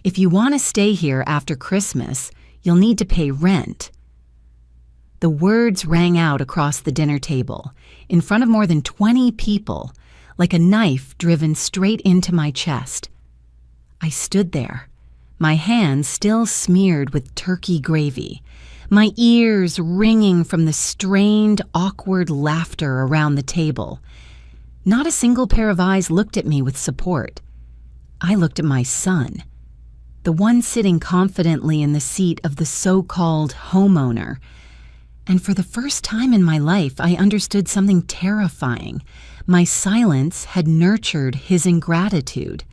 If you want to stay here after Christmas, you'll need to pay rent." The words rang out across the dinner table, in front of more than 20 people, like a knife driven straight into my chest. I stood there, my hands still smeared with turkey gravy, my ears ringing from the strained, awkward laughter around the table. Not a single pair of eyes looked at me with support. I looked at my son, the one sitting confidently in the seat of the so-called homeowner. And for the first time in my life, I understood something terrifying. My silence had nurtured his ingratitude.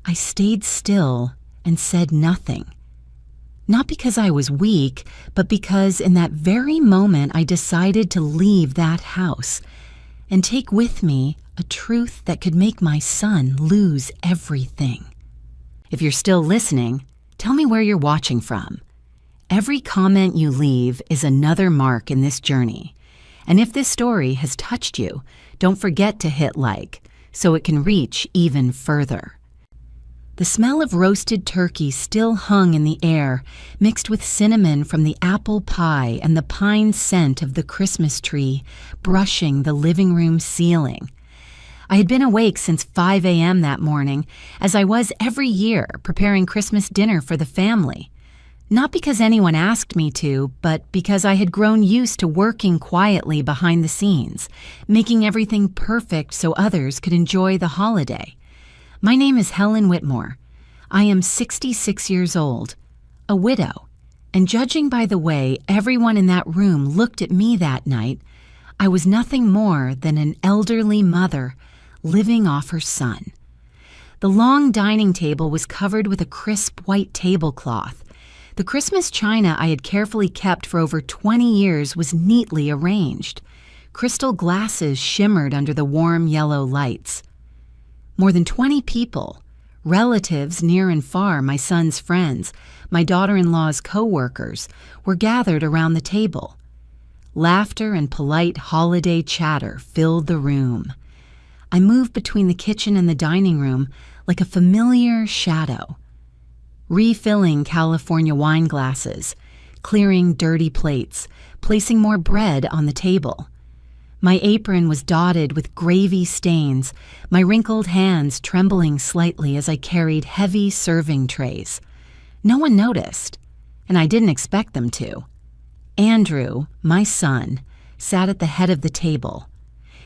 I stayed still and said nothing. Not because I was weak, but because in that very moment I decided to leave that house and take with me a truth that could make my son lose everything. If you're still listening, tell me where you're watching from. Every comment you leave is another mark in this journey. And if this story has touched you, don't forget to hit like so it can reach even further. The smell of roasted turkey still hung in the air, mixed with cinnamon from the apple pie and the pine scent of the Christmas tree brushing the living room ceiling. I had been awake since 5 a.m. that morning, as I was every year, preparing Christmas dinner for the family. Not because anyone asked me to, but because I had grown used to working quietly behind the scenes, making everything perfect so others could enjoy the holiday. My name is Helen Whitmore. I am 66 years old, a widow, and judging by the way everyone in that room looked at me that night, I was nothing more than an elderly mother living off her son. The long dining table was covered with a crisp white tablecloth. The Christmas china I had carefully kept for over 20 years was neatly arranged. Crystal glasses shimmered under the warm yellow lights. More than 20 people, relatives near and far, my son's friends, my daughter-in-law's co-workers, were gathered around the table. Laughter and polite holiday chatter filled the room. I moved between the kitchen and the dining room like a familiar shadow, refilling California wine glasses, clearing dirty plates, placing more bread on the table. My apron was dotted with gravy stains, my wrinkled hands trembling slightly as I carried heavy serving trays. No one noticed, and I didn't expect them to. Andrew, my son, sat at the head of the table.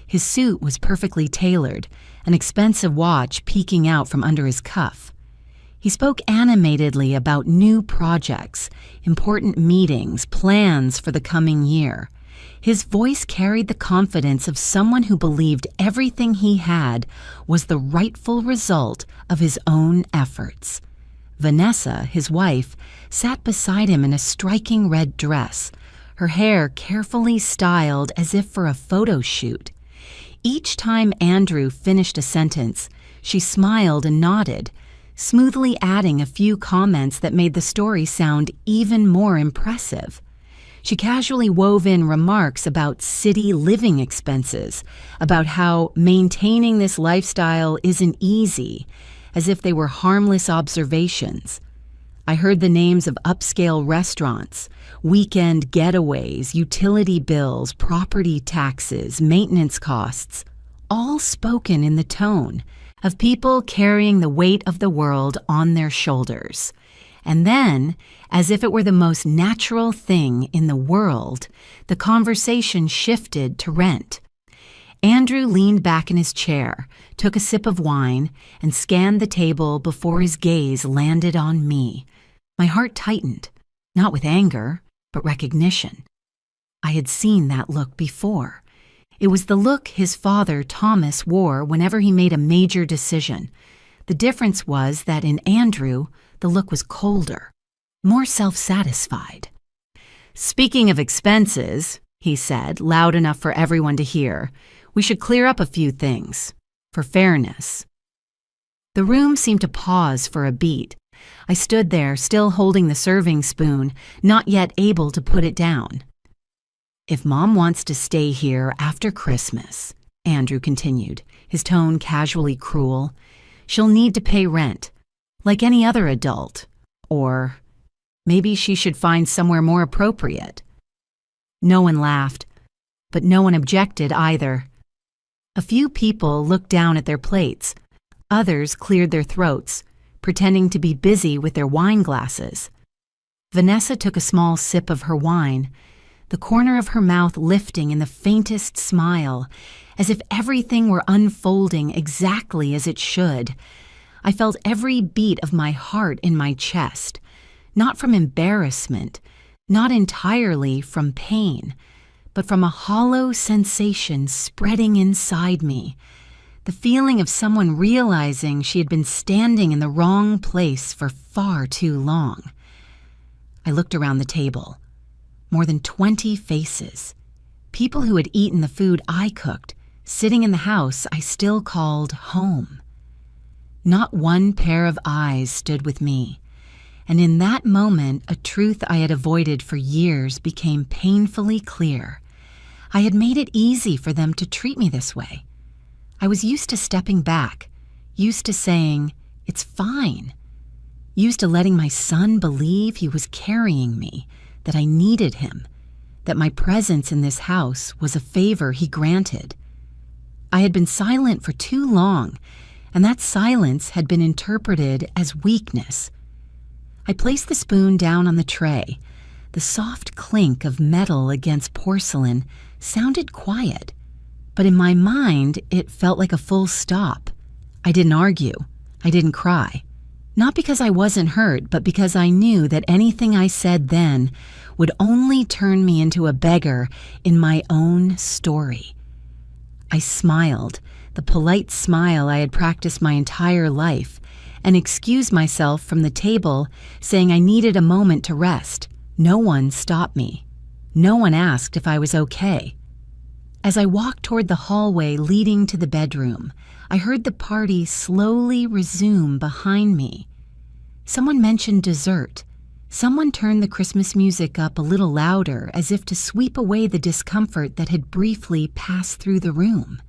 His suit was perfectly tailored, an expensive watch peeking out from under his cuff. He spoke animatedly about new projects, important meetings, plans for the coming year. His voice carried the confidence of someone who believed everything he had was the rightful result of his own efforts. Vanessa, his wife, sat beside him in a striking red dress, her hair carefully styled as if for a photo shoot. Each time Andrew finished a sentence, she smiled and nodded, smoothly adding a few comments that made the story sound even more impressive. She casually wove in remarks about city living expenses, about how maintaining this lifestyle isn't easy, as if they were harmless observations. I heard the names of upscale restaurants, weekend getaways, utility bills, property taxes, maintenance costs, all spoken in the tone of people carrying the weight of the world on their shoulders. And then, as if it were the most natural thing in the world, the conversation shifted to rent. Andrew leaned back in his chair, took a sip of wine, and scanned the table before his gaze landed on me. My heart tightened, not with anger, but recognition. I had seen that look before. It was the look his father, Thomas, wore whenever he made a major decision. The difference was that in Andrew, the look was colder, more self-satisfied. "Speaking of expenses," he said, loud enough for everyone to hear, "we should clear up a few things, for fairness." The room seemed to pause for a beat. I stood there, still holding the serving spoon, not yet able to put it down. "If Mom wants to stay here after Christmas," Andrew continued, his tone casually cruel, "she'll need to pay rent. like any other adult. Or maybe she should find somewhere more appropriate. No one laughed, but no one objected either. A few people looked down at their plates. Others cleared their throats, pretending to be busy with their wine glasses. Vanessa took a small sip of her wine, the corner of her mouth lifting in the faintest smile, as if everything were unfolding exactly as it should. I felt every beat of my heart in my chest, not from embarrassment, not entirely from pain, but from a hollow sensation spreading inside me, the feeling of someone realizing she had been standing in the wrong place for far too long. I looked around the table. More than 20 faces. People who had eaten the food I cooked, sitting in the house I still called home. Not one pair of eyes stood with me, and in that moment a truth I had avoided for years became painfully clear. I had made it easy for them to treat me this way. I was used to stepping back, used to saying, "It's fine," used to letting my son believe he was carrying me, that I needed him, that my presence in this house was a favor he granted. I had been silent for too long, and that silence had been interpreted as weakness. I placed the spoon down on the tray. The soft clink of metal against porcelain sounded quiet, but in my mind it felt like a full stop. I didn't argue. I didn't cry. Not because I wasn't hurt, but because I knew that anything I said then would only turn me into a beggar in my own story. I smiled, the polite smile I had practiced my entire life, and excused myself from the table, saying I needed a moment to rest. No one stopped me. No one asked if I was okay. As I walked toward the hallway leading to the bedroom, I heard the party slowly resume behind me. Someone mentioned dessert. Someone turned the Christmas music up a little louder, as if to sweep away the discomfort that had briefly passed through the room.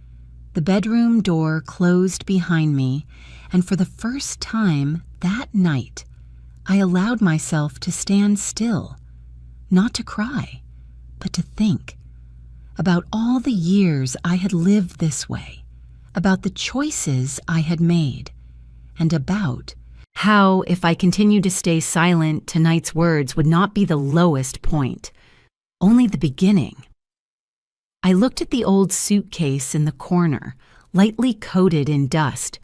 The bedroom door closed behind me, and for the first time that night, I allowed myself to stand still, not to cry, but to think about all the years I had lived this way, about the choices I had made, and about how, if I continued to stay silent, tonight's words would not be the lowest point, only the beginning. I looked at the old suitcase in the corner, lightly coated in dust.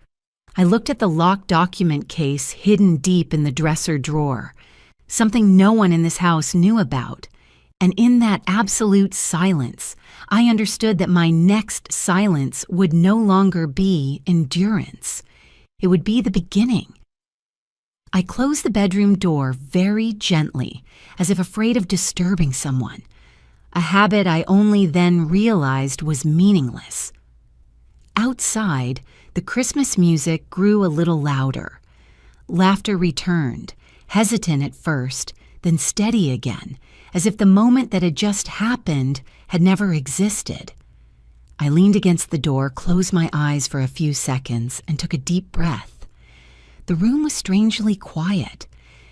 I looked at the locked document case hidden deep in the dresser drawer, something no one in this house knew about. And in that absolute silence, I understood that my next silence would no longer be endurance. It would be the beginning. I closed the bedroom door very gently, as if afraid of disturbing someone, a habit I only then realized was meaningless. Outside, the Christmas music grew a little louder. Laughter returned, hesitant at first, then steady again, as if the moment that had just happened had never existed. I leaned against the door, closed my eyes for a few seconds, and took a deep breath. The room was strangely quiet.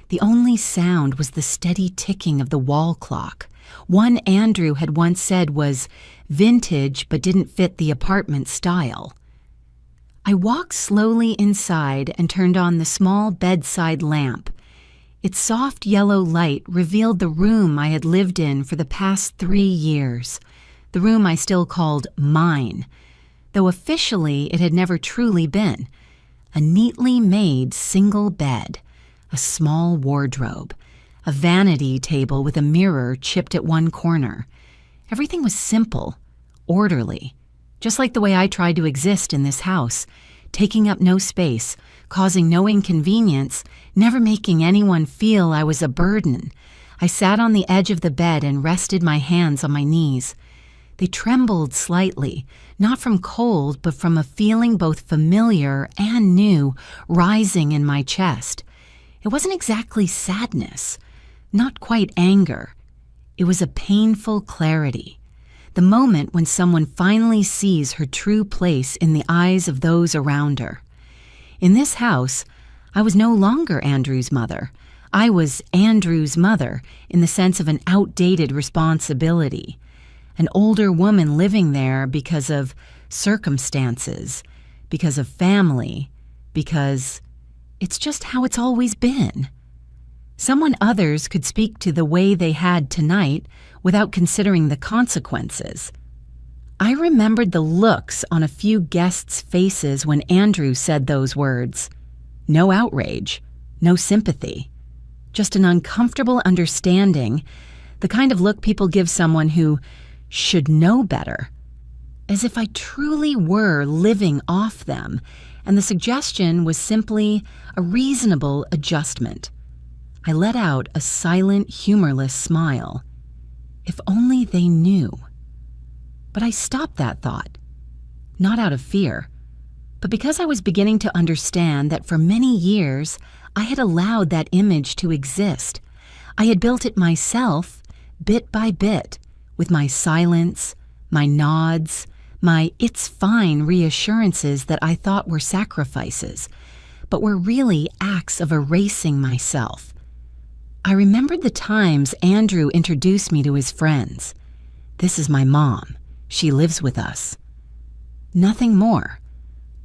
The only sound was the steady ticking of the wall clock. One Andrew had once said was vintage but didn't fit the apartment style. I walked slowly inside and turned on the small bedside lamp. Its soft yellow light revealed the room I had lived in for the past 3 years, the room I still called mine, though officially it had never truly been. A neatly made single bed, a small wardrobe, a vanity table with a mirror chipped at one corner. Everything was simple, orderly, just like the way I tried to exist in this house, taking up no space, causing no inconvenience, never making anyone feel I was a burden. I sat on the edge of the bed and rested my hands on my knees. They trembled slightly, not from cold, but from a feeling both familiar and new rising in my chest. It wasn't exactly sadness, not quite anger. It was a painful clarity, the moment when someone finally sees her true place in the eyes of those around her. In this house, I was no longer Andrew's mother. I was Andrew's mother in the sense of an outdated responsibility, an older woman living there because of circumstances, because of family, because it's just how it's always been. Someone others could speak to the way they had tonight without considering the consequences. I remembered the looks on a few guests' faces when Andrew said those words. No outrage, no sympathy, just an uncomfortable understanding, the kind of look people give someone who should know better, as if I truly were living off them, and the suggestion was simply a reasonable adjustment. I let out a silent, humorless smile. If only they knew. But I stopped that thought, not out of fear, but because I was beginning to understand that for many years I had allowed that image to exist. I had built it myself, bit by bit, with my silence, my nods, my "it's fine" reassurances that I thought were sacrifices, but were really acts of erasing myself. I remembered the times Andrew introduced me to his friends. "This is my mom. She lives with us." Nothing more.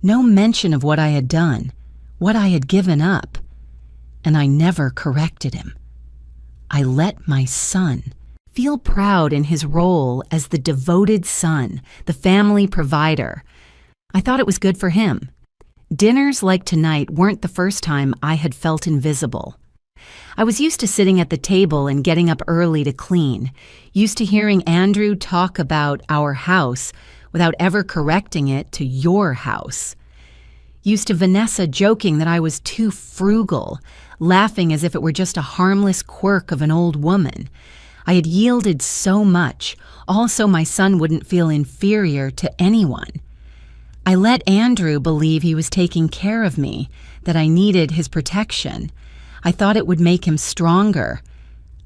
No mention of what I had done, what I had given up. And I never corrected him. I let my son feel proud in his role as the devoted son, the family provider. I thought it was good for him. Dinners like tonight weren't the first time I had felt invisible. I was used to sitting at the table and getting up early to clean, used to hearing Andrew talk about our house without ever correcting it to your house. Used to Vanessa joking that I was too frugal, laughing as if it were just a harmless quirk of an old woman. I had yielded so much, all so my son wouldn't feel inferior to anyone. I let Andrew believe he was taking care of me, that I needed his protection. I thought it would make him stronger.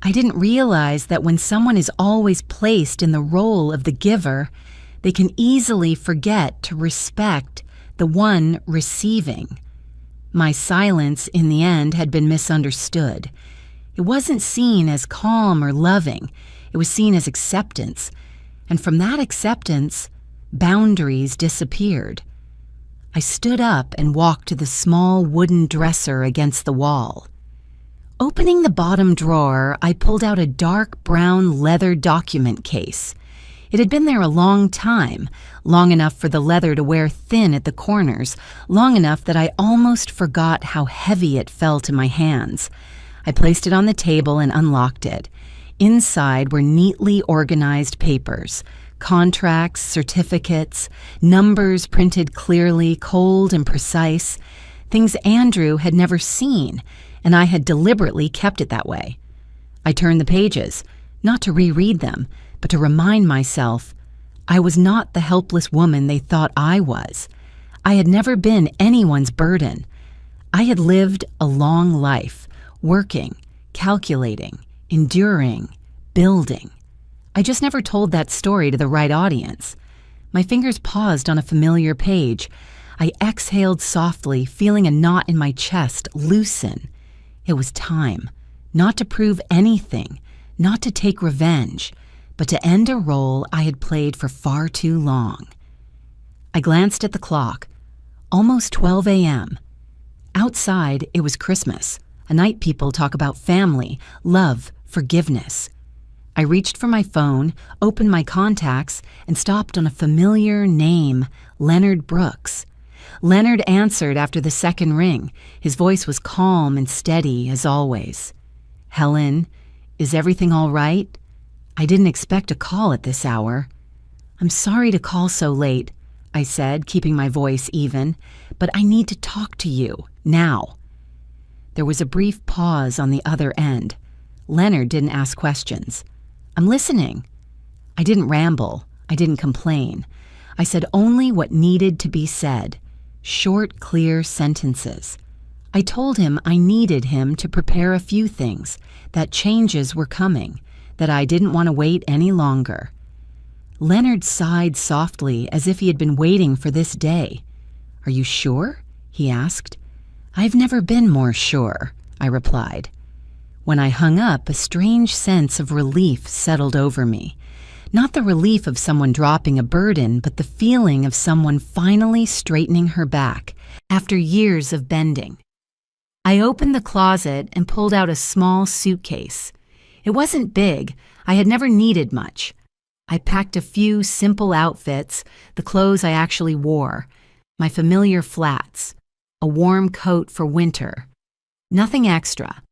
I didn't realize that when someone is always placed in the role of the giver, they can easily forget to respect the one receiving. My silence, in the end, had been misunderstood. It wasn't seen as calm or loving. It was seen as acceptance. And from that acceptance, boundaries disappeared. I stood up and walked to the small wooden dresser against the wall. Opening the bottom drawer, I pulled out a dark brown leather document case. It had been there a long time, long enough for the leather to wear thin at the corners, long enough that I almost forgot how heavy it felt in my hands. I placed it on the table and unlocked it. Inside were neatly organized papers, contracts, certificates, numbers printed clearly, cold and precise, things Andrew had never seen, and I had deliberately kept it that way. I turned the pages, not to reread them, but to remind myself I was not the helpless woman they thought I was. I had never been anyone's burden. I had lived a long life, working, calculating, enduring, building. I just never told that story to the right audience. My fingers paused on a familiar page. I exhaled softly, feeling a knot in my chest loosen. It was time, not to prove anything, not to take revenge, but to end a role I had played for far too long. I glanced at the clock. Almost 12 a.m. Outside, it was Christmas, a night people talk about family, love, forgiveness. I reached for my phone, opened my contacts, and stopped on a familiar name, Leonard Brooks. Leonard answered after the second ring. His voice was calm and steady, as always. "Helen, is everything all right? I didn't expect a call at this hour." "I'm sorry to call so late," I said, keeping my voice even, "but I need to talk to you, now." There was a brief pause on the other end. Leonard didn't ask questions. "I'm listening." I didn't ramble. I didn't complain. I said only what needed to be said. Short, clear sentences. I told him I needed him to prepare a few things, that changes were coming, that I didn't want to wait any longer. Leonard sighed softly as if he had been waiting for this day. "Are you sure?" he asked. "I've never been more sure," I replied. When I hung up, a strange sense of relief settled over me. Not the relief of someone dropping a burden, but the feeling of someone finally straightening her back after years of bending. I opened the closet and pulled out a small suitcase. It wasn't big. I had never needed much. I packed a few simple outfits, the clothes I actually wore, my familiar flats, a warm coat for winter. Nothing extra.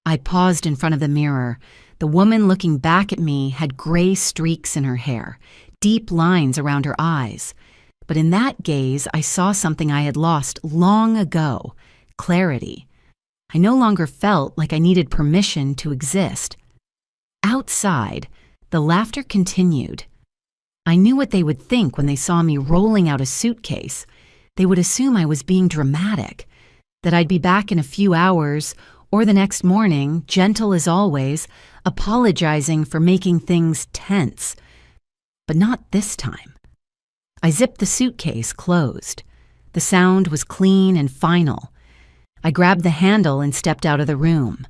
I paused in front of the mirror. The woman looking back at me had gray streaks in her hair, deep lines around her eyes. But in that gaze, I saw something I had lost long ago: clarity. I no longer felt like I needed permission to exist. Outside, the laughter continued. I knew what they would think when they saw me rolling out a suitcase. They would assume I was being dramatic, that I'd be back in a few hours or the next morning, gentle as always, apologizing for making things tense. But not this time. I zipped the suitcase closed. The sound was clean and final. I grabbed the handle and stepped out of the room.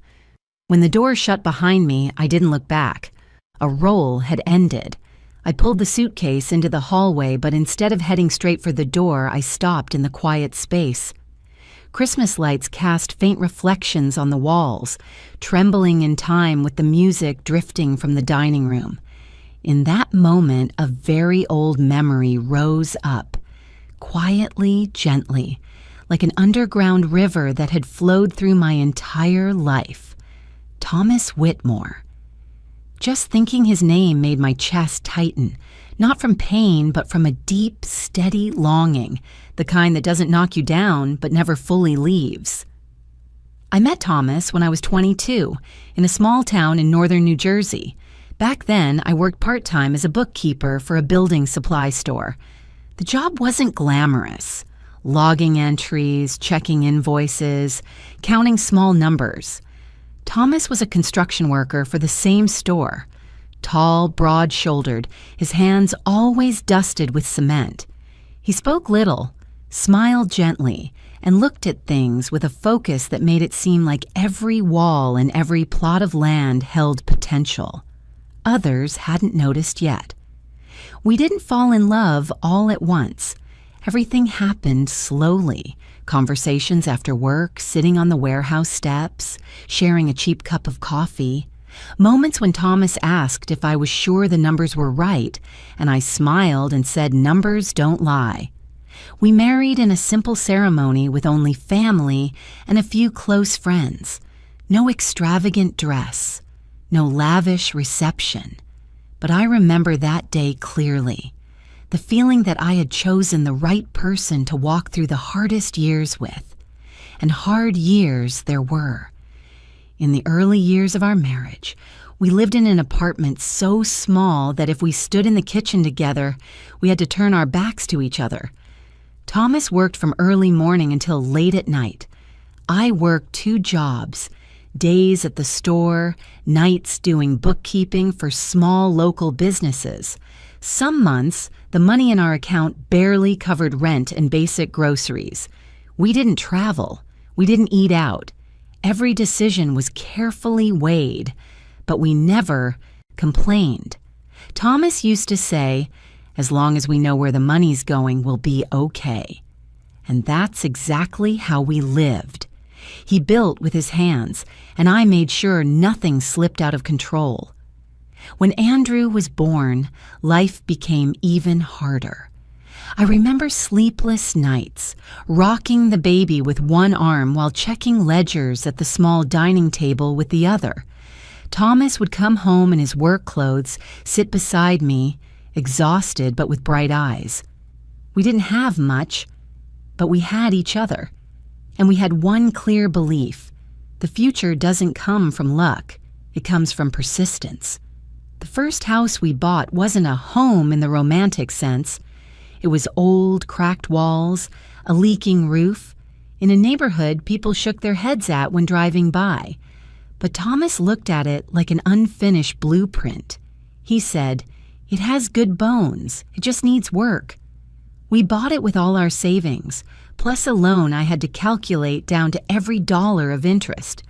When the door shut behind me, I didn't look back. A roll had ended. I pulled the suitcase into the hallway, but instead of heading straight for the door, I stopped in the quiet space. Christmas lights cast faint reflections on the walls, trembling in time with the music drifting from the dining room. In that moment, a very old memory rose up, quietly, gently, like an underground river that had flowed through my entire life. Thomas Whitmore. Just thinking his name made my chest tighten, not from pain, but from a deep, steady longing, the kind that doesn't knock you down but never fully leaves. I met Thomas when I was 22, in a small town in northern New Jersey. Back then, I worked part-time as a bookkeeper for a building supply store. The job wasn't glamorous. Logging entries, checking invoices, counting small numbers. Thomas was a construction worker for the same store. Tall, broad-shouldered, his hands always dusted with cement. He spoke little, smiled gently, and looked at things with a focus that made it seem like every wall and every plot of land held potential. Others hadn't noticed yet. We didn't fall in love all at once. Everything happened slowly. Conversations after work, sitting on the warehouse steps, sharing a cheap cup of coffee. Moments when Thomas asked if I was sure the numbers were right, and I smiled and said numbers don't lie. We married in a simple ceremony with only family and a few close friends. No extravagant dress, no lavish reception. But I remember that day clearly. The feeling that I had chosen the right person to walk through the hardest years with. And hard years there were. In the early years of our marriage, we lived in an apartment so small that if we stood in the kitchen together, we had to turn our backs to each other. Thomas worked from early morning until late at night. I worked 2 jobs, days at the store, nights doing bookkeeping for small local businesses. Some months, the money in our account barely covered rent and basic groceries. We didn't travel. We didn't eat out. Every decision was carefully weighed, but we never complained. Thomas used to say, "As long as we know where the money's going, we'll be okay." And that's exactly how we lived. He built with his hands, and I made sure nothing slipped out of control. When Andrew was born, life became even harder. I remember sleepless nights, rocking the baby with one arm while checking ledgers at the small dining table with the other. Thomas would come home in his work clothes, sit beside me, exhausted but with bright eyes. We didn't have much, but we had each other. And we had one clear belief: the future doesn't come from luck, it comes from persistence. The first house we bought wasn't a home in the romantic sense. It was old, cracked walls, a leaking roof, in a neighborhood people shook their heads at when driving by. But Thomas looked at it like an unfinished blueprint. He said, "It has good bones, it just needs work." We bought it with all our savings, plus a loan I had to calculate down to every dollar of interest.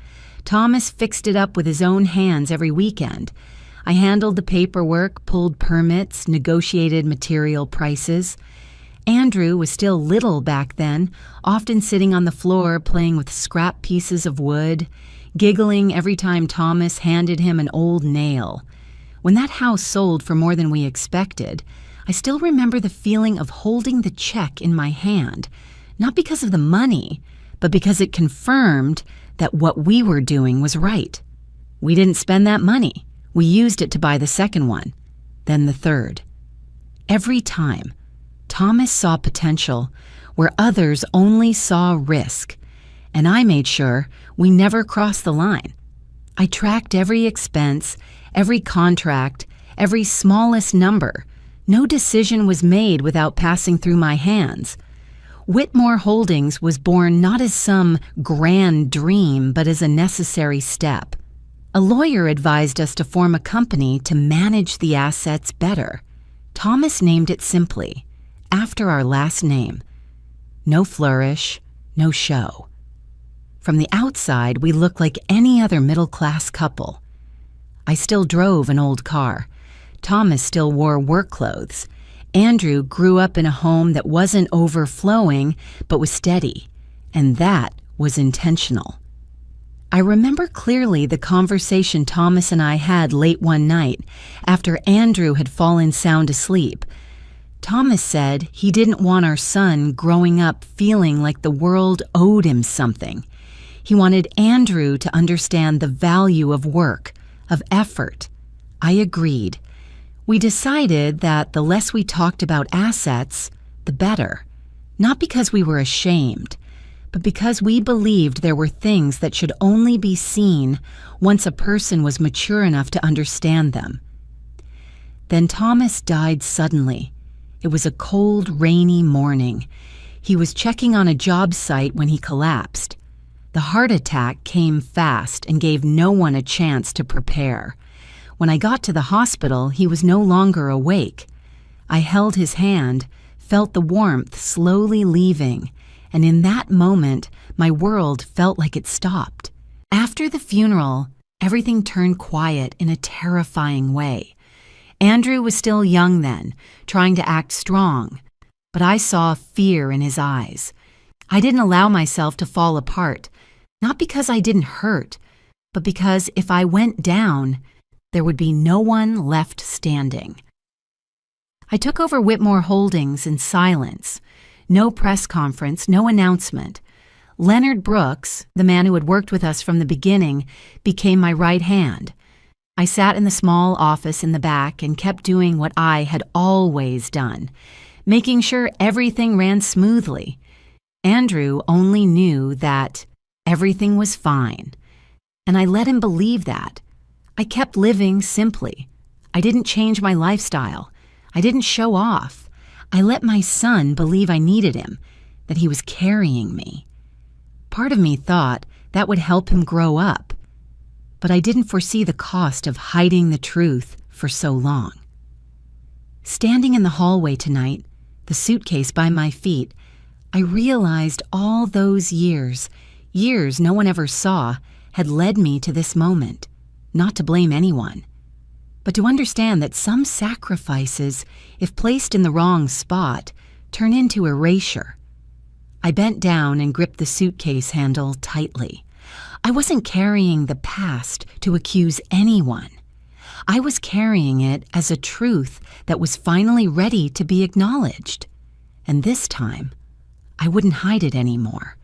Thomas fixed it up with his own hands every weekend. I handled the paperwork, pulled permits, negotiated material prices. Andrew was still little back then, often sitting on the floor playing with scrap pieces of wood, giggling every time Thomas handed him an old nail. When that house sold for more than we expected, I still remember the feeling of holding the check in my hand, not because of the money, but because it confirmed that what we were doing was right. We didn't spend that money. We used it to buy the second one, then the third. Every time, Thomas saw potential where others only saw risk, and I made sure we never crossed the line. I tracked every expense, every contract, every smallest number. No decision was made without passing through my hands. Whitmore Holdings was born not as some grand dream, but as a necessary step. A lawyer advised us to form a company to manage the assets better. Thomas named it simply, after our last name. No flourish, no show. From the outside, we looked like any other middle-class couple. I still drove an old car. Thomas still wore work clothes. Andrew grew up in a home that wasn't overflowing, but was steady, and that was intentional. I remember clearly the conversation Thomas and I had late one night after Andrew had fallen sound asleep. Thomas said he didn't want our son growing up feeling like the world owed him something. He wanted Andrew to understand the value of work, of effort. I agreed. We decided that the less we talked about assets, the better. Not because we were ashamed, but because we believed there were things that should only be seen once a person was mature enough to understand them. Then Thomas died suddenly. It was a cold, rainy morning. He was checking on a job site when he collapsed. The heart attack came fast and gave no one a chance to prepare. When I got to the hospital, he was no longer awake. I held his hand, felt the warmth slowly leaving, and in that moment, my world felt like it stopped. After the funeral, everything turned quiet in a terrifying way. Andrew was still young then, trying to act strong, but I saw fear in his eyes. I didn't allow myself to fall apart, not because I didn't hurt, but because if I went down, there would be no one left standing. I took over Whitmore Holdings in silence. No press conference, no announcement. Leonard Brooks, the man who had worked with us from the beginning, became my right hand. I sat in the small office in the back and kept doing what I had always done, making sure everything ran smoothly. Andrew only knew that everything was fine, and I let him believe that. I kept living simply. I didn't change my lifestyle. I didn't show off. I let my son believe I needed him, that he was carrying me. Part of me thought that would help him grow up, but I didn't foresee the cost of hiding the truth for so long. Standing in the hallway tonight, the suitcase by my feet, I realized all those years no one ever saw, had led me to this moment. Not to blame anyone, but to understand that some sacrifices, if placed in the wrong spot, turn into erasure. I bent down and gripped the suitcase handle tightly. I wasn't carrying the past to accuse anyone. I was carrying it as a truth that was finally ready to be acknowledged. And this time, I wouldn't hide it anymore.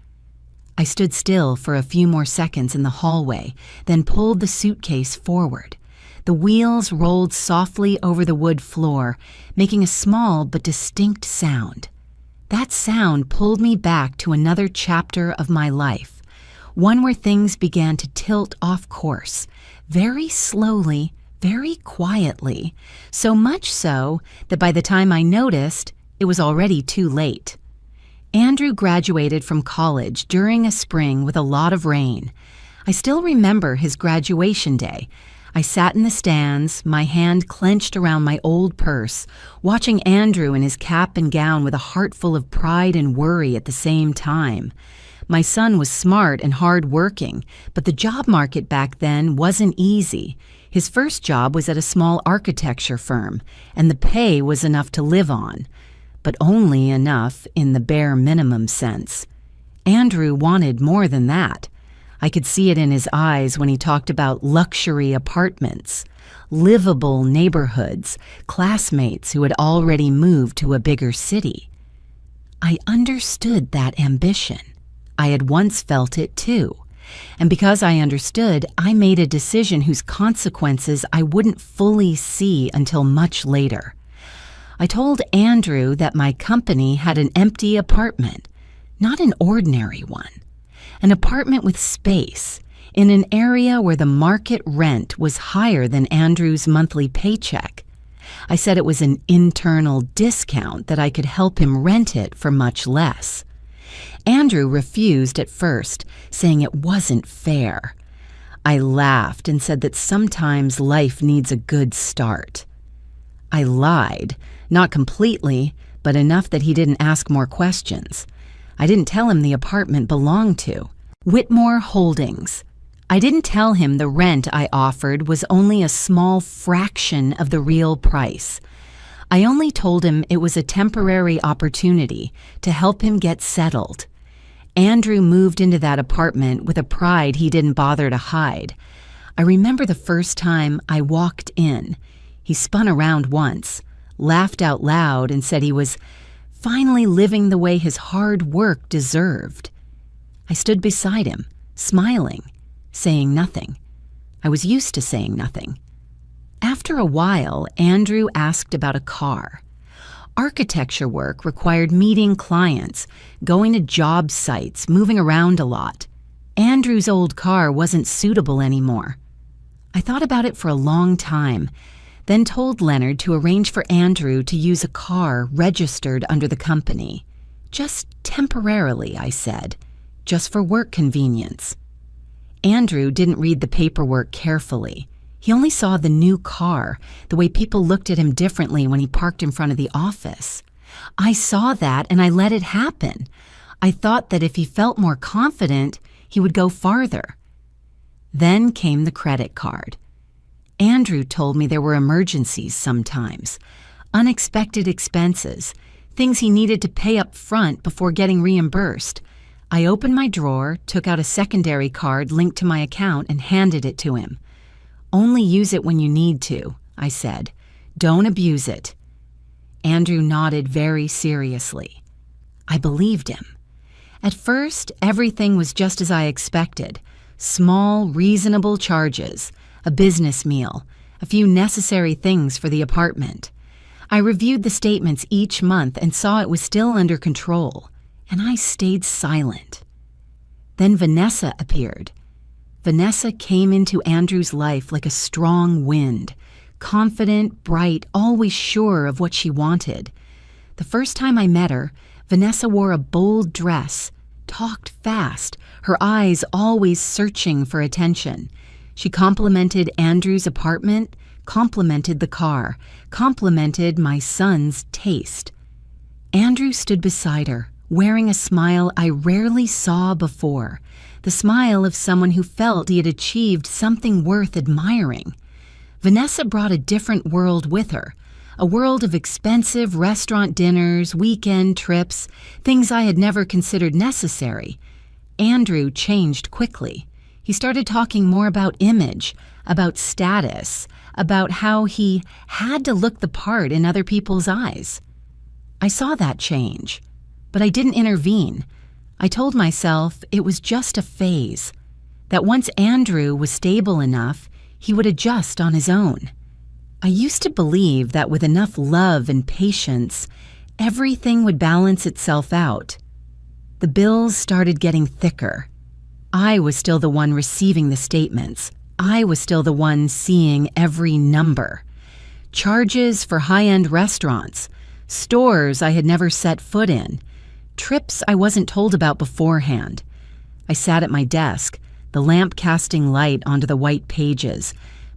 I stood still for a few more seconds in the hallway, then pulled the suitcase forward. The wheels rolled softly over the wood floor, making a small but distinct sound. That sound pulled me back to another chapter of my life, one where things began to tilt off course, very slowly, very quietly, so much so that by the time I noticed, it was already too late. Andrew graduated from college during a spring with a lot of rain. I still remember his graduation day. I sat in the stands, my hand clenched around my old purse, watching Andrew in his cap and gown with a heart full of pride and worry at the same time. My son was smart and hard-working, but the job market back then wasn't easy. His first job was at a small architecture firm, and the pay was enough to live on, but only enough in the bare minimum sense. Andrew wanted more than that. I could see it in his eyes when he talked about luxury apartments, livable neighborhoods, classmates who had already moved to a bigger city. I understood that ambition. I had once felt it too. And because I understood, I made a decision whose consequences I wouldn't fully see until much later. I told Andrew that my company had an empty apartment, not an ordinary one. An apartment with space, in an area where the market rent was higher than Andrew's monthly paycheck. I said it was an internal discount that I could help him rent it for much less. Andrew refused at first, saying it wasn't fair. I laughed and said that sometimes life needs a good start. I lied, not completely, but enough that he didn't ask more questions. I didn't tell him the apartment belonged to Whitmore Holdings. I didn't tell him the rent I offered was only a small fraction of the real price. I only told him it was a temporary opportunity to help him get settled. Andrew moved into that apartment with a pride he didn't bother to hide. I remember the first time I walked in. He spun around once, laughed out loud, and said he was finally living the way his hard work deserved. I stood beside him, smiling, saying nothing. I was used to saying nothing. After a while, Andrew asked about a car. Architecture work required meeting clients, going to job sites, moving around a lot. Andrew's old car wasn't suitable anymore. I thought about it for a long time, then told Leonard to arrange for Andrew to use a car registered under the company. Just temporarily, I said, just for work convenience. Andrew didn't read the paperwork carefully. He only saw the new car, the way people looked at him differently when he parked in front of the office. I saw that and I let it happen. I thought that if he felt more confident, he would go farther. Then came the credit card. Andrew told me there were emergencies sometimes, unexpected expenses, things he needed to pay up front before getting reimbursed. I opened my drawer, took out a secondary card linked to my account, and handed it to him. "Only use it when you need to," I said. "Don't abuse it." Andrew nodded very seriously. I believed him. At first, everything was just as I expected. Small, reasonable charges, a business meal, a few necessary things for the apartment. I reviewed the statements each month and saw it was still under control, and I stayed silent. Then Vanessa appeared. Vanessa came into Andrew's life like a strong wind, confident, bright, always sure of what she wanted. The first time I met her, Vanessa wore a bold dress, talked fast, her eyes always searching for attention. She complimented Andrew's apartment, complimented the car, complimented my son's taste. Andrew stood beside her, wearing a smile I rarely saw before, the smile of someone who felt he had achieved something worth admiring. Vanessa brought a different world with her, a world of expensive restaurant dinners, weekend trips, things I had never considered necessary. Andrew changed quickly. He started talking more about image, about status, about how he had to look the part in other people's eyes. I saw that change, but I didn't intervene. I told myself it was just a phase, that once Andrew was stable enough, he would adjust on his own. I used to believe that with enough love and patience, everything would balance itself out. The bills started getting thicker. I was still the one receiving the statements. I was still the one seeing every number. Charges for high-end restaurants, stores I had never set foot in, trips I wasn't told about beforehand. I sat at my desk, the lamp casting light onto the white pages,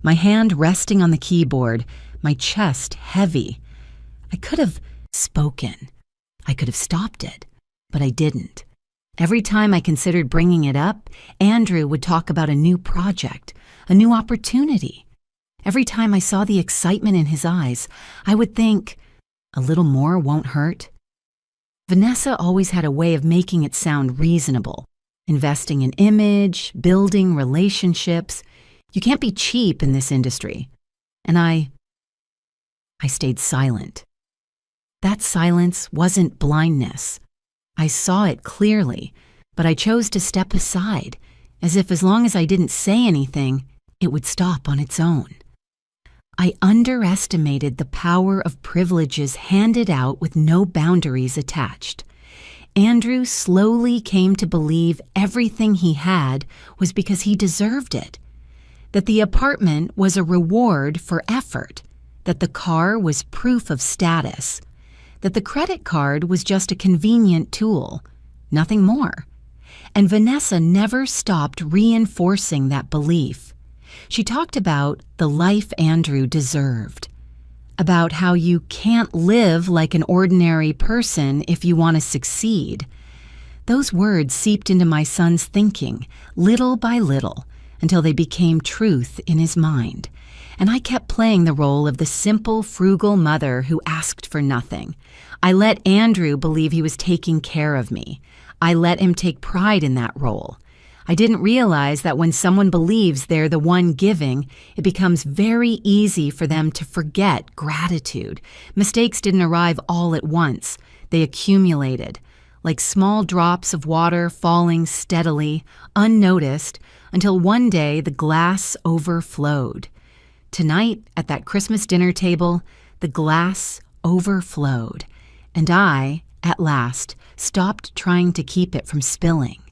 my hand resting on the keyboard, my chest heavy. I could have spoken. I could have stopped it, but I didn't. Every time I considered bringing it up, Andrew would talk about a new project, a new opportunity. Every time I saw the excitement in his eyes, I would think, a little more won't hurt. Vanessa always had a way of making it sound reasonable, investing in image, building relationships. You can't be cheap in this industry. And I stayed silent. That silence wasn't blindness. I saw it clearly, but I chose to step aside, as if as long as I didn't say anything, it would stop on its own. I underestimated the power of privileges handed out with no boundaries attached. Andrew slowly came to believe everything he had was because he deserved it, that the apartment was a reward for effort, that the car was proof of status, that the credit card was just a convenient tool, nothing more. And Vanessa never stopped reinforcing that belief. She talked about the life Andrew deserved, about how you can't live like an ordinary person if you want to succeed. Those words seeped into my son's thinking, little by little, until they became truth in his mind. And I kept playing the role of the simple, frugal mother who asked for nothing. I let Andrew believe he was taking care of me. I let him take pride in that role. I didn't realize that when someone believes they're the one giving, it becomes very easy for them to forget gratitude. Mistakes didn't arrive all at once. They accumulated, like small drops of water falling steadily, unnoticed, until one day the glass overflowed. Tonight, at that Christmas dinner table, the glass overflowed, and I, at last, stopped trying to keep it from spilling.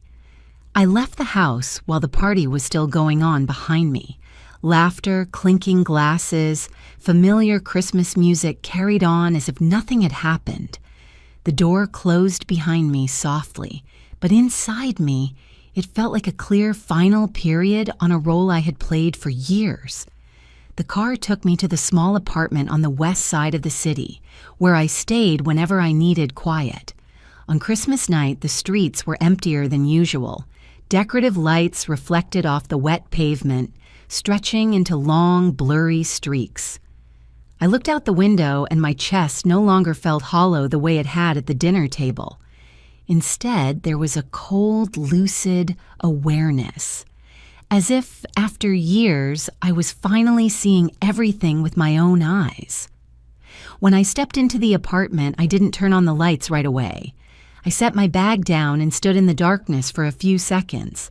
I left the house while the party was still going on behind me. Laughter, clinking glasses, familiar Christmas music carried on as if nothing had happened. The door closed behind me softly, but inside me, it felt like a clear final period on a role I had played for years. The car took me to the small apartment on the west side of the city, where I stayed whenever I needed quiet. On Christmas night, the streets were emptier than usual. Decorative lights reflected off the wet pavement, stretching into long, blurry streaks. I looked out the window and my chest no longer felt hollow the way it had at the dinner table. Instead, there was a cold, lucid awareness. As if, after years, I was finally seeing everything with my own eyes. When I stepped into the apartment, I didn't turn on the lights right away. I set my bag down and stood in the darkness for a few seconds.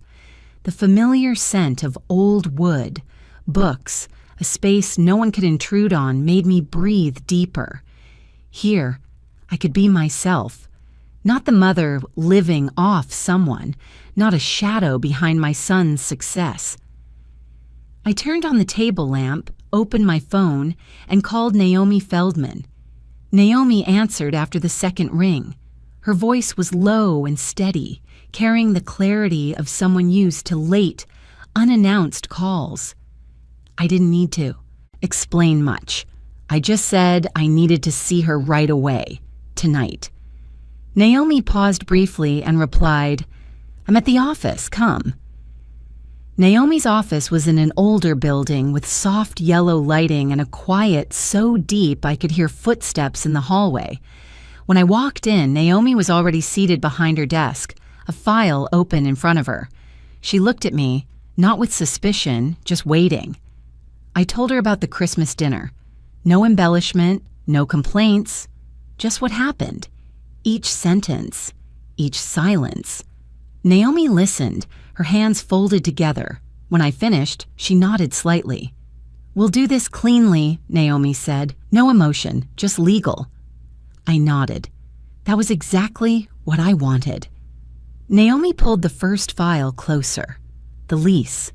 The familiar scent of old wood, books, a space no one could intrude on made me breathe deeper. Here, I could be myself. Not the mother living off someone, not a shadow behind my son's success. I turned on the table lamp, opened my phone, and called Naomi Feldman. Naomi answered after the second ring. Her voice was low and steady, carrying the clarity of someone used to late, unannounced calls. I didn't need to explain much. I just said I needed to see her right away, tonight. Naomi paused briefly and replied, "I'm at the office, come." Naomi's office was in an older building with soft yellow lighting and a quiet so deep I could hear footsteps in the hallway. When I walked in, Naomi was already seated behind her desk, a file open in front of her. She looked at me, not with suspicion, just waiting. I told her about the Christmas dinner. No embellishment, no complaints, just what happened. Each sentence, each silence. Naomi listened, her hands folded together. When I finished, she nodded slightly. "We'll do this cleanly," Naomi said. "No emotion, just legal." I nodded. That was exactly what I wanted. Naomi pulled the first file closer. The lease.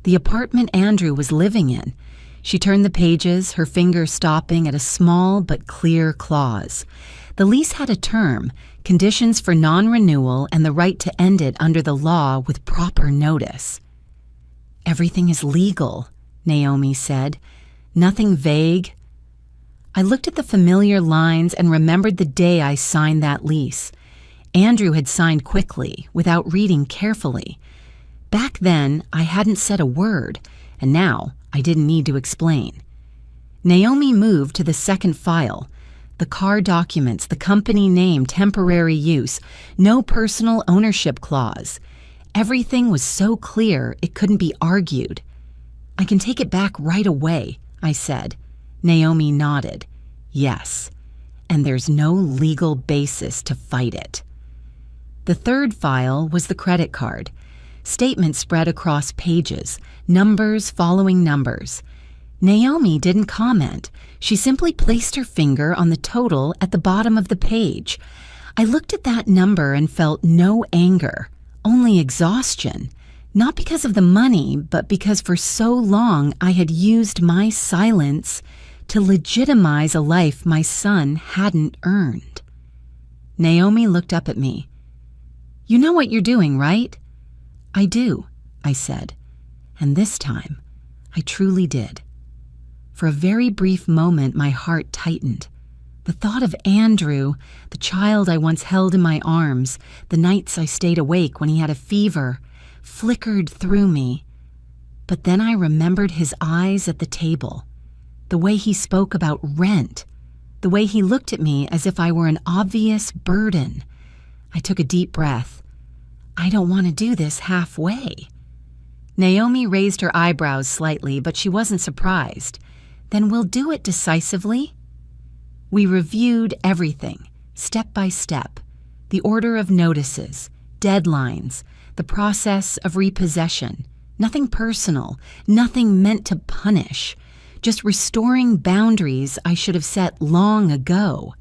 The apartment Andrew was living in. She turned the pages, her finger stopping at a small but clear clause. The lease had a term, conditions for non-renewal, and the right to end it under the law with proper notice. "Everything is legal," Naomi said. Nothing vague. I looked at the familiar lines and remembered the day I signed that lease. Andrew had signed quickly, without reading carefully. Back then, I hadn't said a word, and now I didn't need to explain. Naomi moved to the second file. The car documents, the company name, temporary use, no personal ownership clause. Everything was so clear it couldn't be argued. I can take it back right away, I said. Naomi nodded. Yes, and there's no legal basis to fight it. The third file was the credit card. Statements spread across pages, numbers following numbers. Naomi didn't comment. She simply placed her finger on the total at the bottom of the page. I looked at that number and felt no anger, only exhaustion. Not because of the money, but because for so long I had used my silence to legitimize a life my son hadn't earned. Naomi looked up at me. You know what you're doing, right? I do, I said. And this time, I truly did. For a very brief moment, my heart tightened. The thought of Andrew, the child I once held in my arms, the nights I stayed awake when he had a fever, flickered through me. But then I remembered his eyes at the table, the way he spoke about rent, the way he looked at me as if I were an obvious burden. I took a deep breath. I don't want to do this halfway. Naomi raised her eyebrows slightly, but she wasn't surprised. Then we'll do it decisively? We reviewed everything, step by step, the order of notices, deadlines, the process of repossession. Nothing personal, nothing meant to punish, just restoring boundaries I should have set long ago.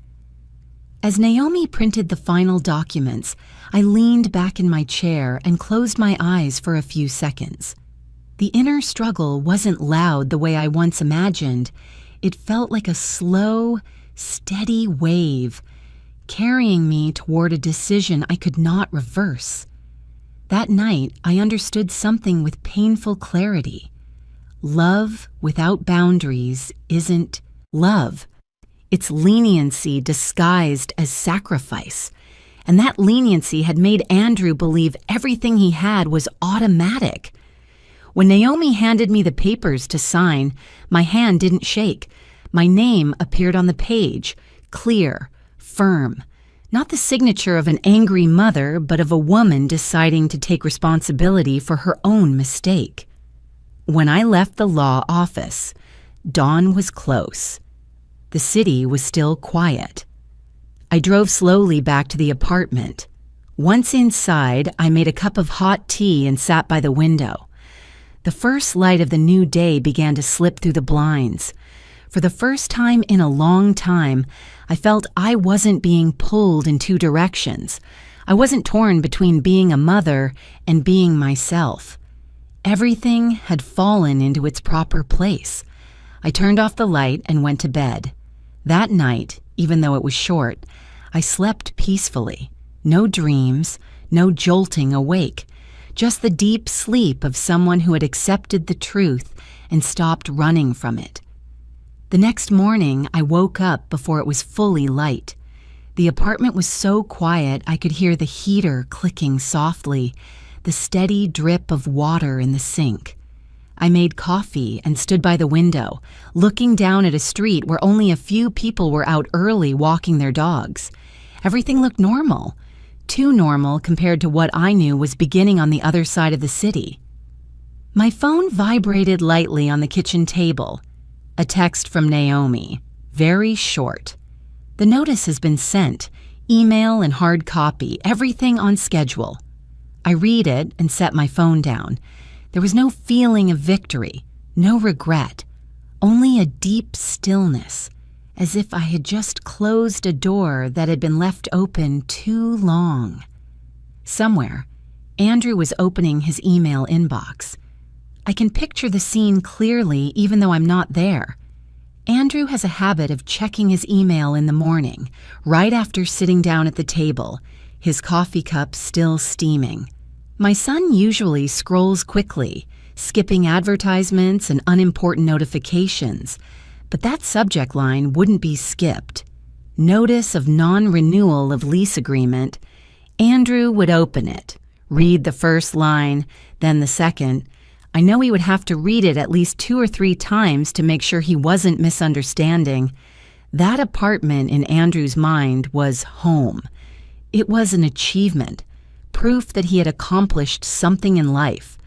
As Naomi printed the final documents, I leaned back in my chair and closed my eyes for a few seconds. The inner struggle wasn't loud the way I once imagined. It felt like a slow, steady wave, carrying me toward a decision I could not reverse. That night, I understood something with painful clarity. Love without boundaries isn't love. It's leniency disguised as sacrifice. And that leniency had made Andrew believe everything he had was automatic. When Naomi handed me the papers to sign, my hand didn't shake. My name appeared on the page, clear, firm. Not the signature of an angry mother, but of a woman deciding to take responsibility for her own mistake. When I left the law office, dawn was close. The city was still quiet. I drove slowly back to the apartment. Once inside, I made a cup of hot tea and sat by the window. The first light of the new day began to slip through the blinds. For the first time in a long time, I felt I wasn't being pulled in two directions. I wasn't torn between being a mother and being myself. Everything had fallen into its proper place. I turned off the light and went to bed. That night, even though it was short, I slept peacefully. No dreams, no jolting awake. Just the deep sleep of someone who had accepted the truth and stopped running from it. The next morning, I woke up before it was fully light. The apartment was so quiet I could hear the heater clicking softly, the steady drip of water in the sink. I made coffee and stood by the window, looking down at a street where only a few people were out early walking their dogs. Everything looked normal. Too normal compared to what I knew was beginning on the other side of the city. My phone vibrated lightly on the kitchen table. A text from Naomi, very short. The notice has been sent, email and hard copy, everything on schedule. I read it and set my phone down. There was no feeling of victory, no regret, only a deep stillness, as if I had just closed a door that had been left open too long. Somewhere, Andrew was opening his email inbox. I can picture the scene clearly even though I'm not there. Andrew has a habit of checking his email in the morning, right after sitting down at the table, his coffee cup still steaming. My son usually scrolls quickly, skipping advertisements and unimportant notifications, but that subject line wouldn't be skipped. Notice of non-renewal of lease agreement. Andrew would open it, read the first line, then the second. I know he would have to read it at least 2 or 3 times to make sure he wasn't misunderstanding. That apartment in Andrew's mind was home. It was an achievement, proof that he had accomplished something in life.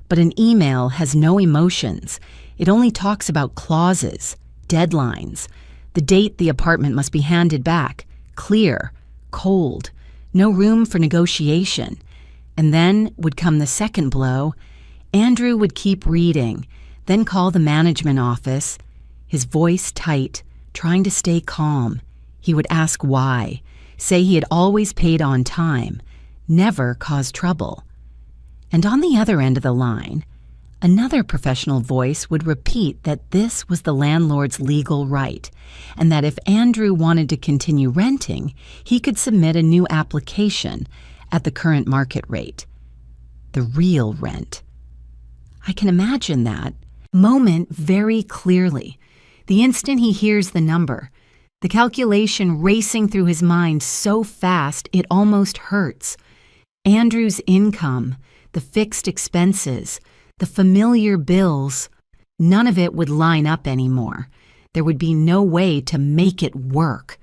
But an email has no emotions. It only talks about clauses, deadlines, the date the apartment must be handed back, clear, cold, no room for negotiation. And then would come the second blow. Andrew would keep reading, then call the management office, his voice tight, trying to stay calm. He would ask why, say he had always paid on time, never caused trouble. And on the other end of the line, another professional voice would repeat that this was the landlord's legal right, and that if Andrew wanted to continue renting, he could submit a new application at the current market rate. The real rent. I can imagine that moment very clearly. The instant he hears the number, the calculation racing through his mind so fast it almost hurts. Andrew's income, the fixed expenses, the familiar bills, none of it would line up anymore. There would be no way to make it work.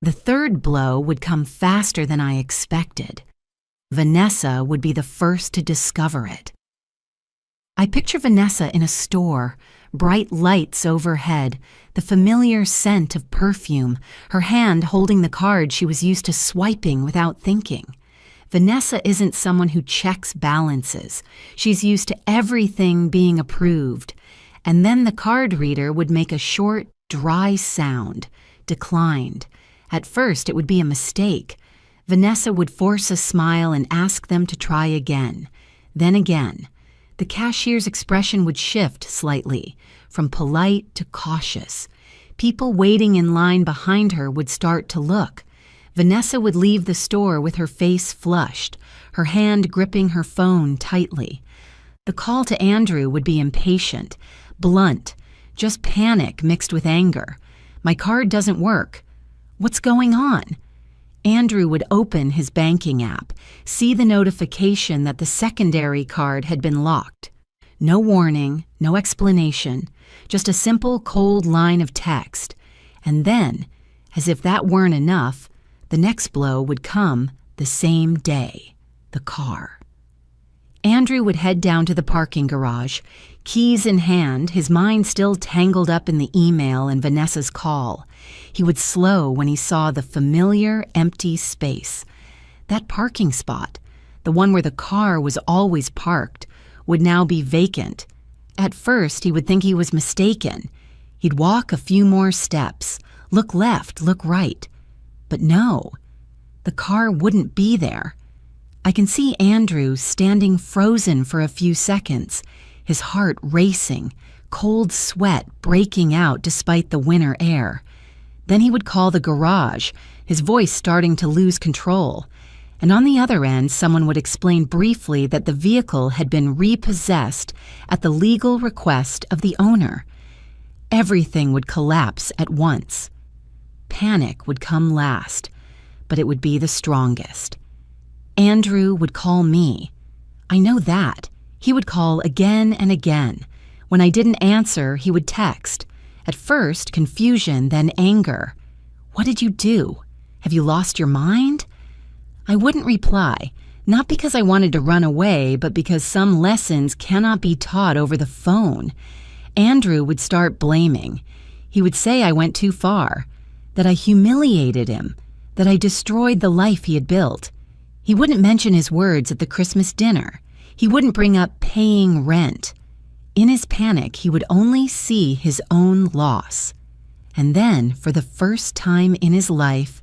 The third blow would come faster than I expected. Vanessa would be the first to discover it. I picture Vanessa in a store, bright lights overhead, the familiar scent of perfume, her hand holding the card she was used to swiping without thinking. Vanessa isn't someone who checks balances. She's used to everything being approved. And then the card reader would make a short, dry sound, declined. At first, it would be a mistake. Vanessa would force a smile and ask them to try again. Then again. The cashier's expression would shift slightly, from polite to cautious. People waiting in line behind her would start to look. Vanessa would leave the store with her face flushed, her hand gripping her phone tightly. The call to Andrew would be impatient, blunt, just panic mixed with anger. My card doesn't work. What's going on? Andrew would open his banking app, see the notification that the secondary card had been locked. No warning, no explanation, just a simple cold line of text. And then, as if that weren't enough, the next blow would come the same day, the car. Andrew would head down to the parking garage, keys in hand, his mind still tangled up in the email and Vanessa's call. He would slow when he saw the familiar, empty space. That parking spot, the one where the car was always parked, would now be vacant. At first, he would think he was mistaken. He'd walk a few more steps, look left, look right. But no, the car wouldn't be there. I can see Andrew standing frozen for a few seconds, his heart racing, cold sweat breaking out despite the winter air. Then he would call the garage, his voice starting to lose control. And on the other end, someone would explain briefly that the vehicle had been repossessed at the legal request of the owner. Everything would collapse at once. Panic would come last, but it would be the strongest. Andrew would call me. I know that. He would call again and again. When I didn't answer, he would text. At first, confusion, then anger. What did you do? Have you lost your mind? I wouldn't reply, not because I wanted to run away, but because some lessons cannot be taught over the phone. Andrew would start blaming. He would say I went too far, that I humiliated him, that I destroyed the life he had built. He wouldn't mention his words at the Christmas dinner. He wouldn't bring up paying rent. In his panic, he would only see his own loss. And then, for the first time in his life,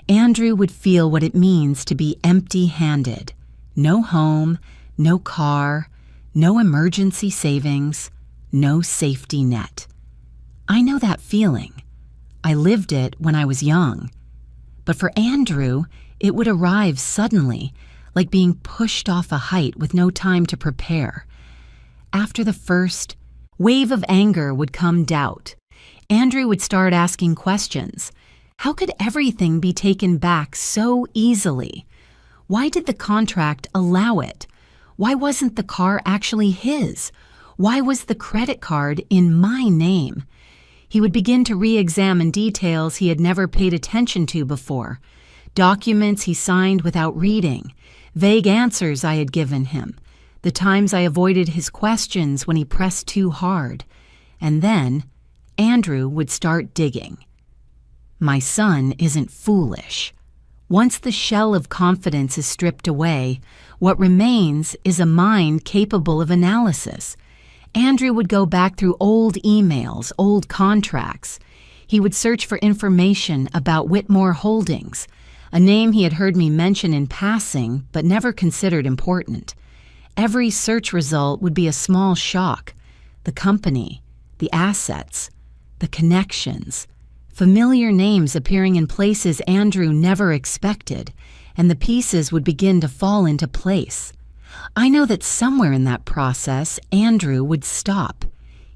Andrew would feel what it means to be empty-handed. No home, no car, no emergency savings, no safety net. I know that feeling. I lived it when I was young. But for Andrew, it would arrive suddenly, like being pushed off a height with no time to prepare. after the first wave of anger would come doubt. Andrew would start asking questions. How could everything be taken back so easily? Why did the contract allow it? Why wasn't the car actually his? Why was the credit card in my name? He would begin to re-examine details he had never paid attention to before. Documents he signed without reading, vague answers I had given him, the times I avoided his questions when he pressed too hard. And then Andrew would start digging. My son isn't foolish. Once the shell of confidence is stripped away, what remains is a mind capable of analysis. Andrew would go back through old emails, old contracts. He would search for information about Whitmore Holdings, a name he had heard me mention in passing but never considered important. Every search result would be a small shock. The company, the assets, the connections, familiar names appearing in places Andrew never expected, and the pieces would begin to fall into place. I know that somewhere in that process, Andrew would stop.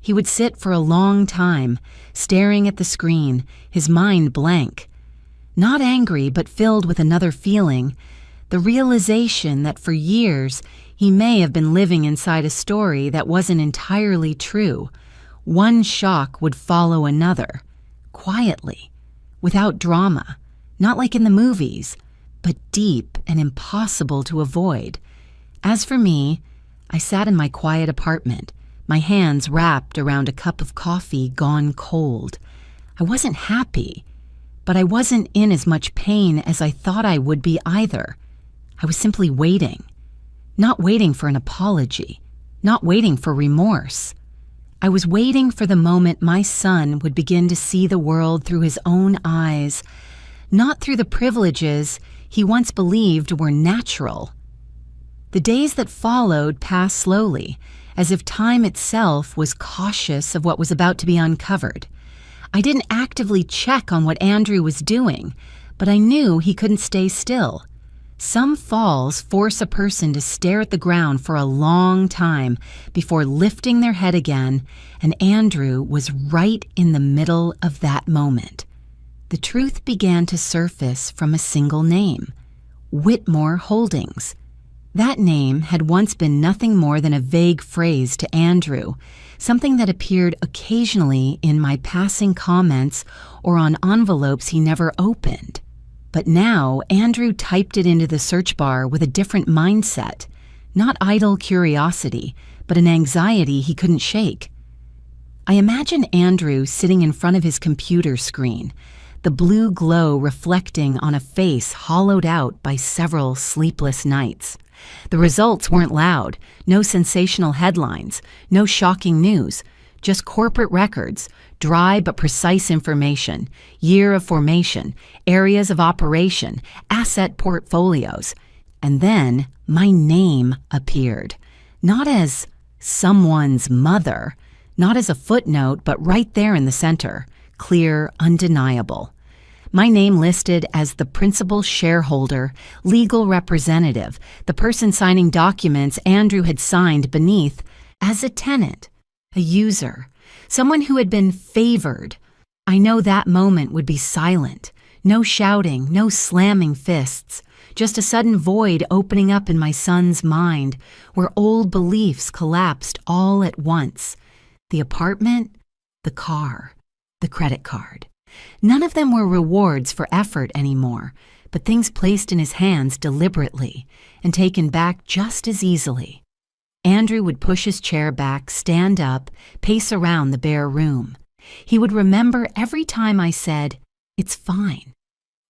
He would sit for a long time, staring at the screen, his mind blank. Not angry, but filled with another feeling, the realization that for years he may have been living inside a story that wasn't entirely true. One shock would follow another, quietly, without drama, not like in the movies, but deep and impossible to avoid. As for me, I sat in my quiet apartment, my hands wrapped around a cup of coffee gone cold. I wasn't happy, but I wasn't in as much pain as I thought I would be either. I was simply waiting. Not waiting for an apology, not waiting for remorse. I was waiting for the moment my son would begin to see the world through his own eyes, not through the privileges he once believed were natural. The days that followed passed slowly, as if time itself was cautious of what was about to be uncovered. I didn't actively check on what Andrew was doing, but I knew he couldn't stay still. Some falls force a person to stare at the ground for a long time before lifting their head again, and Andrew was right in the middle of that moment. The truth began to surface from a single name: Whitmore Holdings. That name had once been nothing more than a vague phrase to Andrew, something that appeared occasionally in my passing comments or on envelopes he never opened. But now Andrew typed it into the search bar with a different mindset, not idle curiosity, but an anxiety he couldn't shake. I imagine Andrew sitting in front of his computer screen, the blue glow reflecting on a face hollowed out by several sleepless nights. The results weren't loud, no sensational headlines, no shocking news, just corporate records, dry but precise information, year of formation, areas of operation, asset portfolios. And then my name appeared, not as someone's mother, not as a footnote, but right there in the center, clear, undeniable. My name listed as the principal shareholder, legal representative, the person signing documents Andrew had signed beneath, as a tenant, a user, someone who had been favored. I know that moment would be silent, no shouting, no slamming fists, just a sudden void opening up in my son's mind where old beliefs collapsed all at once. The apartment, the car, the credit card. None of them were rewards for effort anymore, but things placed in his hands deliberately and taken back just as easily. Andrew would push his chair back, stand up, pace around the bare room. He would remember every time I said, "It's fine."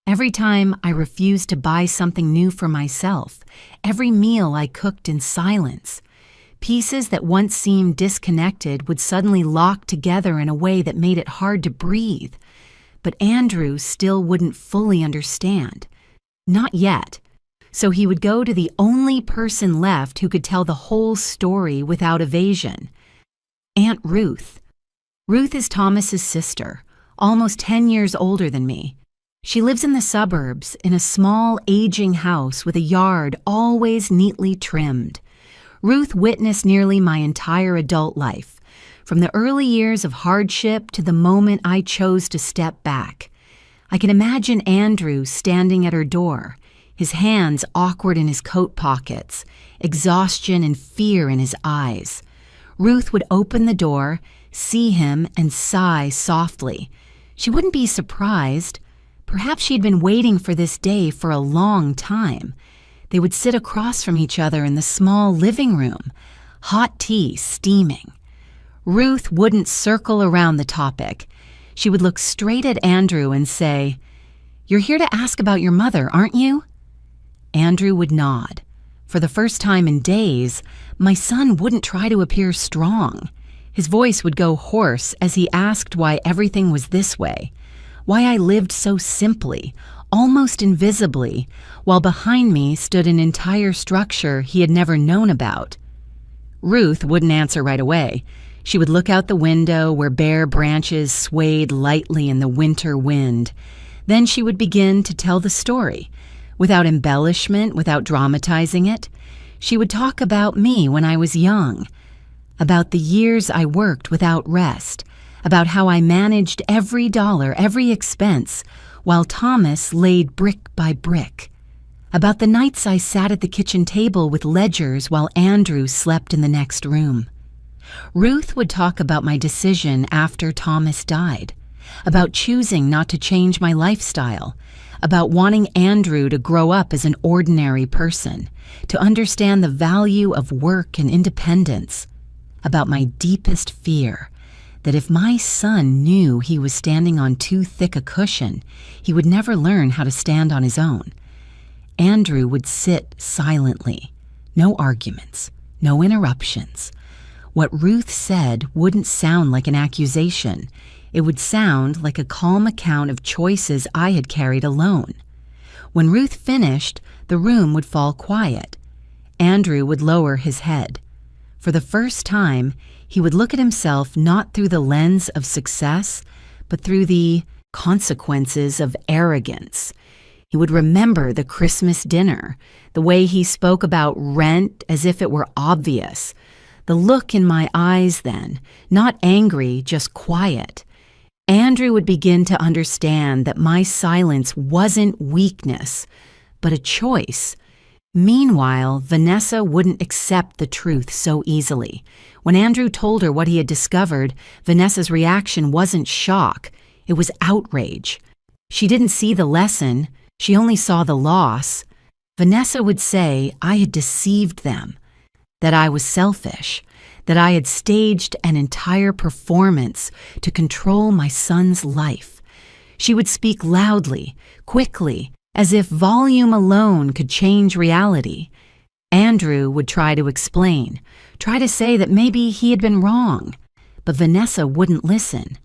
Every time I refused to buy something new for myself, every meal I cooked in silence. Pieces that once seemed disconnected would suddenly lock together in a way that made it hard to breathe. But Andrew still wouldn't fully understand. Not yet. So he would go to the only person left who could tell the whole story without evasion. Aunt Ruth. Ruth is Thomas's sister, almost 10 years older than me. She lives in the suburbs in a small, aging house with a yard always neatly trimmed. Ruth witnessed nearly my entire adult life, from the early years of hardship to the moment I chose to step back. I can imagine Andrew standing at her door, his hands awkward in his coat pockets, exhaustion and fear in his eyes. Ruth would open the door, see him, and sigh softly. She wouldn't be surprised. Perhaps she'd been waiting for this day for a long time. They would sit across from each other in the small living room, hot tea steaming. Ruth wouldn't circle around the topic. She would look straight at Andrew and say, "You're here to ask about your mother, aren't you?" Andrew would nod. For the first time in days, my son wouldn't try to appear strong. His voice would go hoarse as he asked why everything was this way, why I lived so simply, almost invisibly, while behind me stood an entire structure he had never known about. Ruth wouldn't answer right away. She would look out the window where bare branches swayed lightly in the winter wind. Then she would begin to tell the story, without embellishment, without dramatizing it. She would talk about me when I was young, about the years I worked without rest, about how I managed every dollar, every expense, while Thomas laid brick by brick, about the nights I sat at the kitchen table with ledgers while Andrew slept in the next room. Ruth would talk about my decision after Thomas died, about choosing not to change my lifestyle, about wanting Andrew to grow up as an ordinary person, to understand the value of work and independence, about my deepest fear, that if my son knew he was standing on too thick a cushion, he would never learn how to stand on his own. Andrew would sit silently, no arguments, no interruptions. What Ruth said wouldn't sound like an accusation. It would sound like a calm account of choices I had carried alone. When Ruth finished, the room would fall quiet. Andrew would lower his head. For the first time, he would look at himself not through the lens of success, but through the consequences of arrogance. He would remember the Christmas dinner, the way he spoke about rent as if it were obvious, the look in my eyes then, not angry, just quiet. Andrew would begin to understand that my silence wasn't weakness, but a choice. Meanwhile, Vanessa wouldn't accept the truth so easily. When Andrew told her what he had discovered, Vanessa's reaction wasn't shock, it was outrage. She didn't see the lesson, she only saw the loss. Vanessa would say I had deceived them, that I was selfish, that I had staged an entire performance to control my son's life. She would speak loudly, quickly, as if volume alone could change reality. Andrew would try to explain, try to say that maybe he had been wrong, but Vanessa wouldn't listen.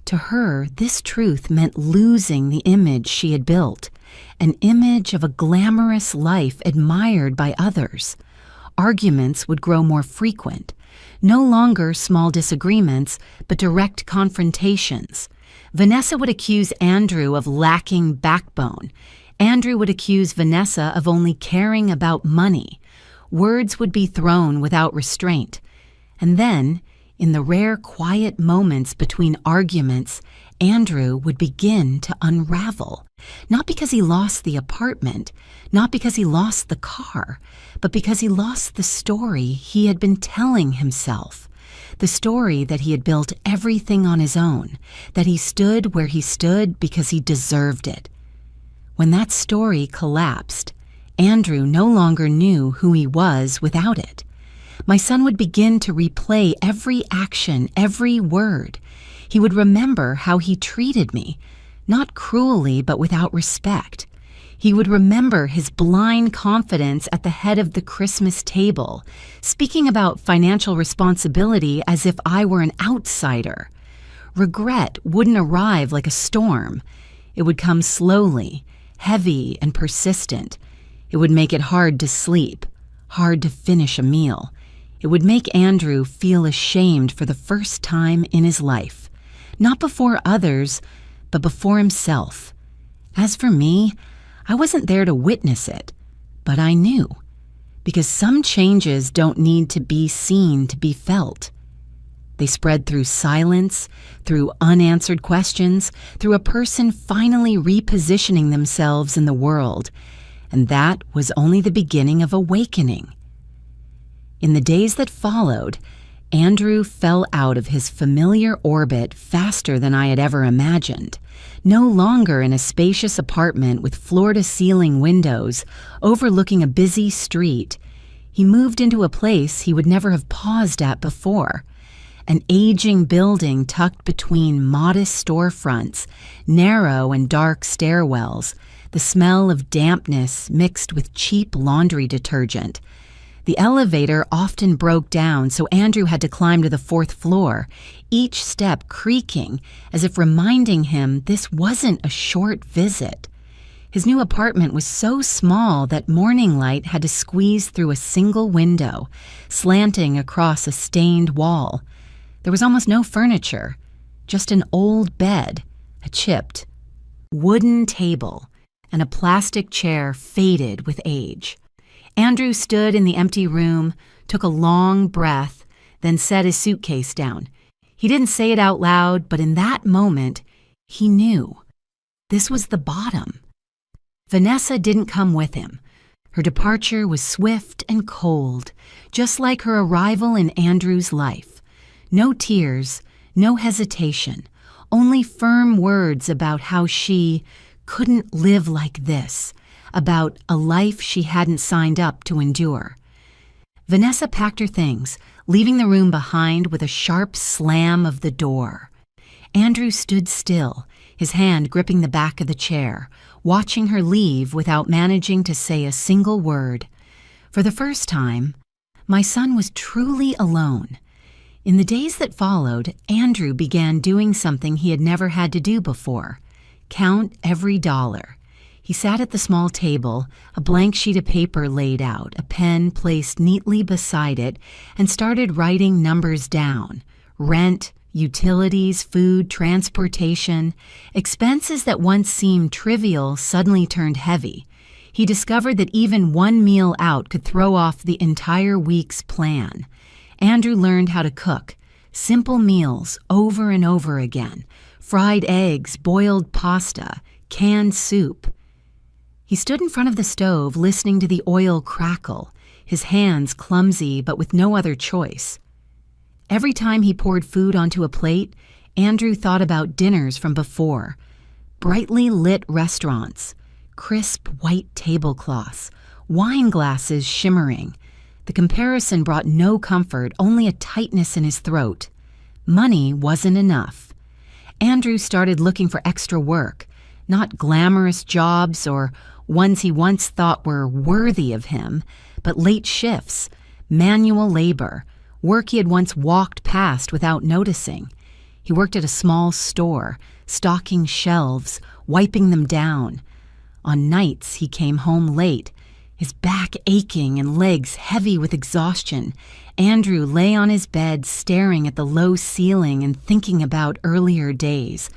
To her, this truth meant losing the image she had built, an image of a glamorous life admired by others. Arguments would grow more frequent, no longer small disagreements, but direct confrontations. Vanessa would accuse Andrew of lacking backbone. Andrew would accuse Vanessa of only caring about money. Words would be thrown without restraint. And then, in the rare quiet moments between arguments, Andrew would begin to unravel. Not because he lost the apartment, not because he lost the car, but because he lost the story he had been telling himself. The story that he had built everything on his own, that he stood where he stood because he deserved it. When that story collapsed, Andrew no longer knew who he was without it. My son would begin to replay every action, every word. He would remember how he treated me, not cruelly but without respect. He would remember his blind confidence at the head of the Christmas table, speaking about financial responsibility as if I were an outsider. Regret wouldn't arrive like a storm. It would come slowly, heavy and persistent. It would make it hard to sleep, hard to finish a meal. It would make Andrew feel ashamed for the first time in his life, not before others, but before himself. As for me, I wasn't there to witness it, but I knew. because some changes don't need to be seen to be felt. They spread through silence, through unanswered questions, through a person finally repositioning themselves in the world, and that was only the beginning of awakening. In the days that followed, Andrew fell out of his familiar orbit faster than I had ever imagined. No longer in a spacious apartment with floor-to-ceiling windows overlooking a busy street, he moved into a place he would never have paused at before. An aging building tucked between modest storefronts, narrow and dark stairwells, the smell of dampness mixed with cheap laundry detergent. The elevator often broke down, so Andrew had to climb to the 4th floor, each step creaking as if reminding him this wasn't a short visit. His new apartment was so small that morning light had to squeeze through a single window, slanting across a stained wall. There was almost no furniture, just an old bed, a chipped wooden table, and a plastic chair faded with age. Andrew stood in the empty room, took a long breath, then set his suitcase down. He didn't say it out loud, but in that moment, he knew. This was the bottom. Vanessa didn't come with him. Her departure was swift and cold, just like her arrival in Andrew's life. No tears, no hesitation, only firm words about how she couldn't live like this, about a life she hadn't signed up to endure. Vanessa packed her things, leaving the room behind with a sharp slam of the door. Andrew stood still, his hand gripping the back of the chair, watching her leave without managing to say a single word. For the first time, my son was truly alone. In the days that followed, Andrew began doing something he had never had to do before: count every dollar. He sat at the small table, a blank sheet of paper laid out, a pen placed neatly beside it, and started writing numbers down: rent, utilities, food, transportation. Expenses that once seemed trivial suddenly turned heavy. He discovered that even one meal out could throw off the entire week's plan. Andrew learned how to cook simple meals over and over again: fried eggs, boiled pasta, canned soup. He stood in front of the stove listening to the oil crackle, his hands clumsy but with no other choice. Every time he poured food onto a plate, Andrew thought about dinners from before: brightly lit restaurants, crisp white tablecloths, wine glasses shimmering. The comparison brought no comfort, only a tightness in his throat. Money wasn't enough. Andrew started looking for extra work, not glamorous jobs or ones he once thought were worthy of him, but late shifts, manual labor, work he had once walked past without noticing. He worked at a small store, stocking shelves, wiping them down. On nights he came home late, his back aching and legs heavy with exhaustion. Andrew lay on his bed staring at the low ceiling and thinking about earlier days,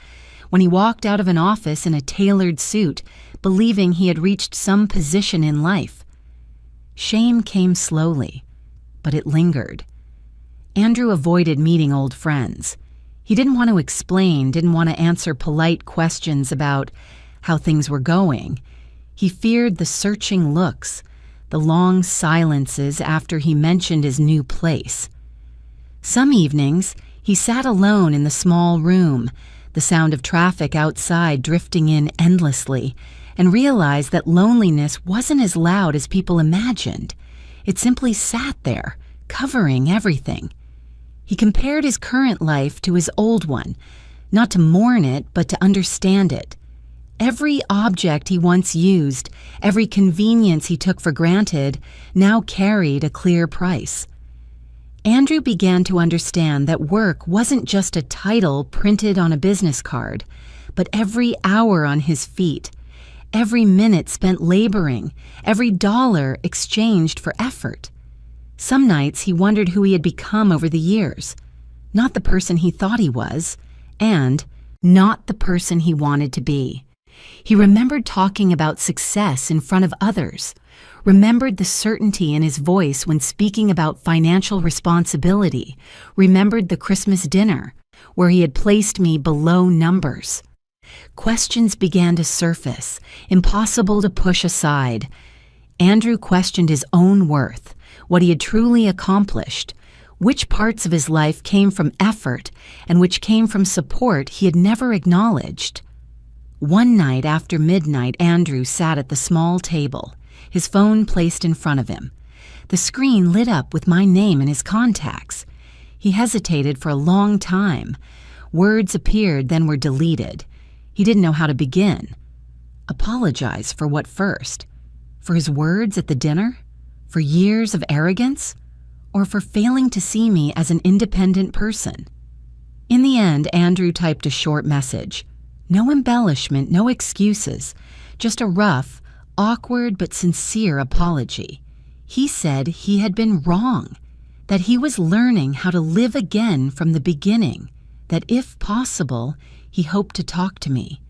when he walked out of an office in a tailored suit, believing he had reached some position in life. Shame came slowly, but it lingered. Andrew avoided meeting old friends. He didn't want to explain, didn't want to answer polite questions about how things were going. He feared the searching looks, the long silences after he mentioned his new place. Some evenings, he sat alone in the small room, the sound of traffic outside drifting in endlessly, and realized that loneliness wasn't as loud as people imagined. It simply sat there, covering everything. He compared his current life to his old one, not to mourn it, but to understand it. Every object he once used, every convenience he took for granted, now carried a clear price. Andrew began to understand that work wasn't just a title printed on a business card, but every hour on his feet, every minute spent laboring, every dollar exchanged for effort. Some nights he wondered who he had become over the years, not the person he thought he was, and not the person he wanted to be. He remembered talking about success in front of others, remembered the certainty in his voice when speaking about financial responsibility, remembered the Christmas dinner, where he had placed me below numbers. Questions began to surface, impossible to push aside. Andrew questioned his own worth, what he had truly accomplished, which parts of his life came from effort and which came from support he had never acknowledged. One night after midnight, Andrew sat at the small table, his phone placed in front of him. The screen lit up with my name and his contacts. He hesitated for a long time. Words appeared, then were deleted. He didn't know how to begin. Apologize for what first? For his words at the dinner? For years of arrogance? Or for failing to see me as an independent person? In the end, Andrew typed a short message. No embellishment, no excuses, just a rough, awkward but sincere apology. He said he had been wrong, that he was learning how to live again from the beginning, that if possible, he hoped to talk to me,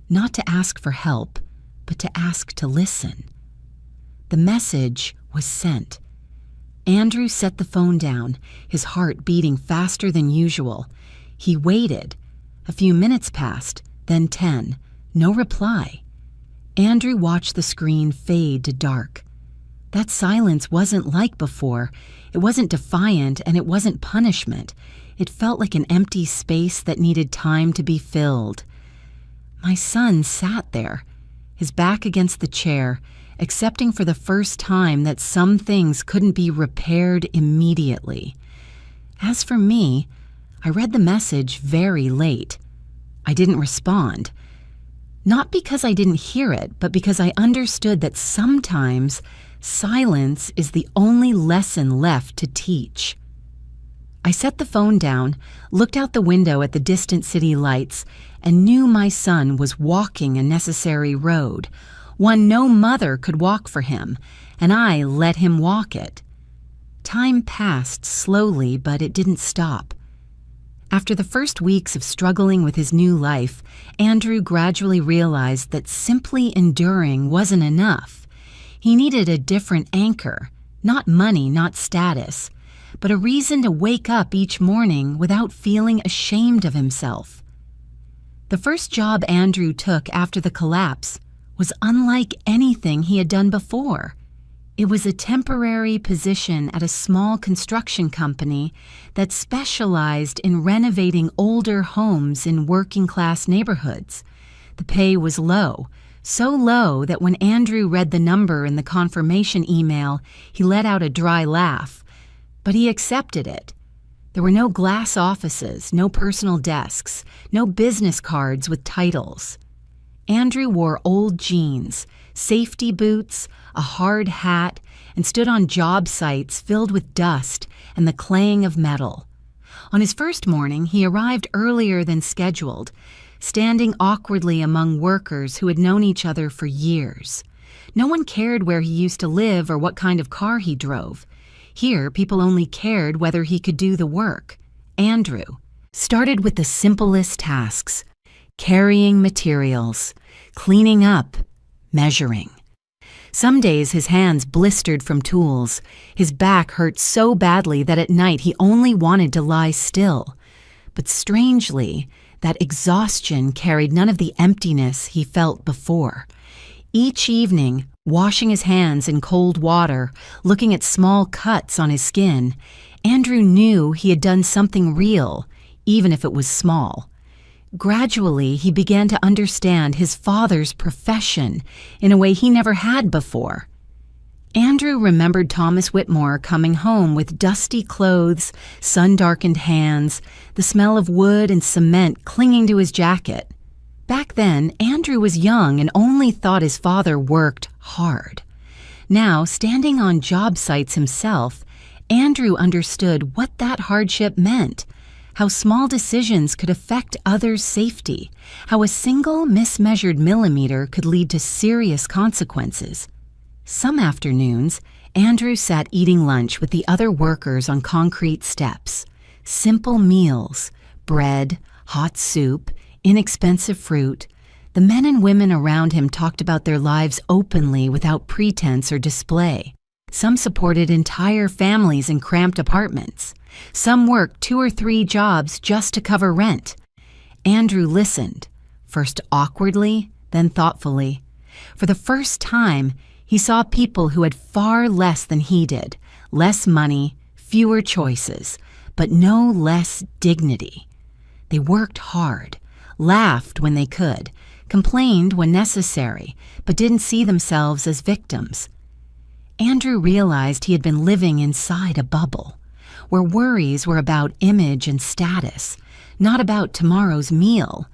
not to ask for help, but to ask to listen. The message was sent. Andrew set the phone down, his heart beating faster than usual. He waited. A few minutes passed, then 10. No reply. Andrew watched the screen fade to dark. That silence wasn't like before. It wasn't defiant and it wasn't punishment. It felt like an empty space that needed time to be filled. My son sat there, his back against the chair, accepting for the first time that some things couldn't be repaired immediately. As for me, I read the message very late. I didn't respond. Not because I didn't hear it, but because I understood that sometimes silence is the only lesson left to teach. I set the phone down, looked out the window at the distant city lights, and knew my son was walking a necessary road, one no mother could walk for him, and I let him walk it. Time passed slowly, but it didn't stop. After the first weeks of struggling with his new life, Andrew gradually realized that simply enduring wasn't enough. He needed a different anchor, not money, not status, but a reason to wake up each morning without feeling ashamed of himself. The first job Andrew took after the collapse was unlike anything he had done before. It was a temporary position at a small construction company that specialized in renovating older homes in working-class neighborhoods. The pay was low, so low that when Andrew read the number in the confirmation email, he let out a dry laugh. But he accepted it. There were no glass offices, no personal desks, no business cards with titles. Andrew wore old jeans, safety boots, a hard hat, and stood on job sites filled with dust and the claying of metal. On his first morning, he arrived earlier than scheduled, standing awkwardly among workers who had known each other for years. No one cared where he used to live or what kind of car he drove. Here, people only cared whether he could do the work. Andrew started with the simplest tasks: carrying materials, cleaning up, measuring. Some days his hands blistered from tools. His back hurt so badly that at night he only wanted to lie still. But strangely, that exhaustion carried none of the emptiness he felt before. Each evening, washing his hands in cold water, looking at small cuts on his skin, Andrew knew he had done something real, even if it was small. Gradually, he began to understand his father's profession in a way he never had before. Andrew remembered Thomas Whitmore coming home with dusty clothes, sun-darkened hands, the smell of wood and cement clinging to his jacket. Back then, Andrew was young and only thought his father worked hard. Now, standing on job sites himself, Andrew understood what that hardship meant, how small decisions could affect others' safety, how a single mismeasured millimeter could lead to serious consequences. Some afternoons, Andrew sat eating lunch with the other workers on concrete steps. Simple meals, bread, hot soup, inexpensive fruit. The men and women around him talked about their lives openly without pretense or display. Some supported entire families in cramped apartments. Some worked 2 or 3 jobs just to cover rent. Andrew listened, first awkwardly, then thoughtfully. For the first time, he saw people who had far less than he did, less money, fewer choices, but no less dignity. They worked hard, laughed when they could, complained when necessary, but didn't see themselves as victims. Andrew realized he had been living inside a bubble, where worries were about image and status, not about tomorrow's meal.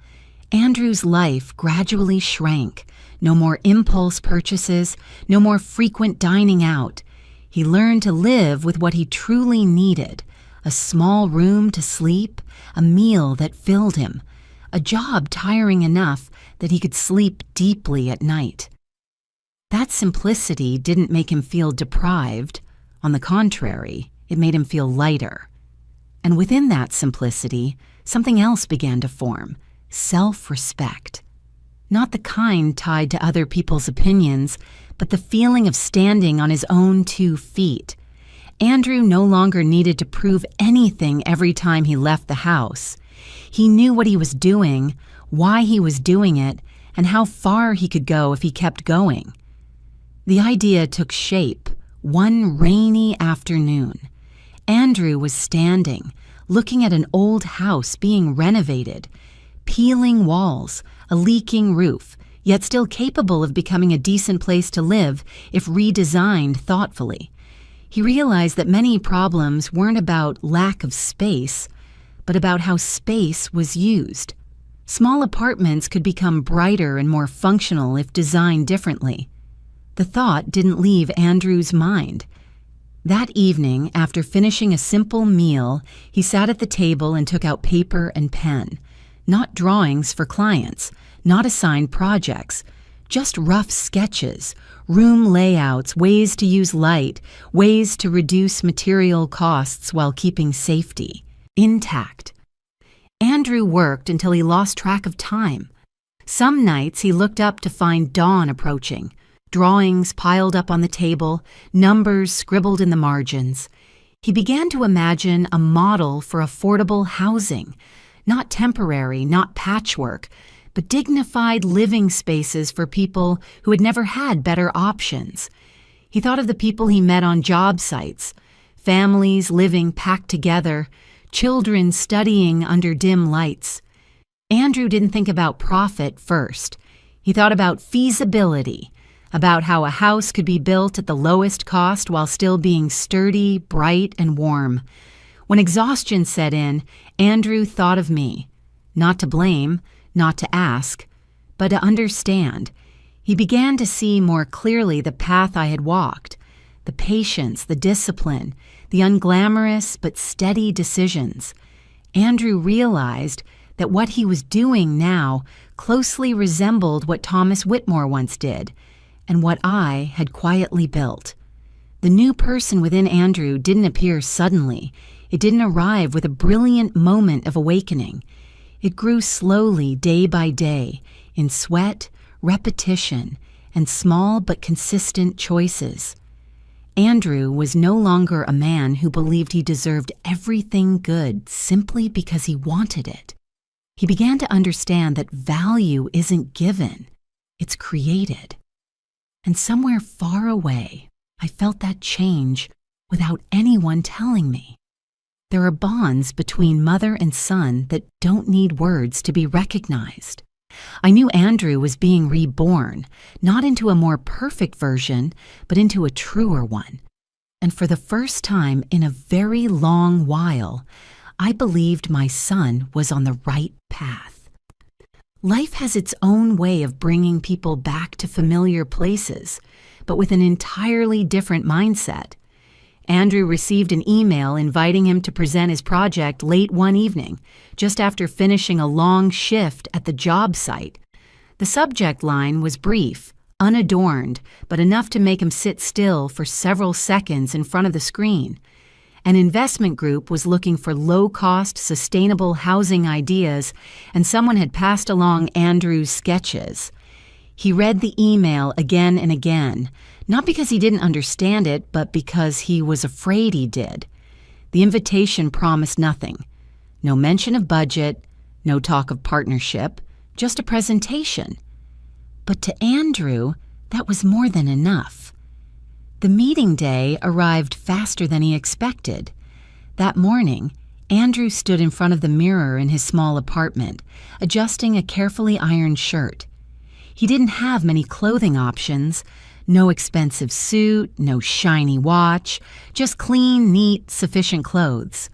Andrew's life gradually shrank. No more impulse purchases, no more frequent dining out. He learned to live with what he truly needed: a small room to sleep, a meal that filled him, a job tiring enough that he could sleep deeply at night. That simplicity didn't make him feel deprived. On the contrary, it made him feel lighter. And within that simplicity, something else began to form: self-respect. Not the kind tied to other people's opinions, but the feeling of standing on his own 2 feet. Andrew no longer needed to prove anything every time he left the house. He knew what he was doing, why he was doing it, and how far he could go if he kept going. The idea took shape one rainy afternoon. Andrew was standing, looking at an old house being renovated, peeling walls, a leaking roof, yet still capable of becoming a decent place to live if redesigned thoughtfully. He realized that many problems weren't about lack of space, but about how space was used. Small apartments could become brighter and more functional if designed differently. The thought didn't leave Andrew's mind. That evening, after finishing a simple meal, he sat at the table and took out paper and pen. Not drawings for clients, not assigned projects, just rough sketches, room layouts, ways to use light, ways to reduce material costs while keeping safety intact. Andrew worked until he lost track of time. Some nights he looked up to find dawn approaching, drawings piled up on the table, numbers scribbled in the margins. He began to imagine a model for affordable housing, not temporary, not patchwork, but dignified living spaces for people who had never had better options. He thought of the people he met on job sites, families living packed together, children studying under dim lights. Andrew didn't think about profit first. He thought about feasibility, about how a house could be built at the lowest cost while still being sturdy, bright, and warm. When exhaustion set in, Andrew thought of me. Not to blame, not to ask, but to understand. He began to see more clearly the path I had walked, the patience, the discipline, the unglamorous but steady decisions. Andrew realized that what he was doing now closely resembled what Thomas Whitmore once did, and what I had quietly built. The new person within Andrew didn't appear suddenly. It didn't arrive with a brilliant moment of awakening. It grew slowly, day by day, in sweat, repetition, and small but consistent choices. Andrew was no longer a man who believed he deserved everything good simply because he wanted it. He began to understand that value isn't given, it's created. And somewhere far away, I felt that change without anyone telling me. There are bonds between mother and son that don't need words to be recognized. I knew Andrew was being reborn, not into a more perfect version, but into a truer one. And for the first time in a very long while, I believed my son was on the right path. Life has its own way of bringing people back to familiar places, but with an entirely different mindset. Andrew received an email inviting him to present his project late one evening, just after finishing a long shift at the job site. The subject line was brief, unadorned, but enough to make him sit still for several seconds in front of the screen. An investment group was looking for low-cost, sustainable housing ideas, and someone had passed along Andrew's sketches. He read the email again and again, not because he didn't understand it, but because he was afraid he did. The invitation promised nothing. No mention of budget, no talk of partnership, just a presentation. But to Andrew, that was more than enough. The meeting day arrived faster than he expected. That morning, Andrew stood in front of the mirror in his small apartment, adjusting a carefully ironed shirt. He didn't have many clothing options, no expensive suit, no shiny watch, just clean, neat, sufficient clothes.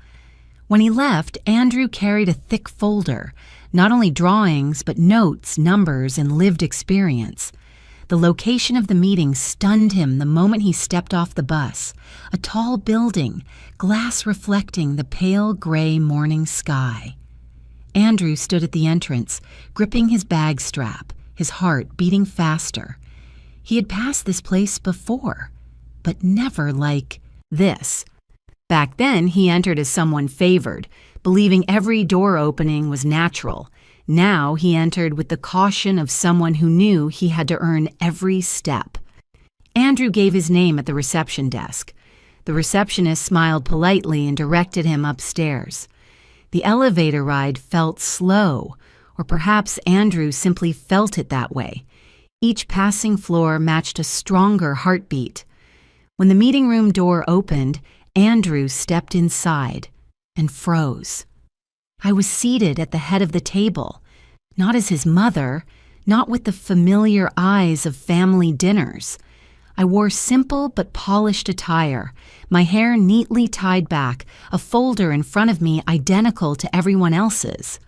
When he left, Andrew carried a thick folder, not only drawings, but notes, numbers, and lived experience. The location of the meeting stunned him the moment he stepped off the bus. A tall building, glass reflecting the pale gray morning sky. Andrew stood at the entrance, gripping his bag strap, his heart beating faster. He had passed this place before, but never like this. Back then, he entered as someone favored, believing every door opening was natural. Now he entered with the caution of someone who knew he had to earn every step. Andrew gave his name at the reception desk. The receptionist smiled politely and directed him upstairs. The elevator ride felt slow, or perhaps Andrew simply felt it that way. Each passing floor matched a stronger heartbeat. When the meeting room door opened, Andrew stepped inside and froze. I was seated at the head of the table, not as his mother, not with the familiar eyes of family dinners. I wore simple but polished attire, my hair neatly tied back, a folder in front of me identical to everyone else's.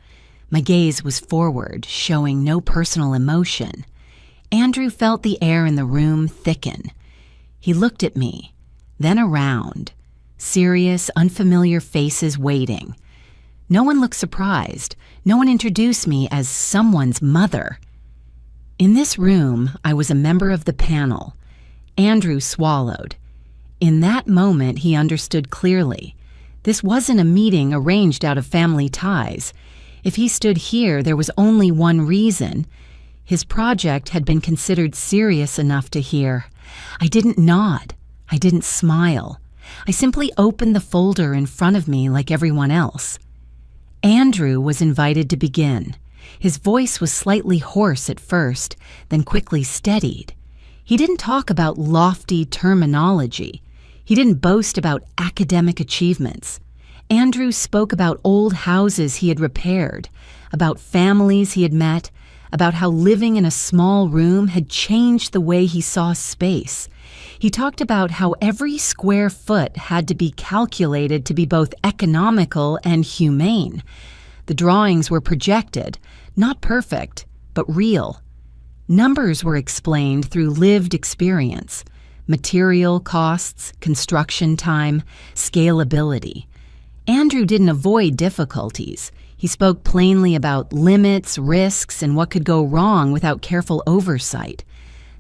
My gaze was forward, showing no personal emotion. Andrew felt the air in the room thicken. He looked at me, then around. Serious, unfamiliar faces waiting. No one looked surprised. No one introduced me as someone's mother. In this room, I was a member of the panel. Andrew swallowed. In that moment, he understood clearly. This wasn't a meeting arranged out of family ties. If he stood here, there was only one reason. His project had been considered serious enough to hear. I didn't nod. I didn't smile. I simply opened the folder in front of me like everyone else. Andrew was invited to begin. His voice was slightly hoarse at first, then quickly steadied. He didn't talk about lofty terminology. He didn't boast about academic achievements. Andrew spoke about old houses he had repaired, about families he had met, about how living in a small room had changed the way he saw space. He talked about how every square foot had to be calculated to be both economical and humane. The drawings were projected, not perfect, but real. Numbers were explained through lived experience, material costs, construction time, scalability. Andrew didn't avoid difficulties. He spoke plainly about limits, risks, and what could go wrong without careful oversight.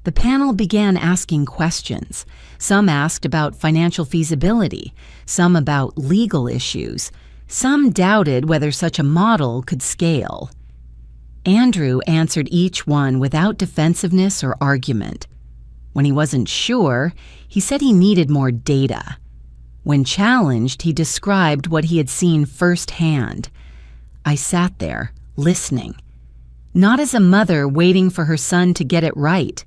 The panel began asking questions. Some asked about financial feasibility, some about legal issues. Some doubted whether such a model could scale. Andrew answered each one without defensiveness or argument. When he wasn't sure, he said he needed more data. When challenged, he described what he had seen firsthand. I sat there, listening. Not as a mother waiting for her son to get it right,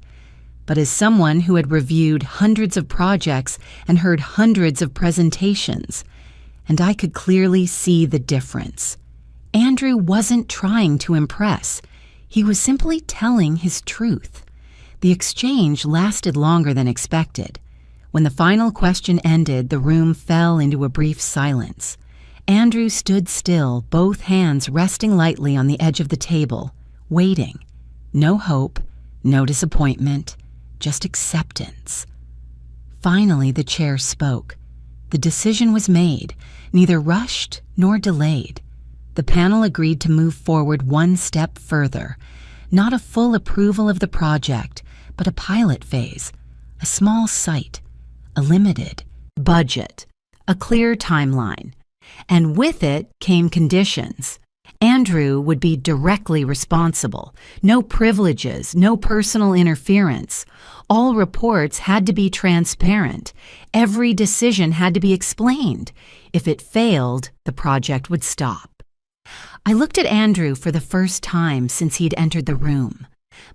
but as someone who had reviewed hundreds of projects and heard hundreds of presentations. And I could clearly see the difference. Andrew wasn't trying to impress. He was simply telling his truth. The exchange lasted longer than expected. When the final question ended, the room fell into a brief silence. Andrew stood still, both hands resting lightly on the edge of the table, waiting. No hope, no disappointment, just acceptance. Finally, the chair spoke. The decision was made, neither rushed nor delayed. The panel agreed to move forward one step further. Not a full approval of the project, but a pilot phase, a small site, a limited budget, a clear timeline. And with it came conditions. Andrew would be directly responsible. No privileges, no personal interference. All reports had to be transparent. Every decision had to be explained. If it failed, the project would stop. I looked at Andrew for the first time since he'd entered the room.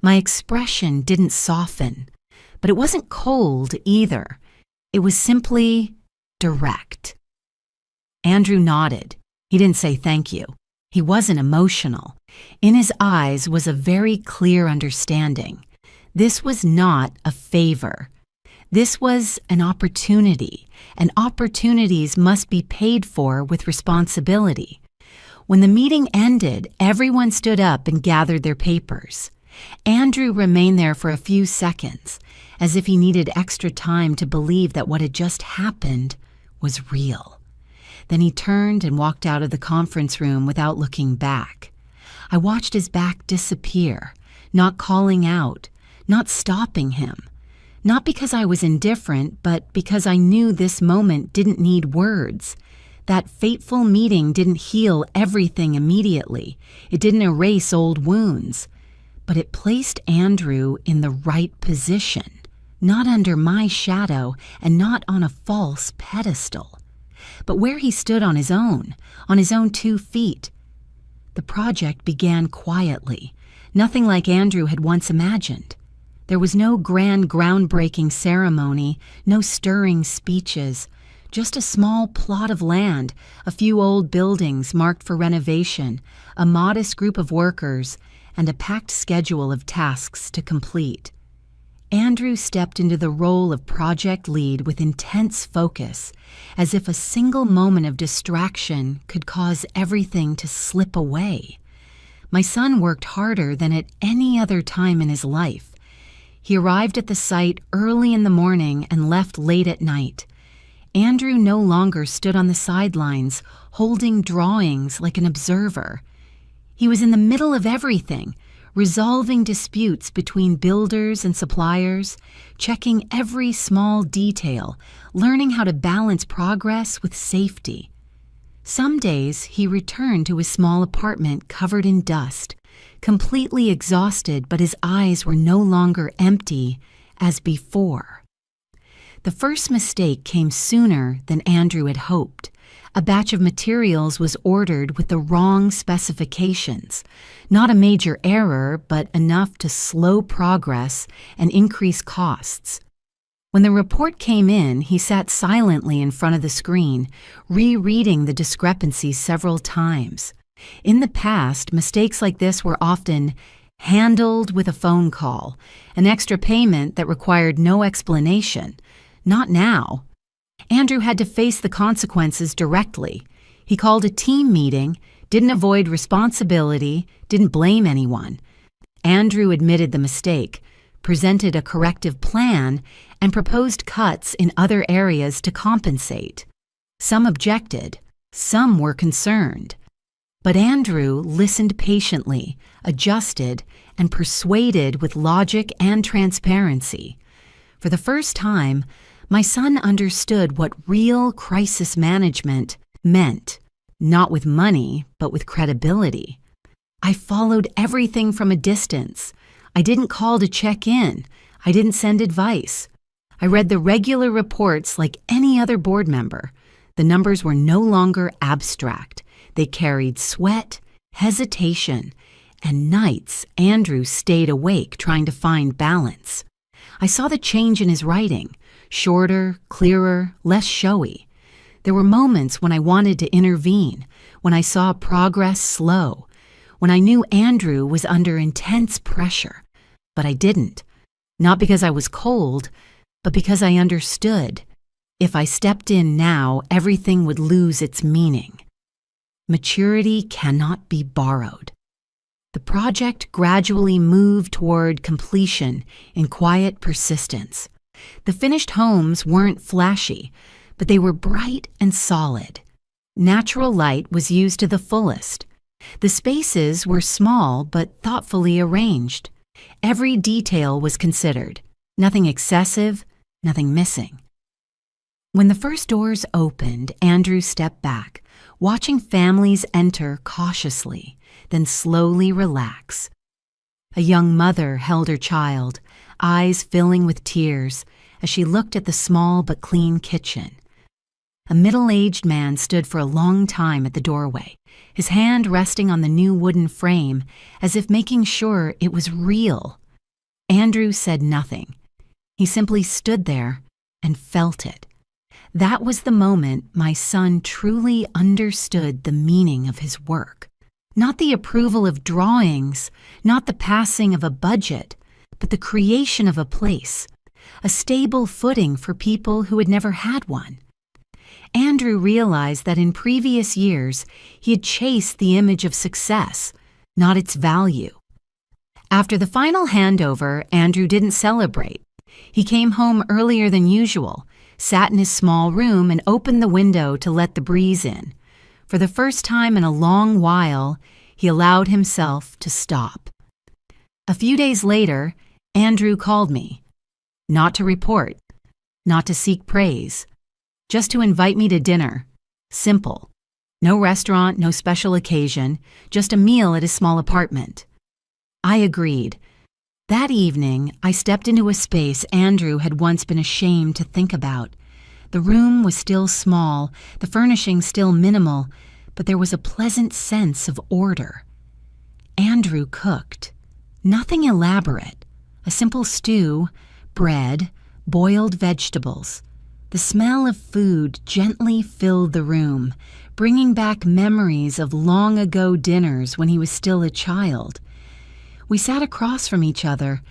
My expression didn't soften, but it wasn't cold either. It was simply direct. Andrew nodded. He didn't say thank you. He wasn't emotional. In his eyes was a very clear understanding. This was not a favor. This was an opportunity, and opportunities must be paid for with responsibility. When the meeting ended, everyone stood up and gathered their papers. Andrew remained there for a few seconds, as if he needed extra time to believe that what had just happened was real. Then he turned and walked out of the conference room without looking back. I watched his back disappear, not calling out, not stopping him. Not because I was indifferent, but because I knew this moment didn't need words. That fateful meeting didn't heal everything immediately. It didn't erase old wounds. But it placed Andrew in the right position, not under my shadow and not on a false pedestal, but where he stood on his own 2 feet. The project began quietly, nothing like Andrew had once imagined. There was no grand groundbreaking ceremony, no stirring speeches, just a small plot of land, a few old buildings marked for renovation, a modest group of workers, and a packed schedule of tasks to complete. Andrew stepped into the role of project lead with intense focus, as if a single moment of distraction could cause everything to slip away. My son worked harder than at any other time in his life. He arrived at the site early in the morning and left late at night. Andrew no longer stood on the sidelines, holding drawings like an observer. He was in the middle of everything, resolving disputes between builders and suppliers, checking every small detail, learning how to balance progress with safety. Some days he returned to his small apartment covered in dust, completely exhausted, but his eyes were no longer empty as before. The first mistake came sooner than Andrew had hoped. A batch of materials was ordered with the wrong specifications. Not a major error, but enough to slow progress and increase costs. When the report came in, he sat silently in front of the screen, rereading the discrepancies several times. In the past, mistakes like this were often handled with a phone call, an extra payment that required no explanation. Not now. Andrew had to face the consequences directly. He called a team meeting, didn't avoid responsibility, didn't blame anyone. Andrew admitted the mistake, presented a corrective plan, and proposed cuts in other areas to compensate. Some objected, some were concerned. But Andrew listened patiently, adjusted, and persuaded with logic and transparency. For the first time, my son understood what real crisis management meant, not with money, but with credibility. I followed everything from a distance. I didn't call to check in. I didn't send advice. I read the regular reports like any other board member. The numbers were no longer abstract. They carried sweat, hesitation, and nights Andrew stayed awake trying to find balance. I saw the change in his writing. Shorter, clearer, less showy. There were moments when I wanted to intervene, when I saw progress slow, when I knew Andrew was under intense pressure. But I didn't. Not because I was cold, but because I understood. If I stepped in now, everything would lose its meaning. Maturity cannot be borrowed. The project gradually moved toward completion in quiet persistence. The finished homes weren't flashy, but they were bright and solid. Natural light was used to the fullest. The spaces were small but thoughtfully arranged. Every detail was considered. Nothing excessive, nothing missing. When the first doors opened, Andrew stepped back, watching families enter cautiously, then slowly relax. A young mother held her child, eyes filling with tears, as she looked at the small but clean kitchen. A middle-aged man stood for a long time at the doorway, his hand resting on the new wooden frame, as if making sure it was real. Andrew said nothing. He simply stood there and felt it. That was the moment my son truly understood the meaning of his work. Not the approval of drawings, not the passing of a budget, but the creation of a place, a stable footing for people who had never had one. Andrew realized that in previous years he had chased the image of success, not its value. After the final handover, Andrew didn't celebrate. He came home earlier than usual, sat in his small room and opened the window to let the breeze in. For the first time in a long while, he allowed himself to stop. A few days later, Andrew called me. Not to report, not to seek praise, just to invite me to dinner. Simple. No restaurant, no special occasion, just a meal at his small apartment. I agreed. That evening, I stepped into a space Andrew had once been ashamed to think about. The room was still small, the furnishings still minimal, but there was a pleasant sense of order. Andrew cooked. Nothing elaborate. A simple stew, bread, boiled vegetables. The smell of food gently filled the room, bringing back memories of long-ago dinners when he was still a child. We sat across from each other.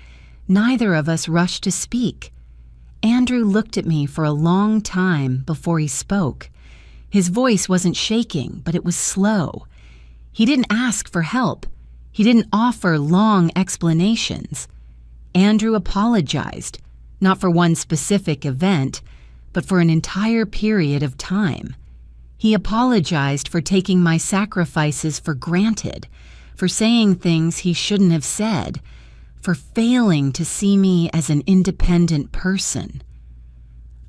Neither of us rushed to speak. Andrew looked at me for a long time before he spoke. His voice wasn't shaking, but it was slow. He didn't ask for help. He didn't offer long explanations. Andrew apologized, not for one specific event, but for an entire period of time. He apologized for taking my sacrifices for granted, for saying things he shouldn't have said, for failing to see me as an independent person.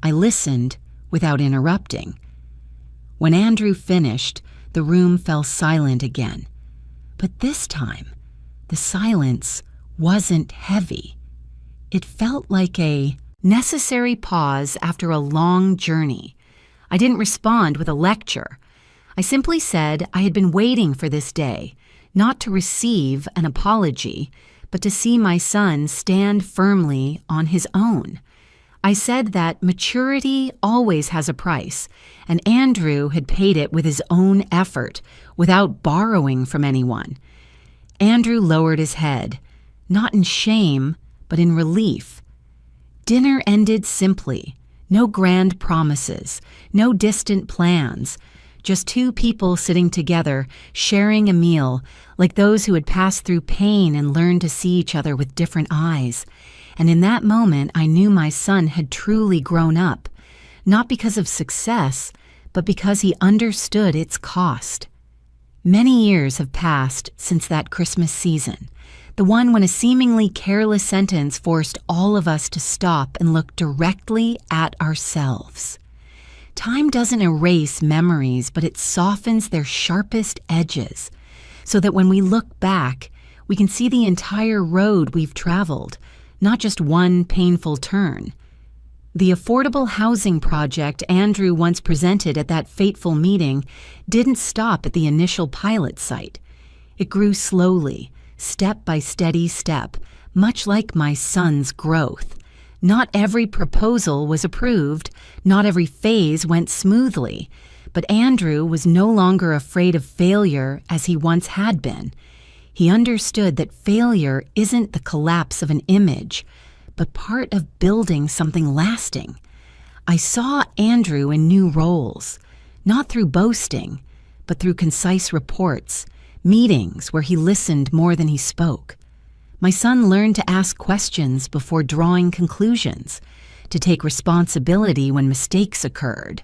I listened without interrupting. When Andrew finished, the room fell silent again. But this time, the silence wasn't heavy. It felt like a necessary pause after a long journey. I didn't respond with a lecture. I simply said I had been waiting for this day, not to receive an apology, but to see my son stand firmly on his own. I said that maturity always has a price, and Andrew had paid it with his own effort, without borrowing from anyone. Andrew lowered his head, not in shame, but in relief. Dinner ended simply. No grand promises, no distant plans, just two people sitting together, sharing a meal, like those who had passed through pain and learned to see each other with different eyes. And in that moment, I knew my son had truly grown up, not because of success, but because he understood its cost. Many years have passed since that Christmas season, the one when a seemingly careless sentence forced all of us to stop and look directly at ourselves. Time doesn't erase memories, but it softens their sharpest edges, so that when we look back, we can see the entire road we've traveled, not just one painful turn. The affordable housing project Andrew once presented at that fateful meeting didn't stop at the initial pilot site. It grew slowly, step by steady step, much like my son's growth. Not every proposal was approved, not every phase went smoothly, but Andrew was no longer afraid of failure as he once had been. He understood that failure isn't the collapse of an image, but part of building something lasting. I saw Andrew in new roles, not through boasting, but through concise reports, meetings where he listened more than he spoke. My son learned to ask questions before drawing conclusions, to take responsibility when mistakes occurred,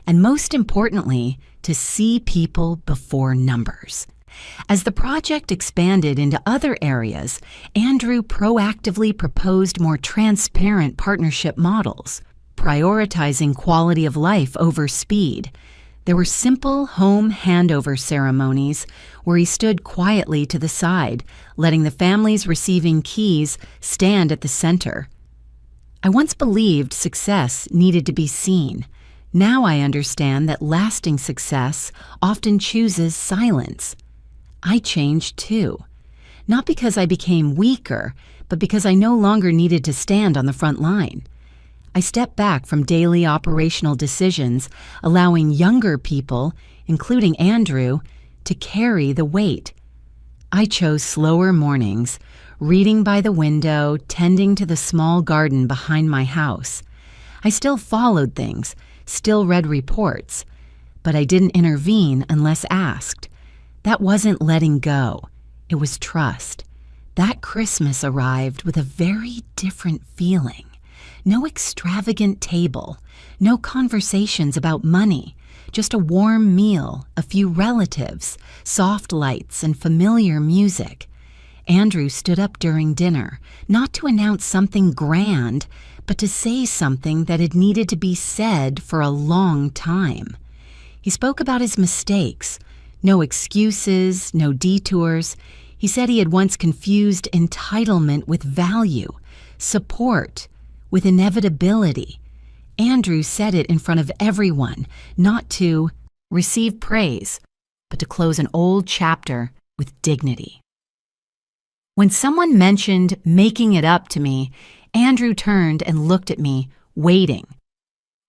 and most importantly, to see people before numbers. As the project expanded into other areas, Andrew proactively proposed more transparent partnership models. prioritizing quality of life over speed. There were simple home handover ceremonies where he stood quietly to the side, letting the families receiving keys stand at the center. I once believed success needed to be seen. Now I understand that lasting success often chooses silence. I changed too. Not because I became weaker, but because I no longer needed to stand on the front line. I stepped back from daily operational decisions, allowing younger people, including Andrew, to carry the weight. I chose slower mornings, reading by the window, tending to the small garden behind my house. I still followed things, still read reports, but I didn't intervene unless asked. That wasn't letting go. It was trust. That Christmas arrived with a very different feeling. No extravagant table, no conversations about money, just a warm meal, a few relatives, soft lights, and familiar music. Andrew stood up during dinner, not to announce something grand, but to say something that had needed to be said for a long time. He spoke about his mistakes. No excuses, no detours. He said he had once confused entitlement with value, support with inevitability. Andrew said it in front of everyone, not to receive praise, but to close an old chapter with dignity. When someone mentioned making it up to me, Andrew turned and looked at me, waiting.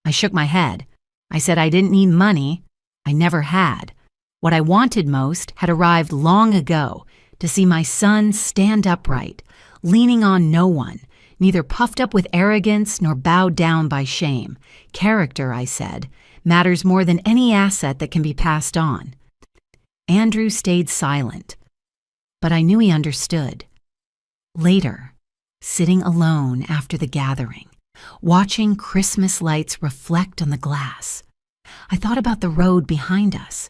I shook my head. I said I didn't need money. I never had. What I wanted most had arrived long ago, to see my son stand upright, leaning on no one, neither puffed up with arrogance nor bowed down by shame. Character, I said, matters more than any asset that can be passed on. Andrew stayed silent, but I knew he understood. Later, sitting alone after the gathering, watching Christmas lights reflect on the glass, I thought about the road behind us,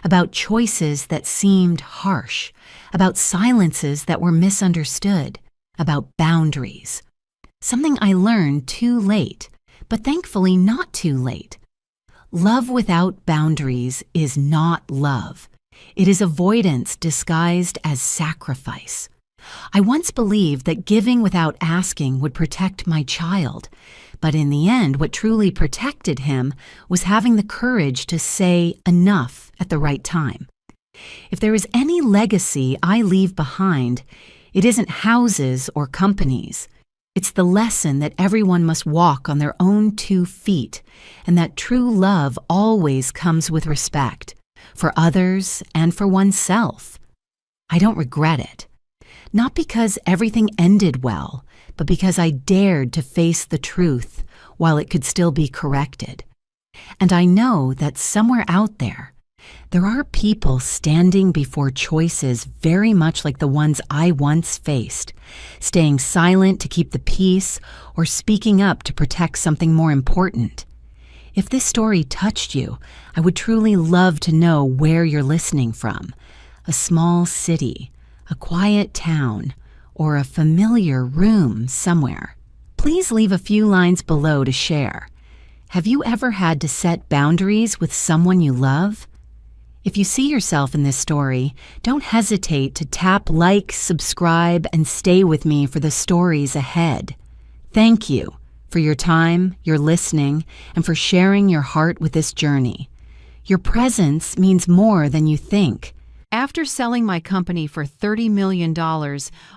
about choices that seemed harsh, about silences that were misunderstood, about boundaries. Something I learned too late, but thankfully not too late. Love without boundaries is not love. It is avoidance disguised as sacrifice. I once believed that giving without asking would protect my child, but in the end, what truly protected him was having the courage to say enough at the right time. If there is any legacy I leave behind, it isn't houses or companies. It's the lesson that everyone must walk on their own 2 feet, and that true love always comes with respect, for others and for oneself. I don't regret it. Not because everything ended well, but because I dared to face the truth while it could still be corrected. And I know that somewhere out there are people standing before choices very much like the ones I once faced, staying silent to keep the peace or speaking up to protect something more important. If this story touched you, I would truly love to know where you're listening from. A small city, a quiet town, or a familiar room somewhere. Please leave a few lines below to share. Have you ever had to set boundaries with someone you love? If you see yourself in this story, don't hesitate to tap like, subscribe, and stay with me for the stories ahead. Thank you for your time, your listening, and for sharing your heart with this journey. Your presence means more than you think. After selling my company for $30 million,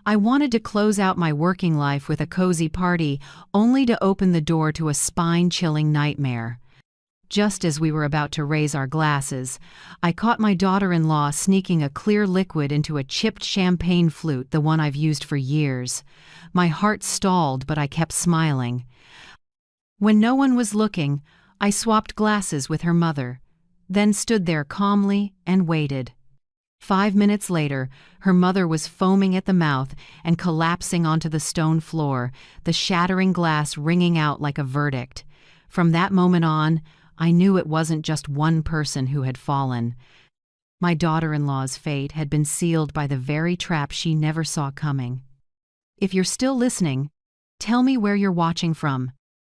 I wanted to close out my working life with a cozy party, only to open the door to a spine-chilling nightmare. Just as we were about to raise our glasses, I caught my daughter-in-law sneaking a clear liquid into a chipped champagne flute, the one I've used for years. My heart stalled, but I kept smiling. When no one was looking, I swapped glasses with her mother, then stood there calmly and waited. 5 minutes later, her mother was foaming at the mouth and collapsing onto the stone floor, the shattering glass ringing out like a verdict. From that moment on, I knew it wasn't just one person who had fallen. My daughter-in-law's fate had been sealed by the very trap she never saw coming. If you're still listening, tell me where you're watching from.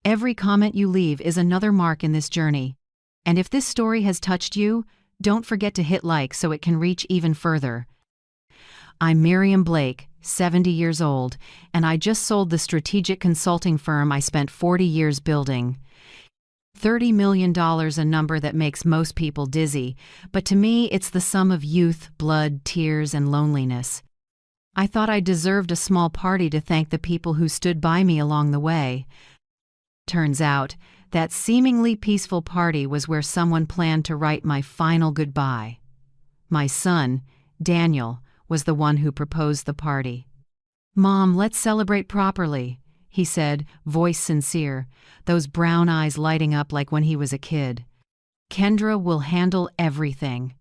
Every comment you leave is another mark in this journey. And if this story has touched you, don't forget to hit like so it can reach even further. I'm Miriam Blake, 70 years old, and I just sold the strategic consulting firm I spent 40 years building. $30 million, a number that makes most people dizzy, but to me it's the sum of youth, blood, tears, and loneliness. I thought I deserved a small party to thank the people who stood by me along the way. Turns out, that seemingly peaceful party was where someone planned to write my final goodbye. My son, Daniel, was the one who proposed the party. "Mom, let's celebrate properly," he said, voice sincere, those brown eyes lighting up like when he was a kid. "Kendra will handle everything."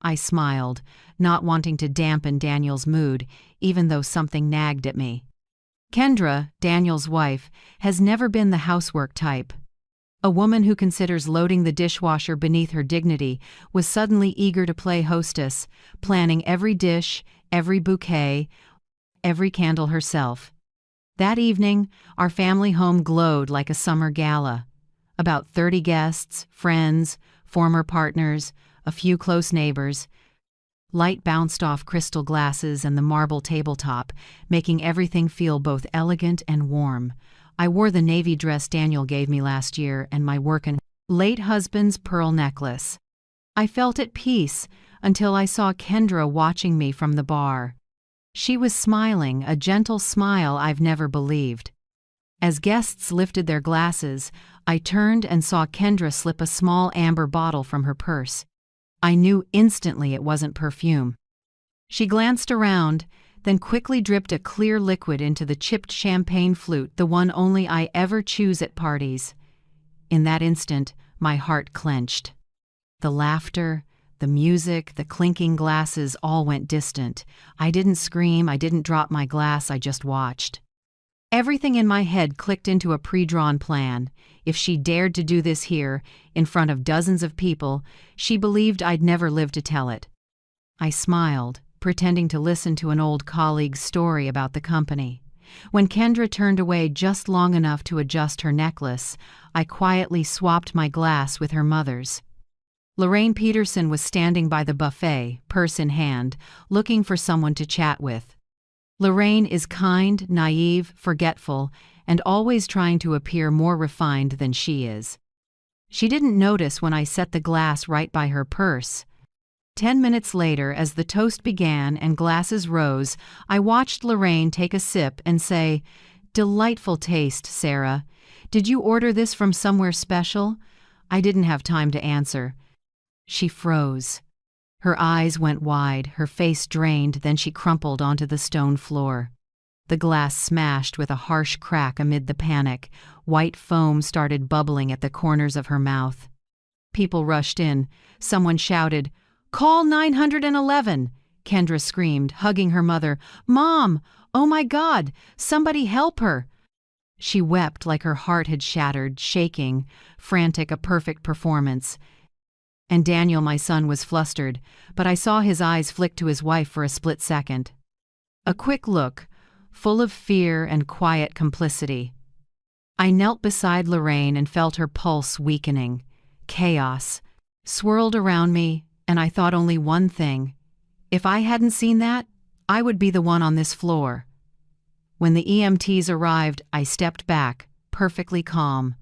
I smiled, not wanting to dampen Daniel's mood, even though something nagged at me. Kendra, Daniel's wife, has never been the housework type. A woman who considers loading the dishwasher beneath her dignity was suddenly eager to play hostess, planning every dish, every bouquet, every candle herself. That evening, our family home glowed like a summer gala. About 30 guests, friends, former partners, a few close neighbors. Light bounced off crystal glasses and the marble tabletop, making everything feel both elegant and warm. I wore the navy dress Daniel gave me last year and my workin' late husband's pearl necklace. I felt at peace until I saw Kendra watching me from the bar. She was smiling, a gentle smile I've never believed. As guests lifted their glasses, I turned and saw Kendra slip a small amber bottle from her purse. I knew instantly it wasn't perfume. She glanced around, then quickly dripped a clear liquid into the chipped champagne flute, the one only I ever choose at parties. In that instant, my heart clenched. The laughter, the music, the clinking glasses all went distant. I didn't scream, I didn't drop my glass, I just watched. Everything in my head clicked into a pre-drawn plan. If she dared to do this here, in front of dozens of people, she believed I'd never live to tell it. I smiled, pretending to listen to an old colleague's story about the company. When Kendra turned away just long enough to adjust her necklace, I quietly swapped my glass with her mother's. Lorraine Peterson was standing by the buffet, purse in hand, looking for someone to chat with. Lorraine is kind, naive, forgetful, and always trying to appear more refined than she is. She didn't notice when I set the glass right by her purse. 10 minutes later, as the toast began and glasses rose, I watched Lorraine take a sip and say, "Delightful taste, Sarah. Did you order this from somewhere special?" I didn't have time to answer. She froze. Her eyes went wide, her face drained, then she crumpled onto the stone floor. The glass smashed with a harsh crack amid the panic. White foam started bubbling at the corners of her mouth. People rushed in. Someone shouted, "Call 911!" Kendra screamed, hugging her mother. "Mom! Oh my God! Somebody help her!" She wept like her heart had shattered, shaking, frantic, a perfect performance. And Daniel, my son, was flustered, but I saw his eyes flick to his wife for a split second. A quick look, full of fear and quiet complicity. I knelt beside Lorraine and felt her pulse weakening. Chaos swirled around me, and I thought only one thing. If I hadn't seen that, I would be the one on this floor. When the EMTs arrived, I stepped back, perfectly calm.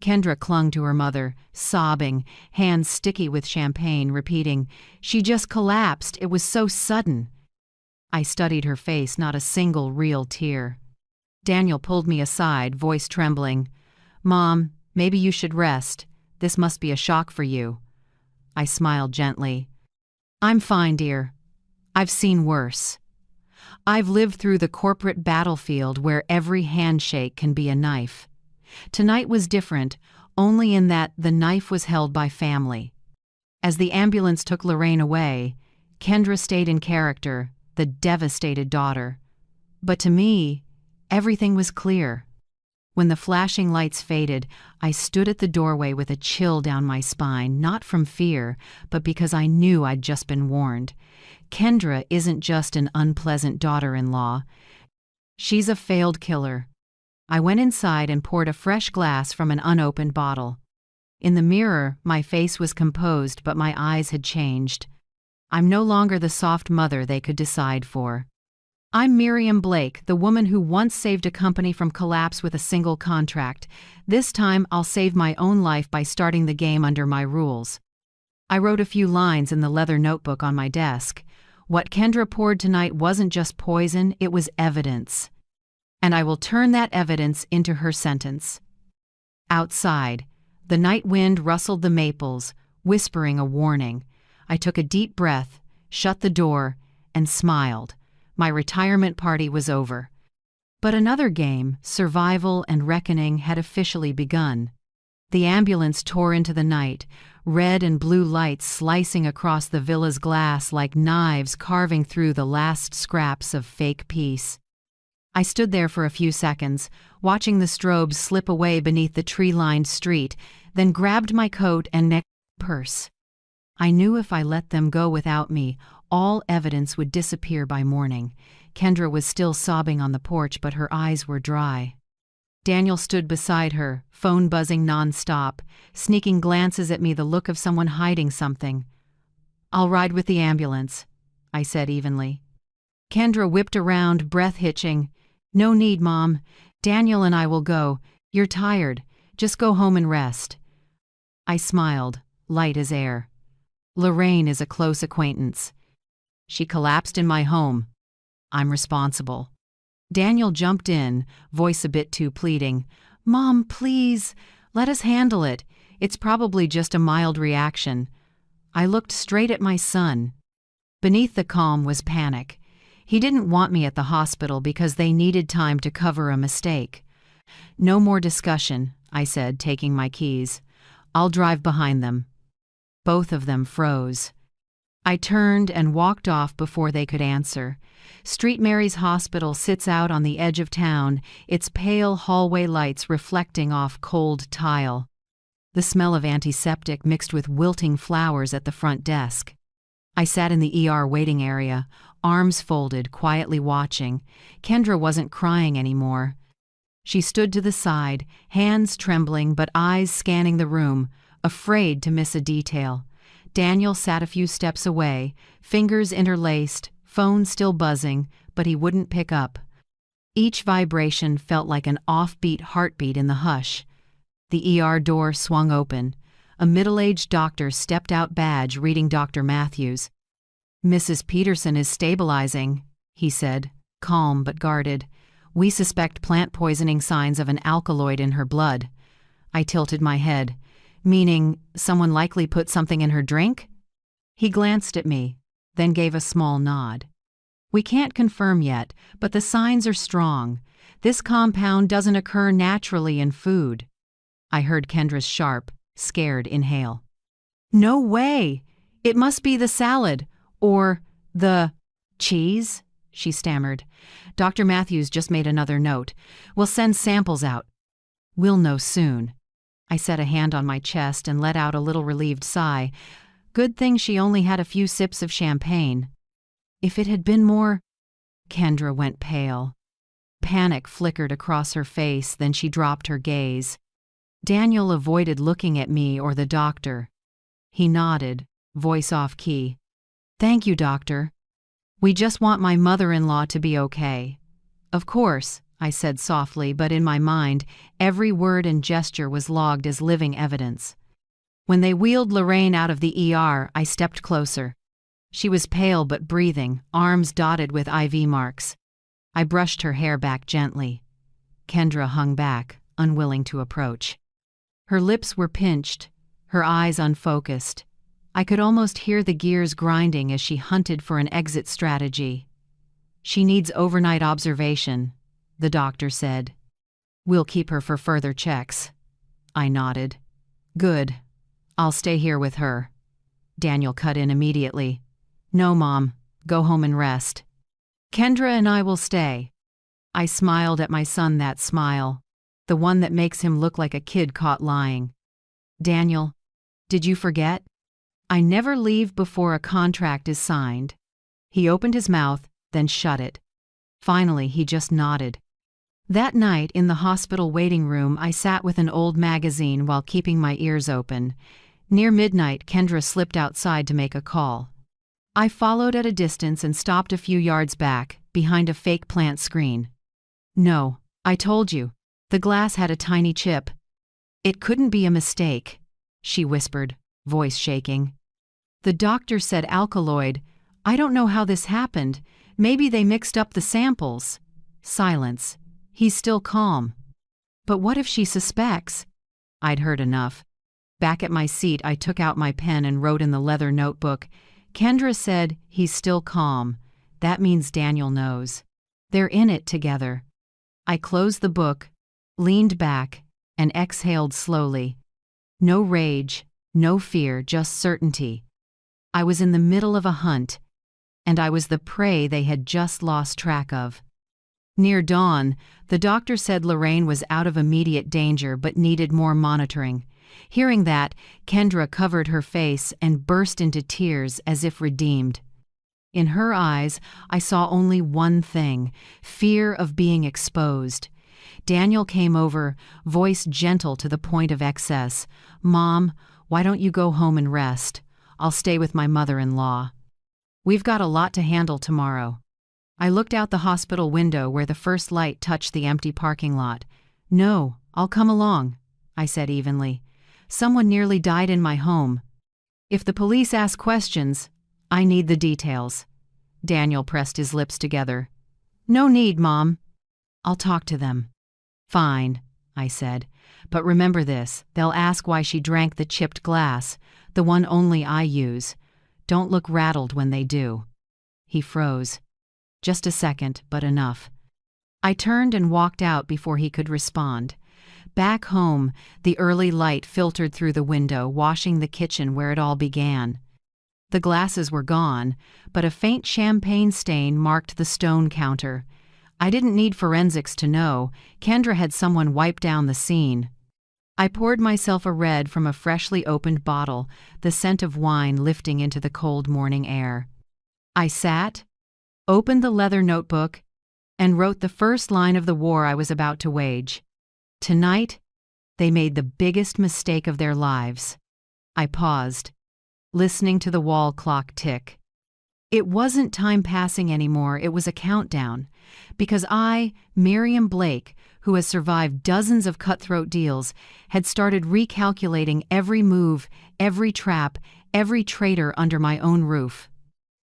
Kendra clung to her mother, sobbing, hands sticky with champagne, repeating, "She just collapsed. It was so sudden." I studied her face, not a single real tear. Daniel pulled me aside, voice trembling. "Mom, maybe you should rest. This must be a shock for you." I smiled gently. "I'm fine, dear. I've seen worse. I've lived through the corporate battlefield where every handshake can be a knife. Tonight was different, only in that the knife was held by family." As the ambulance took Lorraine away, Kendra stayed in character, the devastated daughter. But to me, everything was clear. When the flashing lights faded, I stood at the doorway with a chill down my spine, not from fear, but because I knew I'd just been warned. Kendra isn't just an unpleasant daughter-in-law. She's a failed killer, I went inside and poured a fresh glass from an unopened bottle. In the mirror, my face was composed, but my eyes had changed. I'm no longer the soft mother they could decide for. I'm Miriam Blake, the woman who once saved a company from collapse with a single contract. This time, I'll save my own life by starting the game under my rules. I wrote a few lines in the leather notebook on my desk. What Kendra poured tonight wasn't just poison, it was evidence. And I will turn that evidence into her sentence. Outside, the night wind rustled the maples, whispering a warning. I took a deep breath, shut the door, and smiled. My retirement party was over. But another game, survival and reckoning, had officially begun. The ambulance tore into the night, red and blue lights slicing across the villa's glass like knives carving through the last scraps of fake peace. I stood there for a few seconds, watching the strobes slip away beneath the tree-lined street, then grabbed my coat and purse. I knew if I let them go without me, all evidence would disappear by morning. Kendra was still sobbing on the porch, but her eyes were dry. Daniel stood beside her, phone buzzing nonstop, sneaking glances at me, the look of someone hiding something. "I'll ride with the ambulance," I said evenly. Kendra whipped around, breath hitching. "No need, Mom. Daniel and I will go. You're tired. Just go home and rest." I smiled, light as air. Lorraine is a close acquaintance. She collapsed in my home. I'm responsible. Daniel jumped in, voice a bit too pleading. "Mom, please, let us handle it. It's probably just a mild reaction." I looked straight at my son. Beneath the calm was panic. He didn't want me at the hospital because they needed time to cover a mistake. "No more discussion," I said, taking my keys. "I'll drive behind them." Both of them froze. I turned and walked off before they could answer. St. Mary's Hospital sits out on the edge of town, its pale hallway lights reflecting off cold tile. The smell of antiseptic mixed with wilting flowers at the front desk. I sat in the ER waiting area, arms folded, quietly watching. Kendra wasn't crying anymore. She stood to the side, hands trembling but eyes scanning the room, afraid to miss a detail. Daniel sat a few steps away, fingers interlaced, phone still buzzing, but he wouldn't pick up. Each vibration felt like an offbeat heartbeat in the hush. The ER door swung open. A middle-aged doctor stepped out, badge reading Dr. Matthews. "Mrs. Peterson is stabilizing," he said, calm but guarded. "We suspect plant poisoning, signs of an alkaloid in her blood." I tilted my head. "Meaning someone likely put something in her drink?" He glanced at me, then gave a small nod. "We can't confirm yet, but the signs are strong. This compound doesn't occur naturally in food." I heard Kendra's sharp, scared inhale. "No way! It must be the salad, or the cheese," she stammered. Dr. Matthews just made another note. "We'll send samples out." "We'll know soon." I set a hand on my chest and let out a little relieved sigh. Good thing she only had a few sips of champagne. If it had been more... Kendra went pale. Panic flickered across her face, then she dropped her gaze. Daniel avoided looking at me or the doctor. He nodded, voice off key. "Thank you, doctor. We just want my mother-in-law to be okay." "Of course," I said softly, but in my mind, every word and gesture was logged as living evidence. When they wheeled Lorraine out of the ER, I stepped closer. She was pale but breathing, arms dotted with IV marks. I brushed her hair back gently. Kendra hung back, unwilling to approach. Her lips were pinched, her eyes unfocused. I could almost hear the gears grinding as she hunted for an exit strategy. "She needs overnight observation," the doctor said. "We'll keep her for further checks." I nodded. "Good. I'll stay here with her." Daniel cut in immediately. "No, Mom. Go home and rest. Kendra and I will stay." I smiled at my son, that smile, the one that makes him look like a kid caught lying. "Daniel, did you forget? I never leave before a contract is signed." He opened his mouth, then shut it. Finally, he just nodded. That night in the hospital waiting room, I sat with an old magazine while keeping my ears open. Near midnight, Kendra slipped outside to make a call. I followed at a distance and stopped a few yards back, behind a fake plant screen. "No, I told you. The glass had a tiny chip. It couldn't be a mistake," she whispered, voice shaking. "The doctor said alkaloid. I don't know how this happened. Maybe they mixed up the samples." Silence. He's still calm. "But what if she suspects?" I'd heard enough. Back at my seat, I took out my pen and wrote in the leather notebook, "Kendra said he's still calm. That means Daniel knows. They're in it together." I closed the book, leaned back, and exhaled slowly. No rage, no fear, just certainty. I was in the middle of a hunt, and I was the prey they had just lost track of. Near dawn, the doctor said Lorraine was out of immediate danger but needed more monitoring. Hearing that, Kendra covered her face and burst into tears as if redeemed. In her eyes, I saw only one thing: fear of being exposed. Daniel came over, voice gentle to the point of excess. "Mom, why don't you go home and rest? I'll stay with my mother-in-law. We've got a lot to handle tomorrow." I looked out the hospital window where the first light touched the empty parking lot. "No, I'll come along," I said evenly. "Someone nearly died in my home. If the police ask questions, I need the details." Daniel pressed his lips together. "No need, Mom. I'll talk to them." "Fine," I said. "But remember this, they'll ask why she drank the chipped glass, the one only I use. Don't look rattled when they do." He froze. Just a second, but enough. I turned and walked out before he could respond. Back home, the early light filtered through the window, washing the kitchen where it all began. The glasses were gone, but a faint champagne stain marked the stone counter. I didn't need forensics to know. Kendra had someone wipe down the scene. I poured myself a red from a freshly opened bottle, the scent of wine lifting into the cold morning air. I sat, opened the leather notebook, and wrote the first line of the war I was about to wage. Tonight, they made the biggest mistake of their lives. I paused, listening to the wall clock tick. It wasn't time passing anymore, it was a countdown. Because I, Miriam Blake, who has survived dozens of cutthroat deals, had started recalculating every move, every trap, every traitor under my own roof.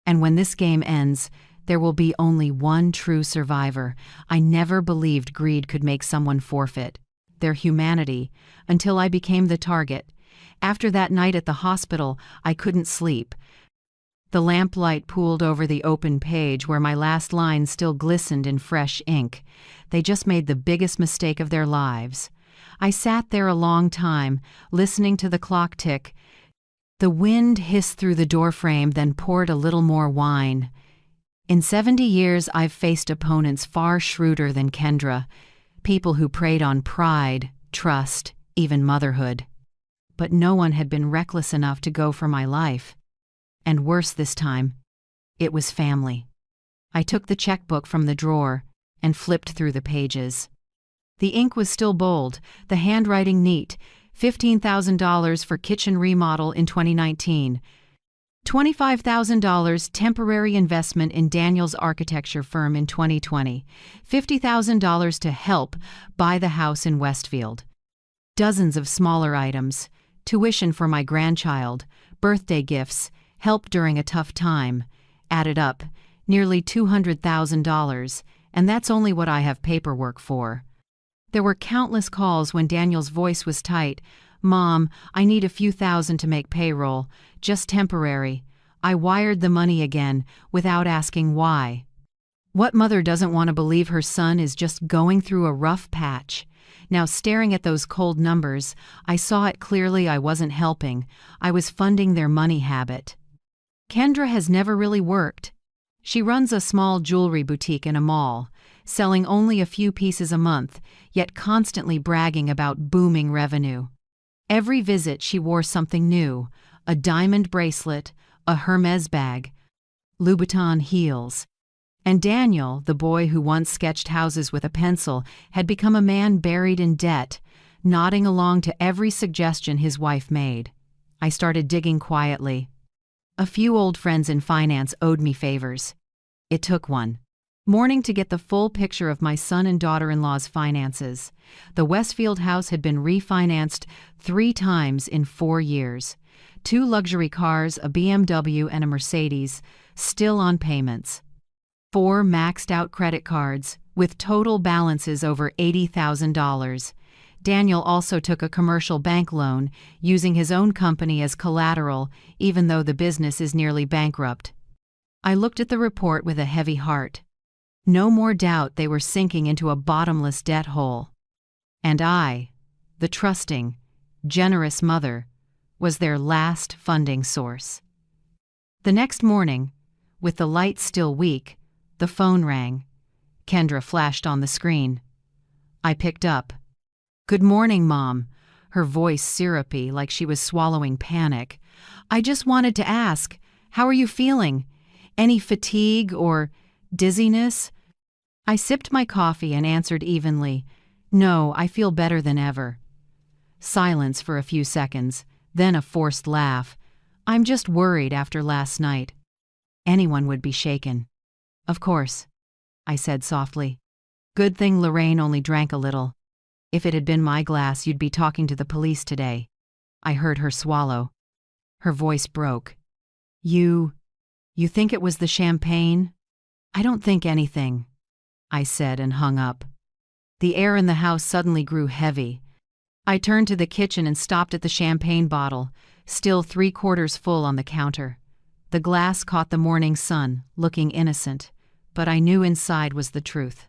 And when this game ends, there will be only one true survivor. I never believed greed could make someone forfeit their humanity until I became the target. After that night at the hospital, I couldn't sleep. The lamplight pooled over the open page where my last line still glistened in fresh ink. They just made the biggest mistake of their lives. I sat there a long time, listening to the clock tick. The wind hissed through the doorframe, then poured a little more wine. In 70 years, I've faced opponents far shrewder than Kendra, people who preyed on pride, trust, even motherhood. But no one had been reckless enough to go for my life. And worse this time, it was family. I took the checkbook from the drawer and flipped through the pages. The ink was still bold, the handwriting neat. $15,000 for kitchen remodel in 2019. $25,000 temporary investment in Daniel's architecture firm in 2020. $50,000 to help buy the house in Westfield. Dozens of smaller items. Tuition for my grandchild, birthday gifts, help during a tough time. Added up, nearly $200,000, and that's only what I have paperwork for. There were countless calls when Daniel's voice was tight. "Mom, I need a few thousand to make payroll, just temporary." I wired the money again, without asking why. What mother doesn't want to believe her son is just going through a rough patch? Now, staring at those cold numbers, I saw it clearly. I wasn't helping. I was funding their money habit. Kendra has never really worked. She runs a small jewelry boutique in a mall, selling only a few pieces a month, yet constantly bragging about booming revenue. Every visit she wore something new: a diamond bracelet, a Hermes bag, Louboutin heels. And Daniel, the boy who once sketched houses with a pencil, had become a man buried in debt, nodding along to every suggestion his wife made. I started digging quietly. A few old friends in finance owed me favors. It took one morning to get the full picture of my son and daughter-in-law's finances. The Westfield house had been refinanced 3 times in 4 years. 2 luxury cars, a BMW and a Mercedes, still on payments. 4 maxed-out credit cards, with total balances over $80,000. Daniel also took a commercial bank loan, using his own company as collateral, even though the business is nearly bankrupt. I looked at the report with a heavy heart. No more doubt they were sinking into a bottomless debt hole. And I, the trusting, generous mother, was their last funding source. The next morning, with the lights still weak, the phone rang. Kendra flashed on the screen. I picked up. "Good morning, Mom," her voice syrupy like she was swallowing panic. "I just wanted to ask, how are you feeling? Any fatigue or dizziness?" I sipped my coffee and answered evenly, "No, I feel better than ever." Silence for a few seconds, then a forced laugh. "I'm just worried after last night." Anyone would be shaken. "Of course," I said softly. "Good thing Lorraine only drank a little. If it had been my glass, you'd be talking to the police today." I heard her swallow. Her voice broke. You think it was the champagne?" "I don't think anything," I said and hung up. The air in the house suddenly grew heavy. I turned to the kitchen and stopped at the champagne bottle, still 3/4 full on the counter. The glass caught the morning sun, looking innocent, but I knew inside was the truth.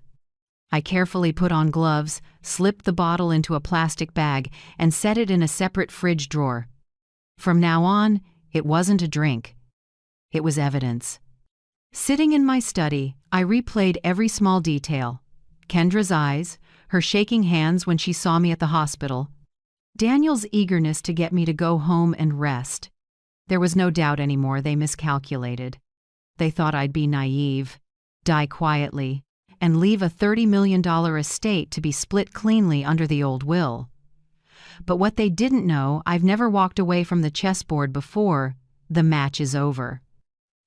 I carefully put on gloves, slipped the bottle into a plastic bag, and set it in a separate fridge drawer. From now on, it wasn't a drink. It was evidence. Sitting in my study, I replayed every small detail. Kendra's eyes, her shaking hands when she saw me at the hospital, Daniel's eagerness to get me to go home and rest. There was no doubt anymore they miscalculated. They thought I'd be naive, die quietly, and leave a $30 million estate to be split cleanly under the old will. But what they didn't know, I've never walked away from the chessboard before. The match is over.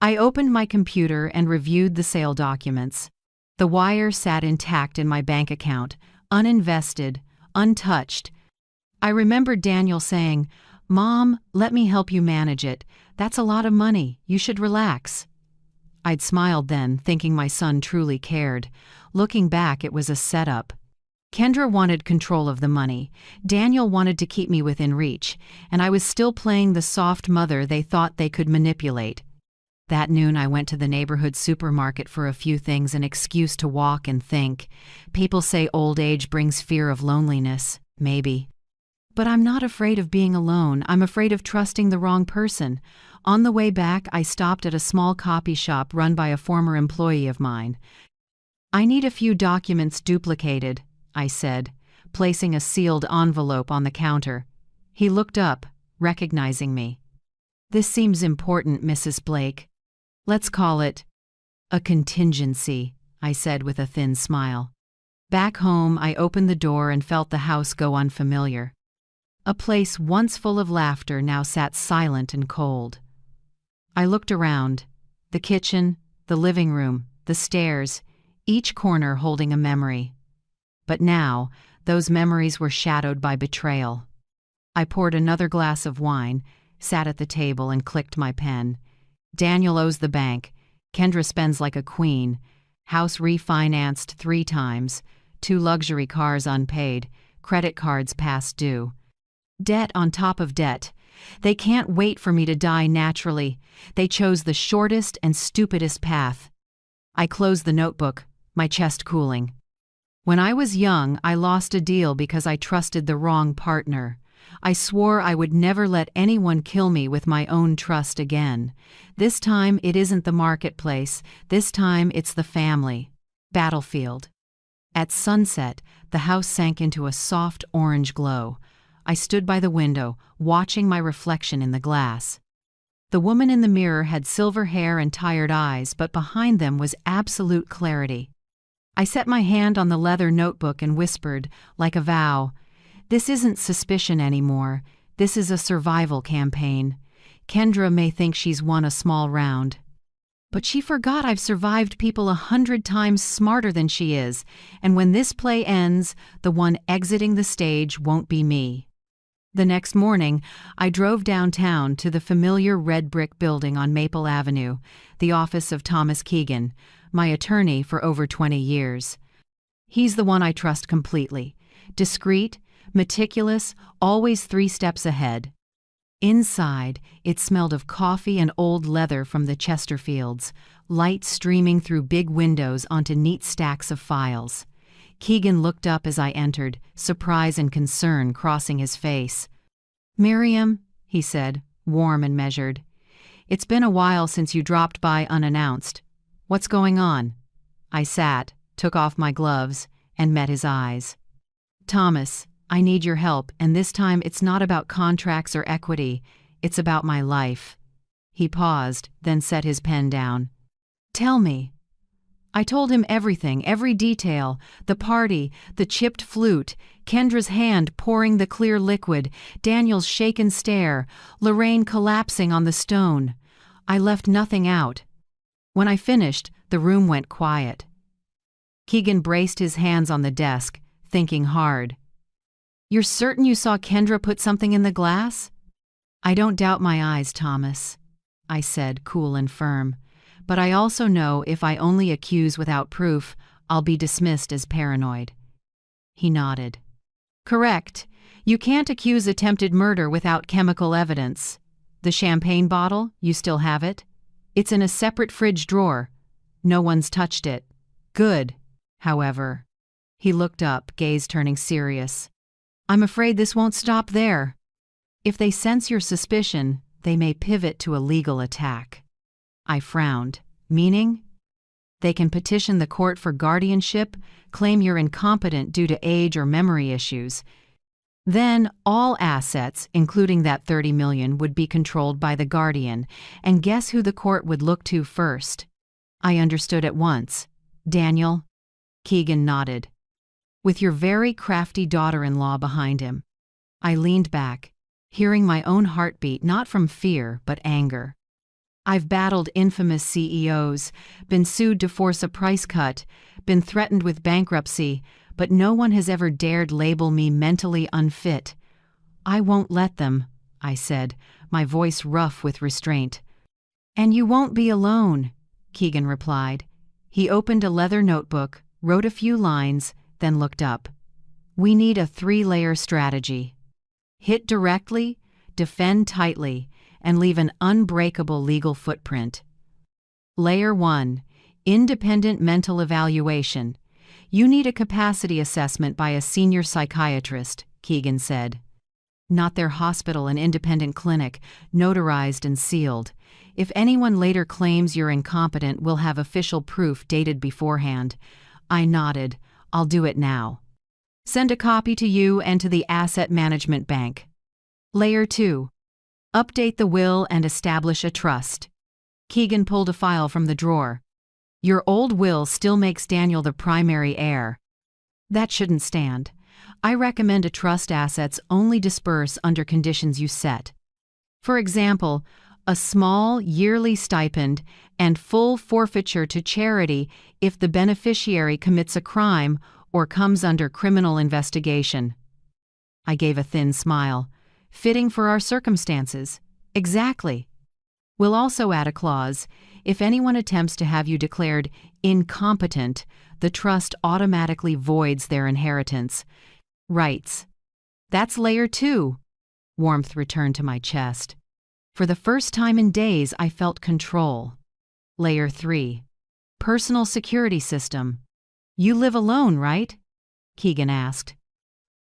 I opened my computer and reviewed the sale documents. The wire sat intact in my bank account, uninvested, untouched. I remembered Daniel saying, "Mom, let me help you manage it. That's a lot of money. You should relax." I'd smiled then, thinking my son truly cared. Looking back, it was a setup. Kendra wanted control of the money. Daniel wanted to keep me within reach, and I was still playing the soft mother they thought they could manipulate. That noon I went to the neighborhood supermarket for a few things, an excuse to walk and think. People say old age brings fear of loneliness. Maybe. But I'm not afraid of being alone. I'm afraid of trusting the wrong person. On the way back, I stopped at a small copy shop run by a former employee of mine. "I need a few documents duplicated," I said, placing a sealed envelope on the counter. He looked up, recognizing me. "This seems important, Mrs. Blake. Let's call it a contingency," I said with a thin smile. Back home, I opened the door and felt the house go unfamiliar. A place once full of laughter now sat silent and cold. I looked around. The kitchen, the living room, the stairs, each corner holding a memory. But now, those memories were shadowed by betrayal. I poured another glass of wine, sat at the table and clicked my pen. Daniel owes the bank. Kendra spends like a queen. House refinanced 3 times. 2 luxury cars unpaid. Credit cards past due. Debt on top of debt. They can't wait for me to die naturally. They chose the shortest and stupidest path. I closed the notebook, my chest cooling. When I was young, I lost a deal because I trusted the wrong partner. I swore I would never let anyone kill me with my own trust again. This time, it isn't the marketplace. This time, it's the family. Battlefield. At sunset, the house sank into a soft orange glow. I stood by the window, watching my reflection in the glass. The woman in the mirror had silver hair and tired eyes, but behind them was absolute clarity. I set my hand on the leather notebook and whispered, like a vow, "This isn't suspicion anymore. This is a survival campaign. Kendra may think she's won a small round. But she forgot I've survived people 100 times smarter than she is, and when this play ends, the one exiting the stage won't be me." The next morning, I drove downtown to the familiar red brick building on Maple Avenue, the office of Thomas Keegan, my attorney for over 20 years. He's the one I trust completely. Discreet, meticulous, always 3 steps ahead. Inside, it smelled of coffee and old leather from the Chesterfields, light streaming through big windows onto neat stacks of files. Keegan looked up as I entered, surprise and concern crossing his face. "Miriam," he said, warm and measured, "it's been a while since you dropped by unannounced. What's going on?" I sat, took off my gloves, and met his eyes. "Thomas, I need your help, and this time it's not about contracts or equity, it's about my life." He paused, then set his pen down. "Tell me." I told him everything, every detail, the party, the chipped flute, Kendra's hand pouring the clear liquid, Daniel's shaken stare, Lorraine collapsing on the stone. I left nothing out. When I finished, the room went quiet. Keegan braced his hands on the desk, thinking hard. "You're certain you saw Kendra put something in the glass?" "I don't doubt my eyes, Thomas," I said, cool and firm. "But I also know if I only accuse without proof, I'll be dismissed as paranoid." He nodded. "Correct. You can't accuse attempted murder without chemical evidence. The champagne bottle, you still have it? It's in a separate fridge drawer. No one's touched it. Good. However," he looked up, gaze turning serious, "I'm afraid this won't stop there. If they sense your suspicion, they may pivot to a legal attack." I frowned. "Meaning?" "They can petition the court for guardianship, claim you're incompetent due to age or memory issues. Then all assets, including that $30 million, would be controlled by the guardian, and guess who the court would look to first?" I understood at once. "Daniel?" Keegan nodded. "With your very crafty daughter-in-law behind him." I leaned back, hearing my own heartbeat not from fear but anger. I've battled infamous CEOs, been sued to force a price cut, been threatened with bankruptcy, but no one has ever dared label me mentally unfit. "I won't let them," I said, my voice rough with restraint. "And you won't be alone," Keegan replied. He opened a leather notebook, wrote a few lines, then looked up. "We need a 3-layer strategy. Hit directly, defend tightly, and leave an unbreakable legal footprint. Layer 1, independent mental evaluation. You need a capacity assessment by a senior psychiatrist," Keegan said. "Not their hospital and independent clinic, notarized and sealed. If anyone later claims you're incompetent, we'll have official proof dated beforehand." I nodded. "I'll do it now. Send a copy to you and to the Asset Management Bank. Layer 2. Update the will and establish a trust." Keegan pulled a file from the drawer. "Your old will still makes Daniel the primary heir. That shouldn't stand. I recommend a trust assets only disperse under conditions you set. For example, a small yearly stipend and full forfeiture to charity if the beneficiary commits a crime or comes under criminal investigation." I gave a thin smile. "Fitting for our circumstances." "Exactly. We'll also add a clause. If anyone attempts to have you declared incompetent, the trust automatically voids their inheritance rights." "That's layer 2. Warmth returned to my chest. For the first time in days, I felt control. Layer 3. Personal security system. "You live alone, right?" Keegan asked.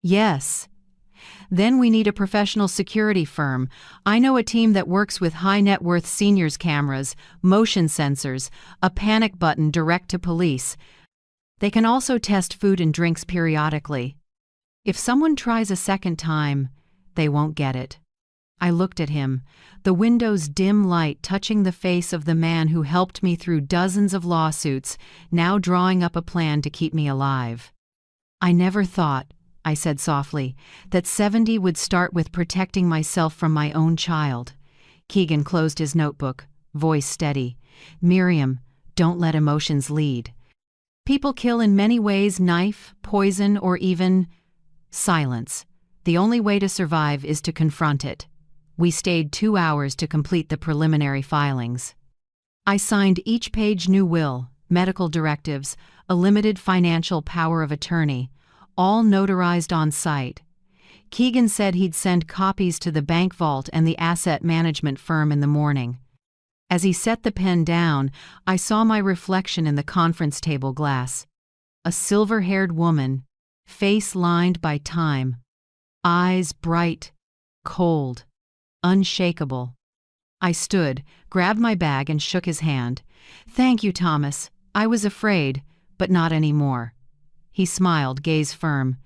"Yes." "Then we need a professional security firm. I know a team that works with high-net-worth seniors' cameras, motion sensors, a panic button direct to police. They can also test food and drinks periodically. If someone tries a second time, they won't get it." I looked at him, the window's dim light touching the face of the man who helped me through dozens of lawsuits, now drawing up a plan to keep me alive. "I never thought," I said softly, "that 70 would start with protecting myself from my own child." Keegan closed his notebook, voice steady. "Miriam, don't let emotions lead. People kill in many ways: knife, poison, or even silence. The only way to survive is to confront it." We stayed 2 hours to complete the preliminary filings. I signed each page: new will, medical directives, a limited financial power of attorney, all notarized on site. Keegan said he'd send copies to the bank vault and the asset management firm in the morning. As he set the pen down, I saw my reflection in the conference table glass. A silver-haired woman, face lined by time, eyes bright, cold, unshakable. I stood, grabbed my bag, and shook his hand. "Thank you, Thomas. I was afraid, but not anymore." He smiled, gaze firm.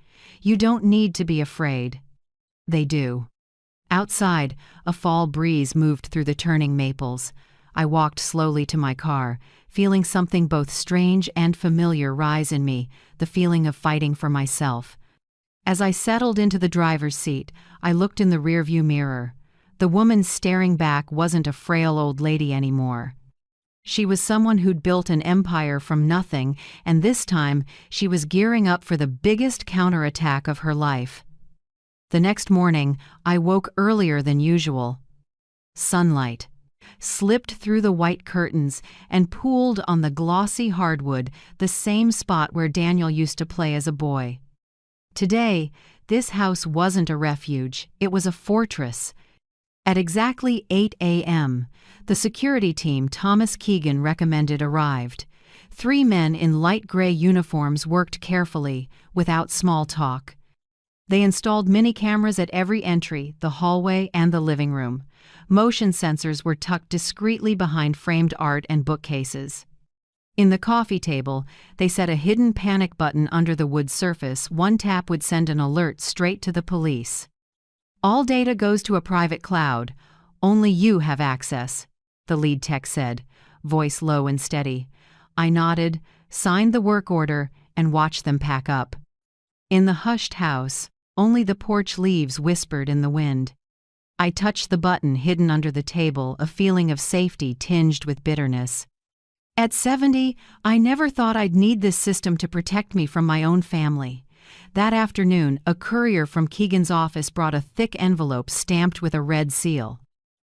"You don't need to be afraid." They do. Outside, a fall breeze moved through the turning maples. I walked slowly to my car, feeling something both strange and familiar rise in me, the feeling of fighting for myself. As I settled into the driver's seat, I looked in the rearview mirror. The woman staring back wasn't a frail old lady anymore. She was someone who'd built an empire from nothing, and this time she was gearing up for the biggest counterattack of her life. The next morning, I woke earlier than usual. Sunlight slipped through the white curtains and pooled on the glossy hardwood, the same spot where Daniel used to play as a boy. Today, this house wasn't a refuge, it was a fortress. At exactly 8 a.m., the security team Thomas Keegan recommended arrived. 3 men in light gray uniforms worked carefully, without small talk. They installed mini cameras at every entry, the hallway, and the living room. Motion sensors were tucked discreetly behind framed art and bookcases. In the coffee table, they set a hidden panic button under the wood surface. One tap would send an alert straight to the police. "All data goes to a private cloud. Only you have access," the lead tech said, voice low and steady. I nodded, signed the work order, and watched them pack up. In the hushed house, only the porch leaves whispered in the wind. I touched the button hidden under the table, a feeling of safety tinged with bitterness. At 70, I never thought I'd need this system to protect me from my own family. That afternoon, a courier from Keegan's office brought a thick envelope stamped with a red seal.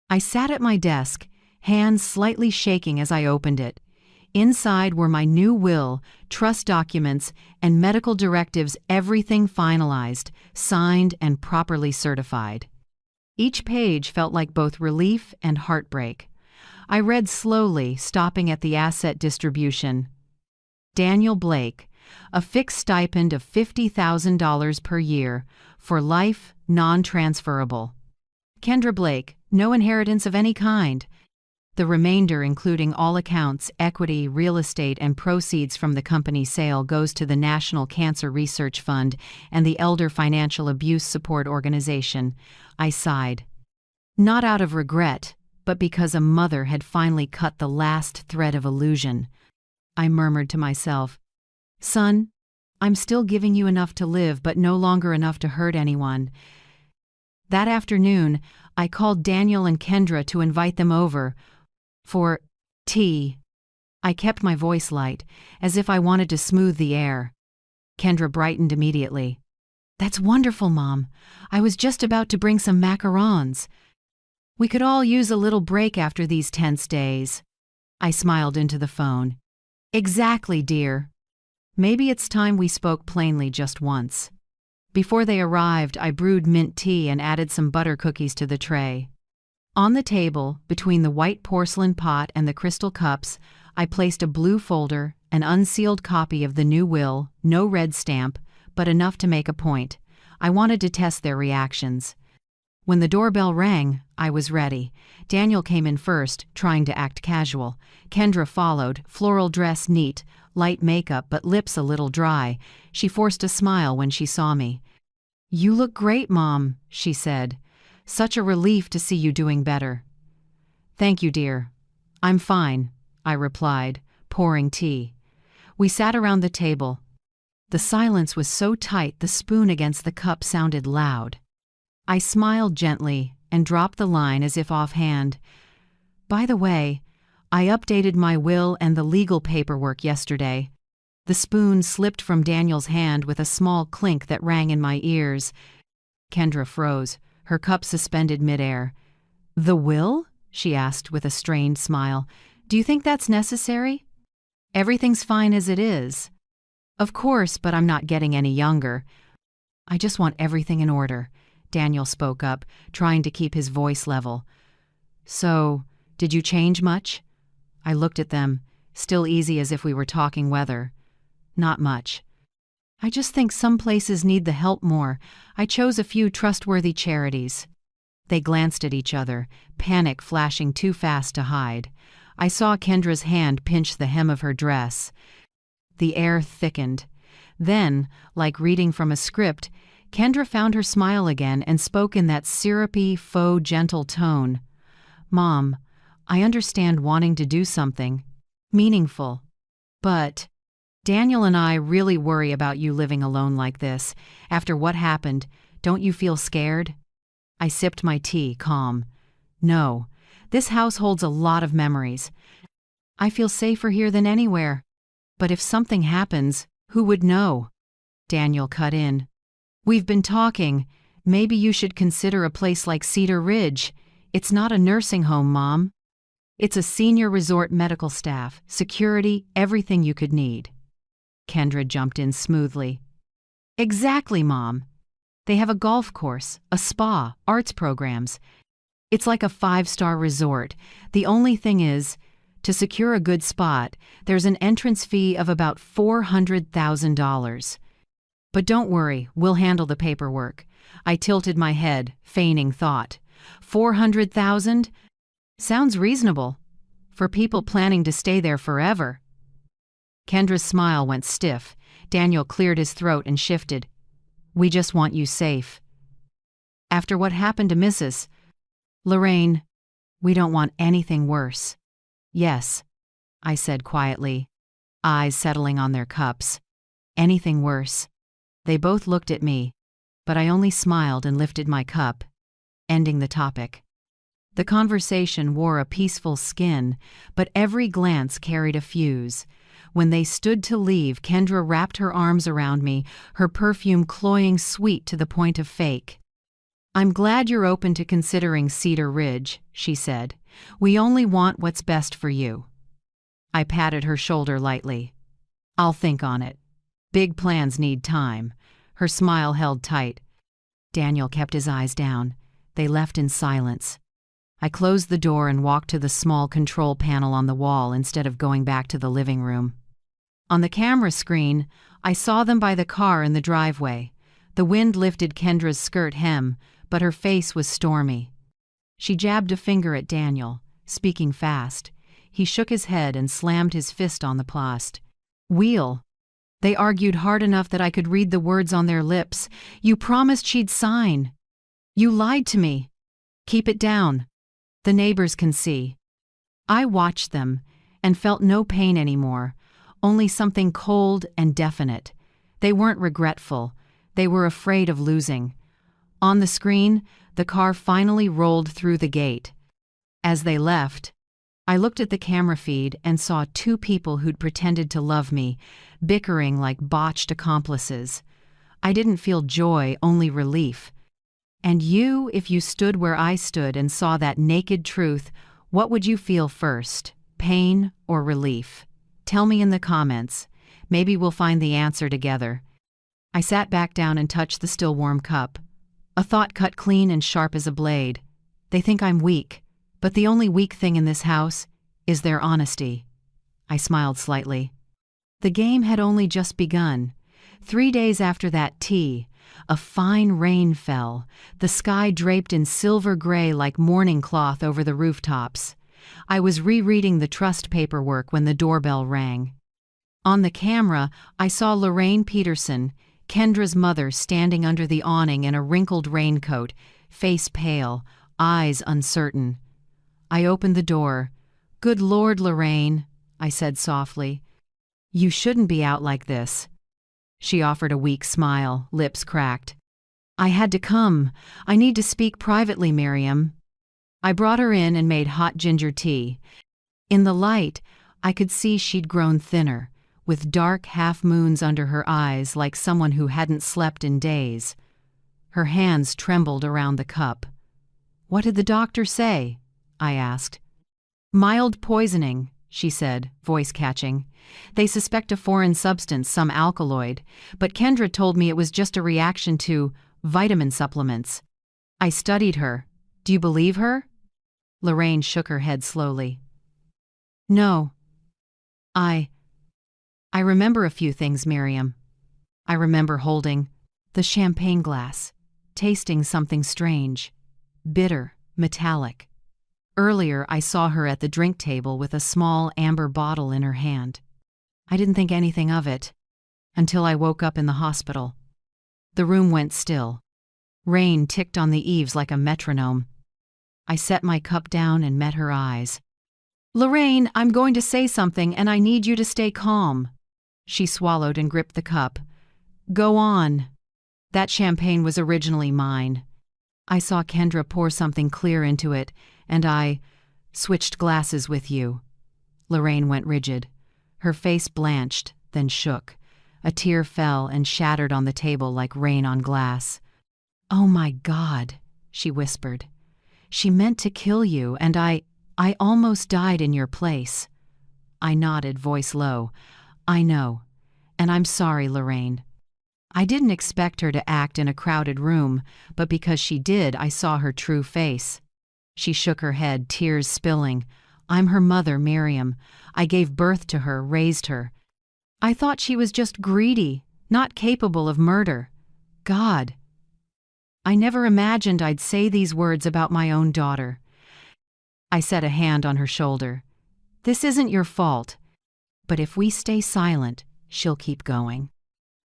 I sat at my desk, hands slightly shaking as I opened it. Inside were my new will, trust documents, and medical directives, everything finalized, signed, and properly certified. Each page felt like both relief and heartbreak. I read slowly, stopping at the asset distribution. Daniel Blake, a fixed stipend of $50,000 per year, for life, non-transferable. Kendra Blake, no inheritance of any kind. The remainder, including all accounts, equity, real estate, and proceeds from the company's sale, goes to the National Cancer Research Fund and the Elder Financial Abuse Support Organization. I sighed. Not out of regret, but because a mother had finally cut the last thread of illusion. I murmured to myself, "Son, I'm still giving you enough to live, but no longer enough to hurt anyone." That afternoon, I called Daniel and Kendra to invite them over for tea. I kept my voice light, as if I wanted to smooth the air. Kendra brightened immediately. "That's wonderful, Mom. I was just about to bring some macarons. We could all use a little break after these tense days." I smiled into the phone. "Exactly, dear. Maybe it's time we spoke plainly just once." Before they arrived, I brewed mint tea and added some butter cookies to the tray. On the table, between the white porcelain pot and the crystal cups, I placed a blue folder, an unsealed copy of the new will, no red stamp, but enough to make a point. I wanted to test their reactions. When the doorbell rang, I was ready. Daniel came in first, trying to act casual. Kendra followed, floral dress neat, light makeup but lips a little dry. She forced a smile when she saw me. "You look great, Mom," she said. Such a relief to see you doing better." "Thank you, dear. I'm fine," I replied, pouring tea. We sat around the table. The silence was so tight the spoon against the cup sounded loud. I smiled gently and dropped the line as if offhand. "By the way, I updated my will and the legal paperwork yesterday." The spoon slipped from Daniel's hand with a small clink that rang in my ears. Kendra froze, her cup suspended midair. "The will?" she asked with a strained smile. "Do you think that's necessary?" "Everything's fine as it is." "Of course, but I'm not getting any younger." "I just want everything in order," Daniel spoke up, trying to keep his voice level. "So, did you change much?" I looked at them, still easy as if we were talking weather. "Not much. I just think some places need the help more. I chose a few trustworthy charities." They glanced at each other, panic flashing too fast to hide. I saw Kendra's hand pinch the hem of her dress. The air thickened. Then, like reading from a script, Kendra found her smile again and spoke in that syrupy, faux gentle tone. "Mom, I understand wanting to do something meaningful, but Daniel and I really worry about you living alone like this. After what happened, don't you feel scared?" I sipped my tea, calm. "No, this house holds a lot of memories. I feel safer here than anywhere. But if something happens, who would know?" Daniel cut in. "We've been talking. Maybe you should consider a place like Cedar Ridge. It's not a nursing home, Mom. It's a senior resort medical staff, security, everything you could need." Kendra jumped in smoothly. "Exactly, Mom. They have a golf course, a spa, arts programs. It's like a 5-star resort. The only thing is, to secure a good spot, there's an entrance fee of about $400,000. But don't worry, we'll handle the paperwork." I tilted my head, feigning thought. 400,000? Sounds reasonable. For people planning to stay there forever. Kendra's smile went stiff. Daniel cleared his throat and shifted. "We just want you safe. After what happened to Mrs. Lorraine, we don't want anything worse." "Yes," I said quietly, eyes settling on their cups. "Anything worse." They both looked at me, but I only smiled and lifted my cup, ending the topic. The conversation wore a peaceful skin, but every glance carried a fuse. When they stood to leave, Kendra wrapped her arms around me, her perfume cloying sweet to the point of fake. "I'm glad you're open to considering Cedar Ridge," she said. "We only want what's best for you." I patted her shoulder lightly. "I'll think on it. Big plans need time." Her smile held tight. Daniel kept his eyes down. They left in silence. I closed the door and walked to the small control panel on the wall instead of going back to the living room. On the camera screen, I saw them by the car in the driveway. The wind lifted Kendra's skirt hem, but her face was stormy. She jabbed a finger at Daniel, speaking fast. He shook his head and slammed his fist on the plast. "Wheel." They argued hard enough that I could read the words on their lips. "You promised she'd sign." "You lied to me." "Keep it down. The neighbors can see." I watched them and felt no pain anymore, only something cold and definite. They weren't regretful. They were afraid of losing. On the screen, the car finally rolled through the gate. As they left, I looked at the camera feed and saw 2 people who'd pretended to love me, bickering like botched accomplices. I didn't feel joy, only relief. And you, if you stood where I stood and saw that naked truth, what would you feel first, pain or relief? Tell me in the comments. Maybe we'll find the answer together. I sat back down and touched the still warm cup. A thought cut clean and sharp as a blade. They think I'm weak, but the only weak thing in this house is their honesty. I smiled slightly. The game had only just begun. 3 days after that tea, a fine rain fell, the sky draped in silver gray like mourning cloth over the rooftops. I was rereading the trust paperwork when the doorbell rang. On the camera, I saw Lorraine Peterson, Kendra's mother, standing under the awning in a wrinkled raincoat. face pale, eyes uncertain. I opened the door. "Good Lord, Lorraine," I said softly. "You shouldn't be out like this." She offered a weak smile, lips cracked. "I had to come. I need to speak privately, Miriam." I brought her in and made hot ginger tea. In the light, I could see she'd grown thinner, with dark half-moons under her eyes like someone who hadn't slept in days. Her hands trembled around the cup. "What did the doctor say?" I asked. "Mild poisoning," she said, voice catching. "They suspect a foreign substance, some alkaloid, but Kendra told me it was just a reaction to vitamin supplements." I studied her. "Do you believe her?" Lorraine shook her head slowly. "No. I remember a few things, Miriam. I remember holding the champagne glass, tasting something strange, bitter, metallic. Earlier, I saw her at the drink table with a small amber bottle in her hand. I didn't think anything of it until I woke up in the hospital." The room went still. Rain ticked on the eaves like a metronome. I set my cup down and met her eyes. "Lorraine, I'm going to say something and I need you to stay calm." She swallowed and gripped the cup. "Go on." "That champagne was originally mine. I saw Kendra pour something clear into it, and I switched glasses with you." Lorraine went rigid. Her face blanched, then shook. A tear fell and shattered on the table like rain on glass. "Oh my God," she whispered. "She meant to kill you, and I almost died in your place." I nodded, voice low. "I know. And I'm sorry, Lorraine." I didn't expect her to act in a crowded room, but because she did, I saw her true face. She shook her head, tears spilling. "I'm her mother, Miriam. I gave birth to her, raised her. I thought she was just greedy, not capable of murder. God. I never imagined I'd say these words about my own daughter." I set a hand on her shoulder. "This isn't your fault. But if we stay silent, she'll keep going.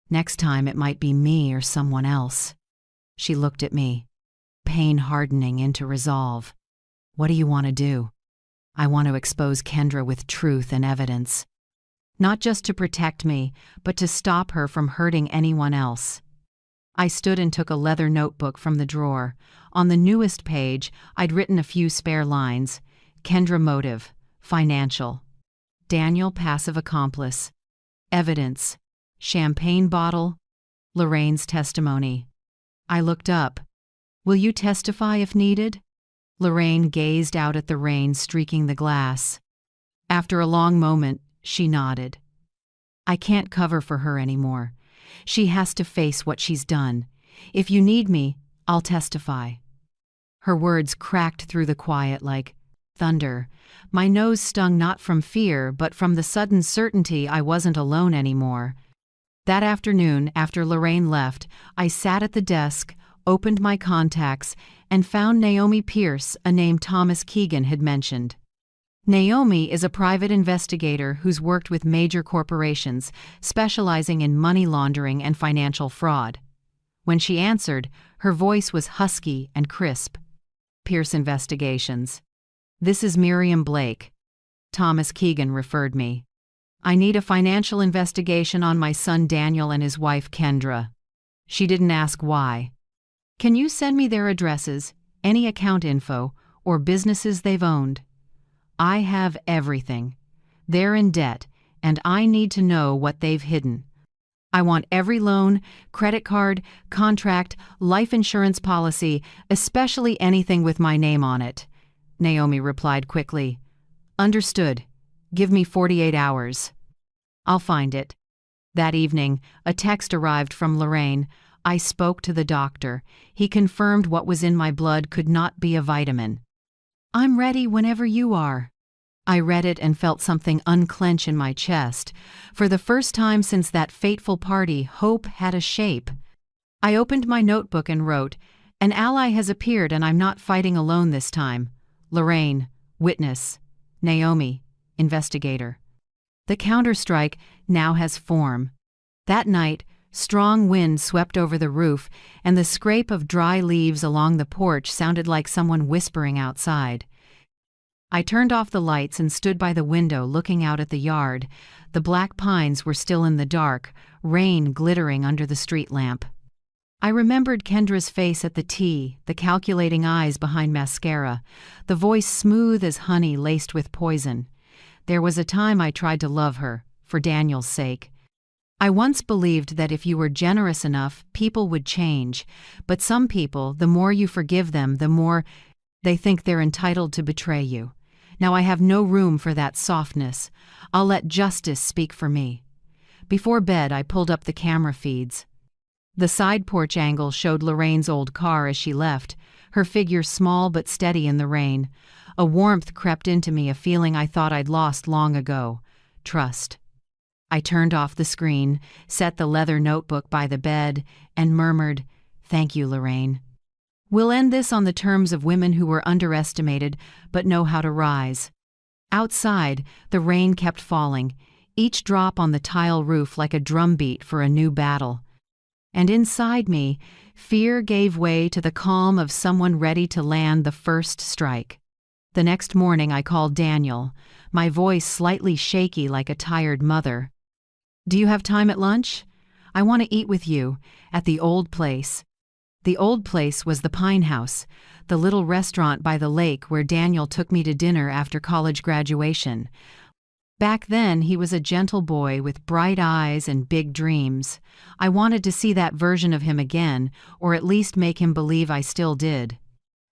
Next time it might be me or someone else." She looked at me, pain hardening into resolve. "What do you want to do?" "I want to expose Kendra with truth and evidence. Not just to protect me, but to stop her from hurting anyone else." I stood and took a leather notebook from the drawer. On the newest page, I'd written a few spare lines. Kendra motive, financial. Daniel passive accomplice. Evidence, champagne bottle, Lorraine's testimony. I looked up. "Will you testify if needed?" Lorraine gazed out at the rain streaking the glass. After a long moment, she nodded. "I can't cover for her anymore. She has to face what she's done. If you need me, I'll testify." Her words cracked through the quiet like thunder. My nose stung not from fear, but from the sudden certainty I wasn't alone anymore. That afternoon, after Lorraine left, I sat at the desk, opened my contacts, and found Naomi Pierce, a name Thomas Keegan had mentioned. Naomi is a private investigator who's worked with major corporations, specializing in money laundering and financial fraud. When she answered, her voice was husky and crisp. "Pierce Investigations. This is Miriam Blake. Thomas Keegan referred me. I need a financial investigation on my son Daniel and his wife Kendra." She didn't ask why. "Can you send me their addresses, any account info, or businesses they've owned? I have everything. They're in debt, and I need to know what they've hidden. I want every loan, credit card, contract, life insurance policy, especially anything with my name on it." Naomi replied quickly. "Understood. Give me 48 hours. I'll find it." That evening, a text arrived from Lorraine. I spoke to the doctor. He confirmed what was in my blood could not be a vitamin. "I'm ready whenever you are." I read it and felt something unclench in my chest. For the first time since that fateful party, hope had a shape. I opened my notebook and wrote, "An ally has appeared and I'm not fighting alone this time. Lorraine, witness. Naomi, investigator." The counterstrike now has form. That night, Strong wind swept over the roof, and the scrape of dry leaves along the porch sounded like someone whispering outside. I turned off the lights and stood by the window looking out at the yard. The black pines were still in the dark, rain glittering under the street lamp. I remembered Kendra's face at the tea, the calculating eyes behind mascara, the voice smooth as honey laced with poison. There was a time I tried to love her, for Daniel's sake. I once believed that if you were generous enough, people would change, but some people, the more you forgive them, the more they think they're entitled to betray you. Now I have no room for that softness. I'll let justice speak for me. Before bed, I pulled up the camera feeds. The side porch angle showed Lorraine's old car as she left, her figure small but steady in the rain. A warmth crept into me, a feeling I thought I'd lost long ago. Trust. I turned off the screen, set the leather notebook by the bed, and murmured, "Thank you, Lorraine. We'll end this on the terms of women who were underestimated but know how to rise." Outside, the rain kept falling, each drop on the tile roof like a drumbeat for a new battle. And inside me, fear gave way to the calm of someone ready to land the first strike. The next morning I called Daniel, my voice slightly shaky like a tired mother. "Do you have time at lunch? I want to eat with you, at the old place." The old place was the Pine House, the little restaurant by the lake where Daniel took me to dinner after college graduation. Back then, he was a gentle boy with bright eyes and big dreams. I wanted to see that version of him again, or at least make him believe I still did.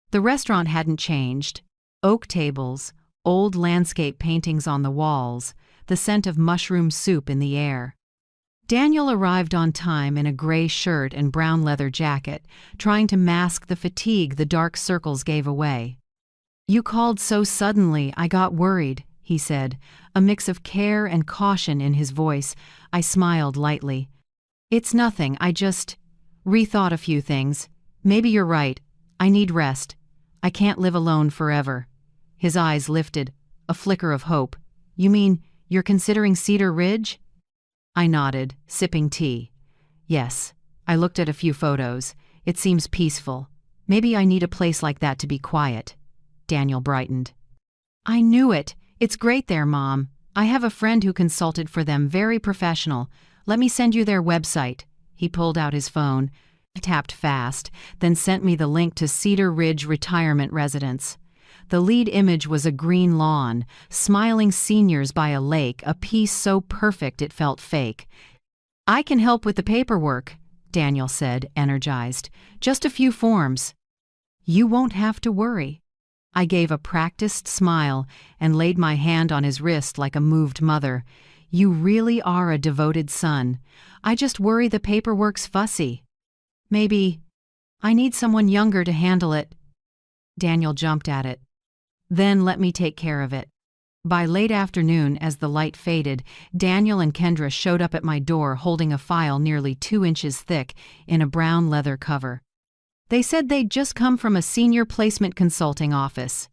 The restaurant hadn't changed. Oak tables, old landscape paintings on the walls, the scent of mushroom soup in the air. Daniel arrived on time in a gray shirt and brown leather jacket, trying to mask the fatigue the dark circles gave away. "You called so suddenly, I got worried," he said, a mix of care and caution in his voice. I smiled lightly. "It's nothing, I just rethought a few things. Maybe you're right. I need rest. I can't live alone forever." His eyes lifted, a flicker of hope. "You mean you're considering Cedar Ridge?" I nodded, sipping tea. "Yes." I looked at a few photos. "It seems peaceful. Maybe I need a place like that to be quiet." Daniel brightened. "I knew it. It's great there, Mom. I have a friend who consulted for them, very professional. Let me send you their website." He pulled out his phone, tapped fast, then sent me the link to Cedar Ridge Retirement Residence. The lead image was a green lawn, smiling seniors by a lake, a piece so perfect it felt fake. "I can help with the paperwork," Daniel said, energized. "Just a few forms." "You won't have to worry." I gave a practiced smile and laid my hand on his wrist like a moved mother. "You really are a devoted son. I just worry the paperwork's fussy. Maybe I need someone younger to handle it." Daniel jumped at it. "Then let me take care of it." By late afternoon, as the light faded, Daniel and Kendra showed up at my door holding a file nearly 2 inches thick in a brown leather cover. They said they'd just come from a senior placement consulting office.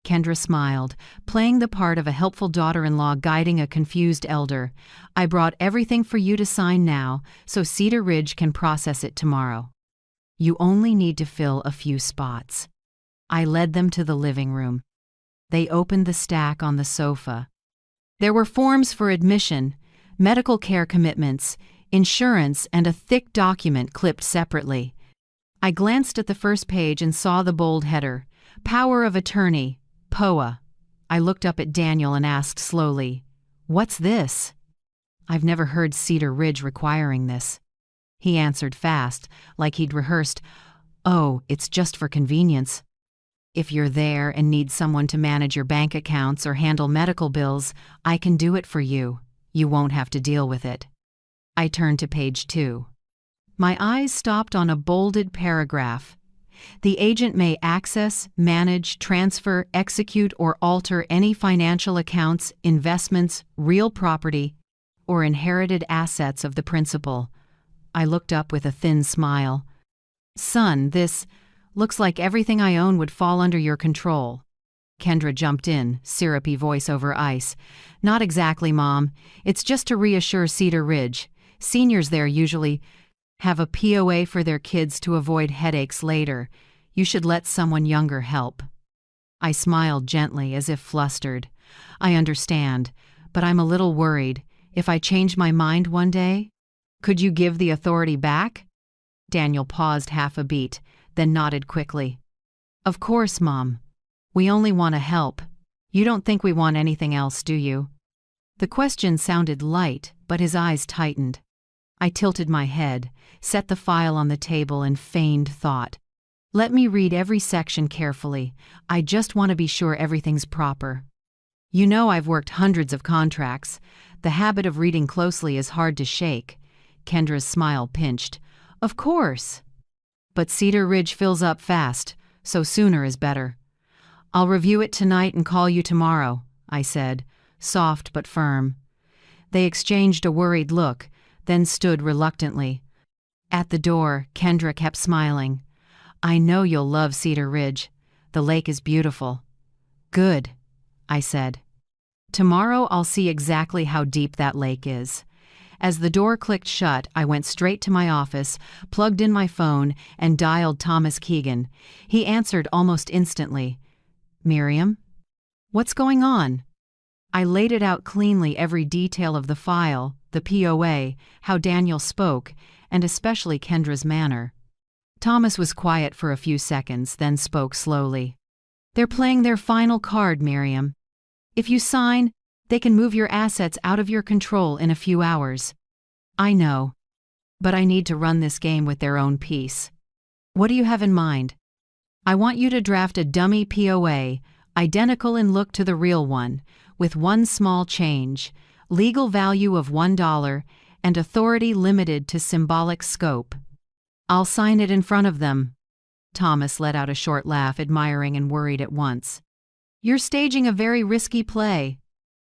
Kendra smiled, playing the part of a helpful daughter-in-law guiding a confused elder. "I brought everything for you to sign now, so Cedar Ridge can process it tomorrow. You only need to fill a few spots." I led them to the living room. They opened the stack on the sofa. There were forms for admission, medical care commitments, insurance, and a thick document clipped separately. I glanced at the first page and saw the bold header, Power of Attorney, POA. I looked up at Daniel and asked slowly, "What's this?" "I've never heard Cedar Ridge requiring this." He answered fast, like he'd rehearsed, "Oh, it's just for convenience. If you're there and need someone to manage your bank accounts or handle medical bills, I can do it for you. You won't have to deal with it." I turned to page 2. My eyes stopped on a bolded paragraph. "The agent may access, manage, transfer, execute, or alter any financial accounts, investments, real property, or inherited assets of the principal." I looked up with a thin smile. "Son, this looks like everything I own would fall under your control." Kendra jumped in, syrupy voice over ice. "Not exactly, Mom. It's just to reassure Cedar Ridge. Seniors there usually have a POA for their kids to avoid headaches later. You should let someone younger help." I smiled gently, as if flustered. "I understand, but I'm a little worried. If I change my mind one day, could you give the authority back?" Daniel paused half a beat, then nodded quickly. "Of course, Mom. We only want to help. You don't think we want anything else, do you?" The question sounded light, but his eyes tightened. I tilted my head, set the file on the table, and feigned thought. "Let me read every section carefully. I just want to be sure everything's proper. You know I've worked hundreds of contracts. The habit of reading closely is hard to shake." Kendra's smile pinched. "Of course. But Cedar Ridge fills up fast, so sooner is better." "I'll review it tonight and call you tomorrow," I said, soft but firm. They exchanged a worried look, then stood reluctantly. At the door, Kendra kept smiling. "I know you'll love Cedar Ridge. The lake is beautiful." "Good," I said. "Tomorrow I'll see exactly how deep that lake is." As the door clicked shut, I went straight to my office, plugged in my phone, and dialed Thomas Keegan. He answered almost instantly. "Miriam? What's going on?" I laid it out cleanly, every detail of the file, the POA, how Daniel spoke, and especially Kendra's manner. Thomas was quiet for a few seconds, then spoke slowly. "They're playing their final card, Miriam. If you sign, they can move your assets out of your control in a few hours." "I know. But I need to run this game with their own piece." "What do you have in mind?" "I want you to draft a dummy POA, identical in look to the real one, with one small change: legal value of $1 and authority limited to symbolic scope." "I'll sign it in front of them." Thomas let out a short laugh, admiring and worried at once. "You're staging a very risky play.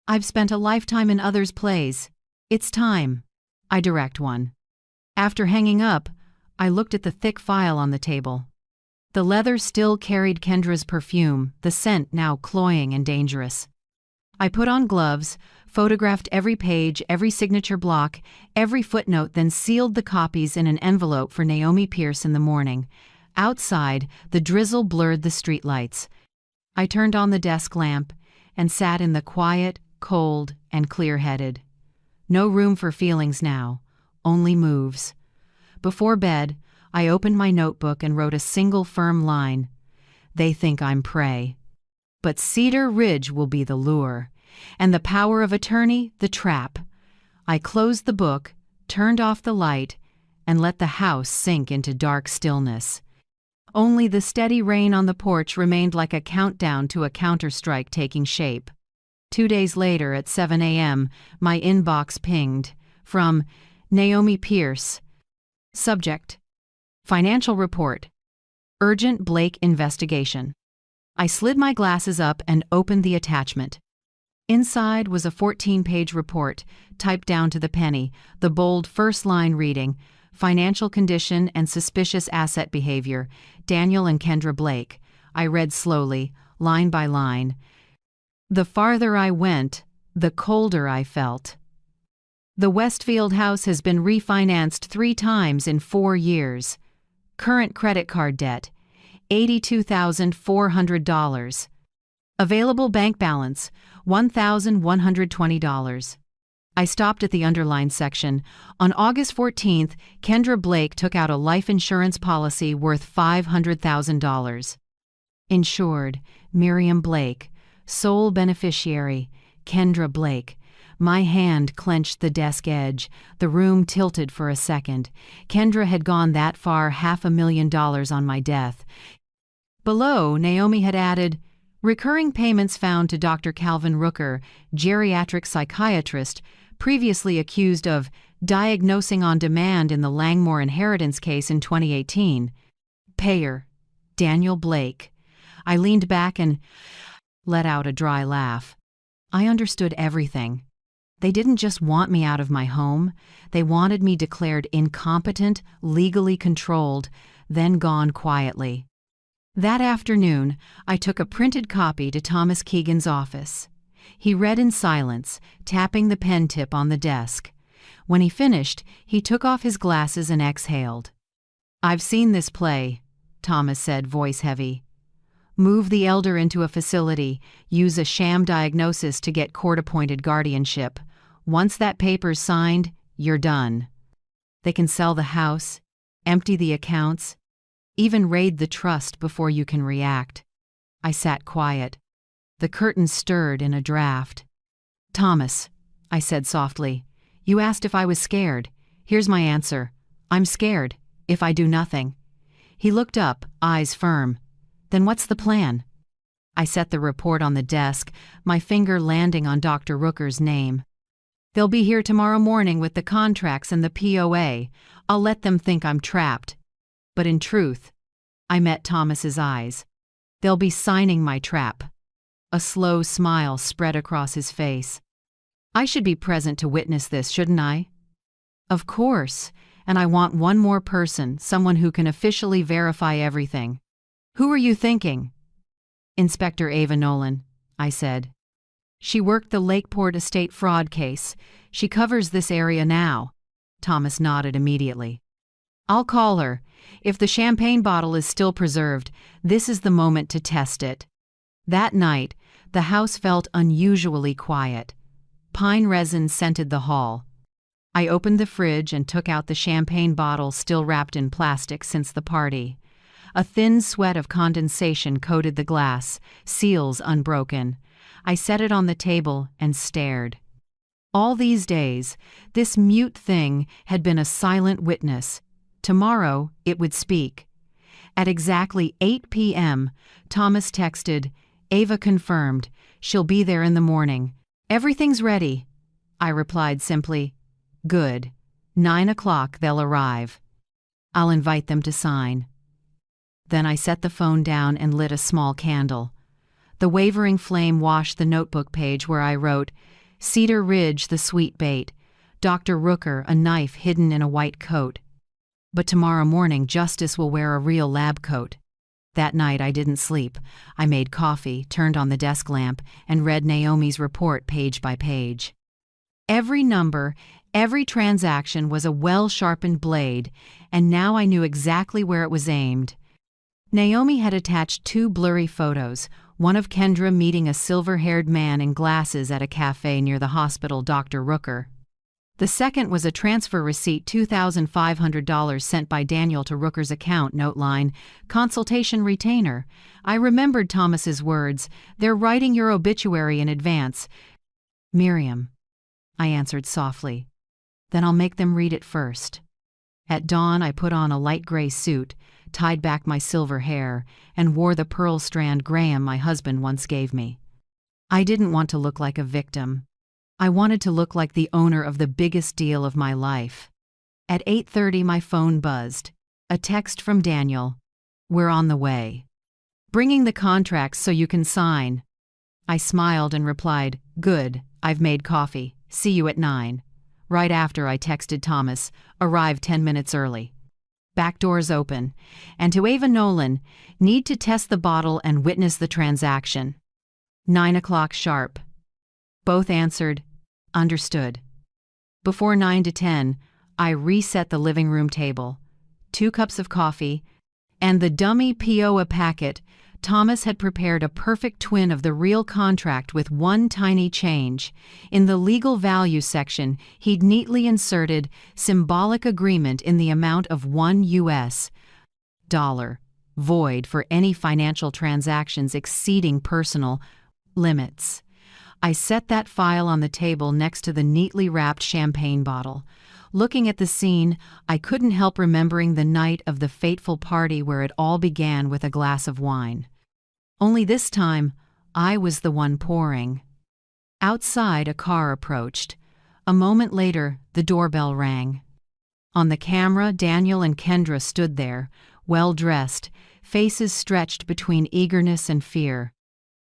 I've spent a lifetime in others' plays. It's time I direct one." After hanging up, I looked at the thick file on the table. The leather still carried Kendra's perfume, the scent now cloying and dangerous. I put on gloves, photographed every page, every signature block, every footnote, then sealed the copies in an envelope for Naomi Pierce in the morning. Outside, the drizzle blurred the streetlights. I turned on the desk lamp and sat in the quiet, cold, and clear-headed. No room for feelings now, only moves. Before bed, I opened my notebook and wrote a single firm line. "They think I'm prey. But Cedar Ridge will be the lure, and the power of attorney the trap." I closed the book, turned off the light, and let the house sink into dark stillness. Only the steady rain on the porch remained like a countdown to a counterstrike taking shape. 2 days later, at 7 a.m., my inbox pinged from Naomi Pierce. Subject: Financial Report. Urgent Blake Investigation. I slid my glasses up and opened the attachment. Inside was a 14-page report, typed down to the penny, the bold first line reading, "Financial condition and suspicious asset behavior, Daniel and Kendra Blake." I read slowly, line by line. The farther I went, the colder I felt. The Westfield house has been refinanced 3 times in 4 years. Current credit card debt, $82,400. Available bank balance, $1,120. I stopped at the underlined section. On August 14th, Kendra Blake took out a life insurance policy worth $500,000. Insured, Miriam Blake. Sole beneficiary, Kendra Blake. My hand clenched the desk edge. The room tilted for a second. Kendra had gone that far, $500,000 on my death. Below, Naomi had added, "Recurring payments found to Dr. Calvin Rooker, geriatric psychiatrist, previously accused of diagnosing on demand in the Langmore inheritance case in 2018. Payer, Daniel Blake." I leaned back and let out a dry laugh. I understood everything. They didn't just want me out of my home. They wanted me declared incompetent, legally controlled, then gone quietly. That afternoon, I took a printed copy to Thomas Keegan's office. He read in silence, tapping the pen tip on the desk. When he finished, he took off his glasses and exhaled. "I've seen this play," Thomas said, voice heavy. "Move the elder into a facility, use a sham diagnosis to get court-appointed guardianship. Once that paper's signed, you're done. They can sell the house, empty the accounts, even raid the trust before you can react." I sat quiet. The curtains stirred in a draft. "Thomas," I said softly, "you asked if I was scared. Here's my answer. I'm scared, if I do nothing." He looked up, eyes firm. "Then what's the plan?" I set the report on the desk, my finger landing on Dr. Rooker's name. "They'll be here tomorrow morning with the contracts and the POA. I'll let them think I'm trapped. But in truth," I met Thomas's eyes, "they'll be signing my trap." A slow smile spread across his face. "I should be present to witness this, shouldn't I?" "Of course, and I want one more person, someone who can officially verify everything." "Who are you thinking?" "Inspector Ava Nolan," I said. "She worked the Lakeport estate fraud case. She covers this area now." Thomas nodded immediately. "I'll call her. If the champagne bottle is still preserved, this is the moment to test it." That night, the house felt unusually quiet. Pine resin scented the hall. I opened the fridge and took out the champagne bottle still wrapped in plastic since the party. A thin sweat of condensation coated the glass, seals unbroken. I set it on the table and stared. All these days, this mute thing had been a silent witness. Tomorrow, it would speak. At exactly 8 p.m., Thomas texted, "Ava confirmed. She'll be there in the morning. Everything's ready." I replied simply, "Good. 9 o'clock they'll arrive. I'll invite them to sign." Then I set the phone down and lit a small candle. The wavering flame washed the notebook page where I wrote, "Cedar Ridge, the sweet bait. Dr. Rooker, a knife hidden in a white coat. But tomorrow morning Justice will wear a real lab coat." That night I didn't sleep. I made coffee, turned on the desk lamp, and read Naomi's report page by page. Every number, every transaction was a well-sharpened blade, and now I knew exactly where it was aimed. Naomi had attached 2 blurry photos, one of Kendra meeting a silver-haired man in glasses at a cafe near the hospital, Dr. Rooker. The second was a transfer receipt, $2,500 sent by Daniel to Rooker's account, note line, "Consultation retainer." I remembered Thomas's words, "They're writing your obituary in advance." "Miriam," I answered softly. "Then I'll make them read it first." At dawn I put on a light gray suit, tied back my silver hair, and wore the pearl strand Graham my husband once gave me. I didn't want to look like a victim. I wanted to look like the owner of the biggest deal of my life. At 8:30 my phone buzzed. A text from Daniel. "We're on the way. Bringing the contracts so you can sign." I smiled and replied, "Good, I've made coffee. See you at 9. Right after I texted Thomas, "Arrive 10 minutes early. Back doors open. And to Ava Nolan, need to test the bottle and witness the transaction. 9 o'clock sharp." Both answered, "Understood." Before 9 to 10, I reset the living room table. 2 cups of coffee, and the dummy POA packet. Thomas had prepared a perfect twin of the real contract with one tiny change. In the legal value section, he'd neatly inserted symbolic agreement in the amount of $1 void for any financial transactions exceeding personal limits. I set that file on the table next to the neatly wrapped champagne bottle. Looking at the scene, I couldn't help remembering the night of the fateful party where it all began with a glass of wine. Only this time, I was the one pouring. Outside, a car approached. A moment later, the doorbell rang. On the camera, Daniel and Kendra stood there, well-dressed, faces stretched between eagerness and fear.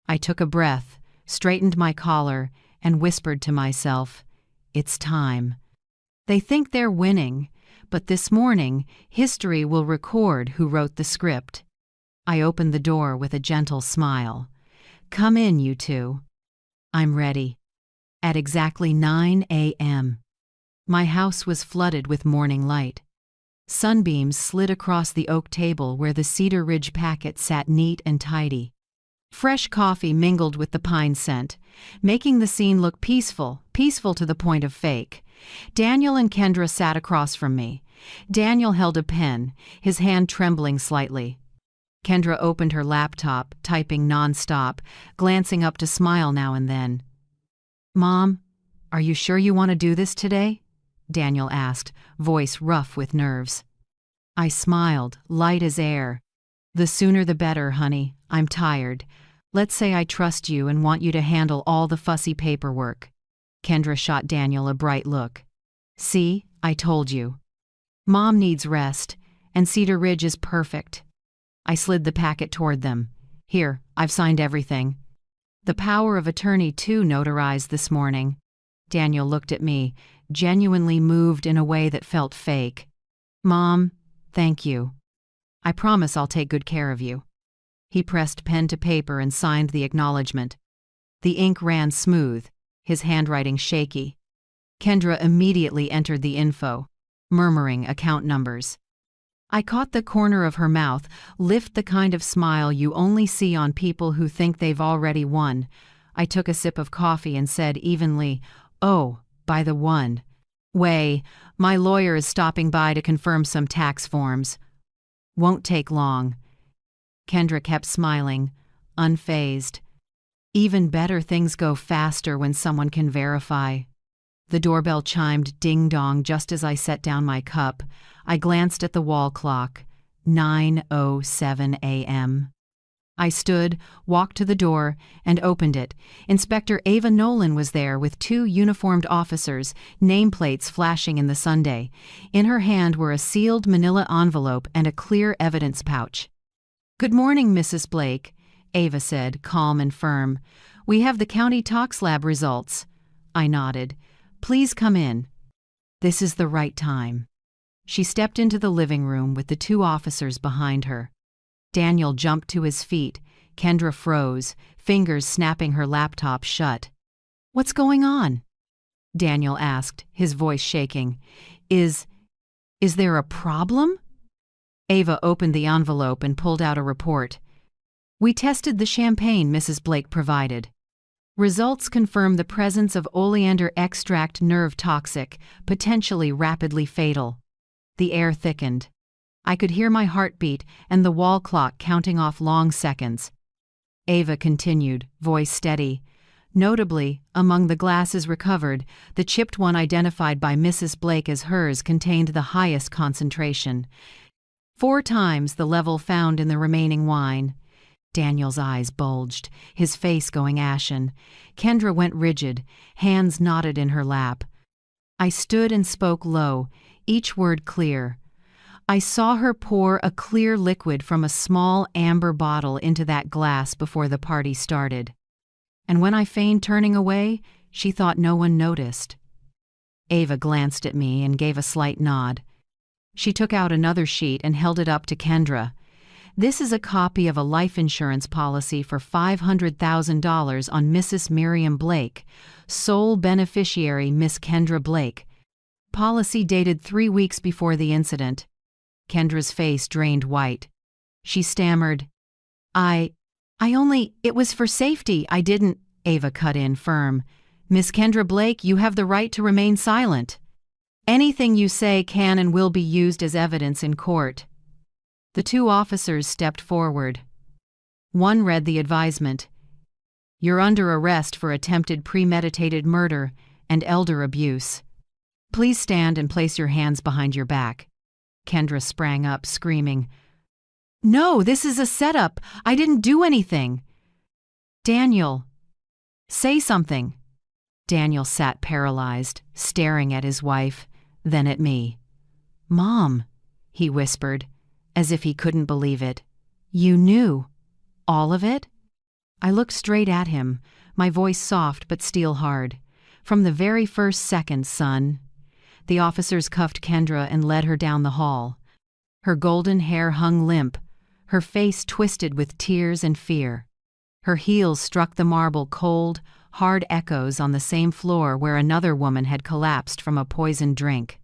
I took a breath, straightened my collar, and whispered to myself, "It's time." They think they're winning, but this morning, history will record who wrote the script. I opened the door with a gentle smile. "Come in, you two." "I'm ready." At exactly 9 a.m. My house was flooded with morning light. Sunbeams slid across the oak table where the Cedar Ridge packet sat neat and tidy. Fresh coffee mingled with the pine scent, making the scene look peaceful to the point of fake. Daniel and Kendra sat across from me. Daniel held a pen, his hand trembling slightly. Kendra opened her laptop, typing nonstop, glancing up to smile now and then. "Mom, are you sure you want to do this today?" Daniel asked, voice rough with nerves. I smiled, light as air. "The sooner the better, honey. I'm tired. Let's say I trust you and want you to handle all the fussy paperwork." Kendra shot Daniel a bright look. "See, I told you. Mom needs rest, and Cedar Ridge is perfect." I slid the packet toward them. "Here, I've signed everything. The power of attorney too notarized this morning." Daniel looked at me, genuinely moved in a way that felt fake. "Mom, thank you. I promise I'll take good care of you." He pressed pen to paper and signed the acknowledgement. The ink ran smooth, his handwriting shaky. Kendra immediately entered the info, murmuring account numbers. I caught the corner of her mouth lift, the kind of smile you only see on people who think they've already won. I took a sip of coffee and said evenly, "Oh, by the way, my lawyer is stopping by to confirm some tax forms. Won't take long." Kendra kept smiling, unfazed. Even better, things go faster when someone can verify. The doorbell chimed ding-dong just as I set down my cup. I glanced at the wall clock. 9:07 a.m. I stood, walked to the door, and opened it. Inspector Ava Nolan was there with 2 uniformed officers, nameplates flashing in the sunday. In her hand were a sealed manila envelope and a clear evidence pouch. "Good morning, Mrs. Blake," Ava said, calm and firm. "We have the county tox lab results." I nodded. "Please come in." This is the right time. She stepped into the living room with the 2 officers behind her. Daniel jumped to his feet. Kendra froze, fingers snapping her laptop shut. "What's going on?" Daniel asked, his voice shaking. Is there a problem?" Ava opened the envelope and pulled out a report. "We tested the champagne Mrs. Blake provided. Results confirm the presence of oleander extract, nerve toxic, potentially rapidly fatal." The air thickened. I could hear my heartbeat and the wall clock counting off long seconds. Ava continued, voice steady. "Notably, among the glasses recovered, the chipped one identified by Mrs. Blake as hers contained the highest concentration. 4 times the level found in the remaining wine." Daniel's eyes bulged, his face going ashen. Kendra went rigid, hands knotted in her lap. I stood and spoke low, each word clear. I saw her pour a clear liquid from a small amber bottle into that glass before the party started. And when I feigned turning away, she thought no one noticed. Ava glanced at me and gave a slight nod. She took out another sheet and held it up to Kendra. "This is a copy of a life insurance policy for $500,000 on Mrs. Miriam Blake, sole beneficiary Miss Kendra Blake. Policy dated 3 weeks before the incident." Kendra's face drained white. She stammered, It was for safety, I didn't," Ava cut in firm. "Miss Kendra Blake, you have the right to remain silent. Anything you say can and will be used as evidence in court." The 2 officers stepped forward. One read the advisement. "You're under arrest for attempted premeditated murder and elder abuse. Please stand and place your hands behind your back." Kendra sprang up, screaming, "No, this is a setup. I didn't do anything." "Daniel, say something." Daniel sat paralyzed, staring at his wife, then at me. "Mom," he whispered, as if he couldn't believe it. "You knew? All of it?" I looked straight at him, my voice soft but steel hard. "From the very first second, son." The officers cuffed Kendra and led her down the hall. Her golden hair hung limp, her face twisted with tears and fear. Her heels struck the marble cold, hard echoes on the same floor where another woman had collapsed from a poisoned drink.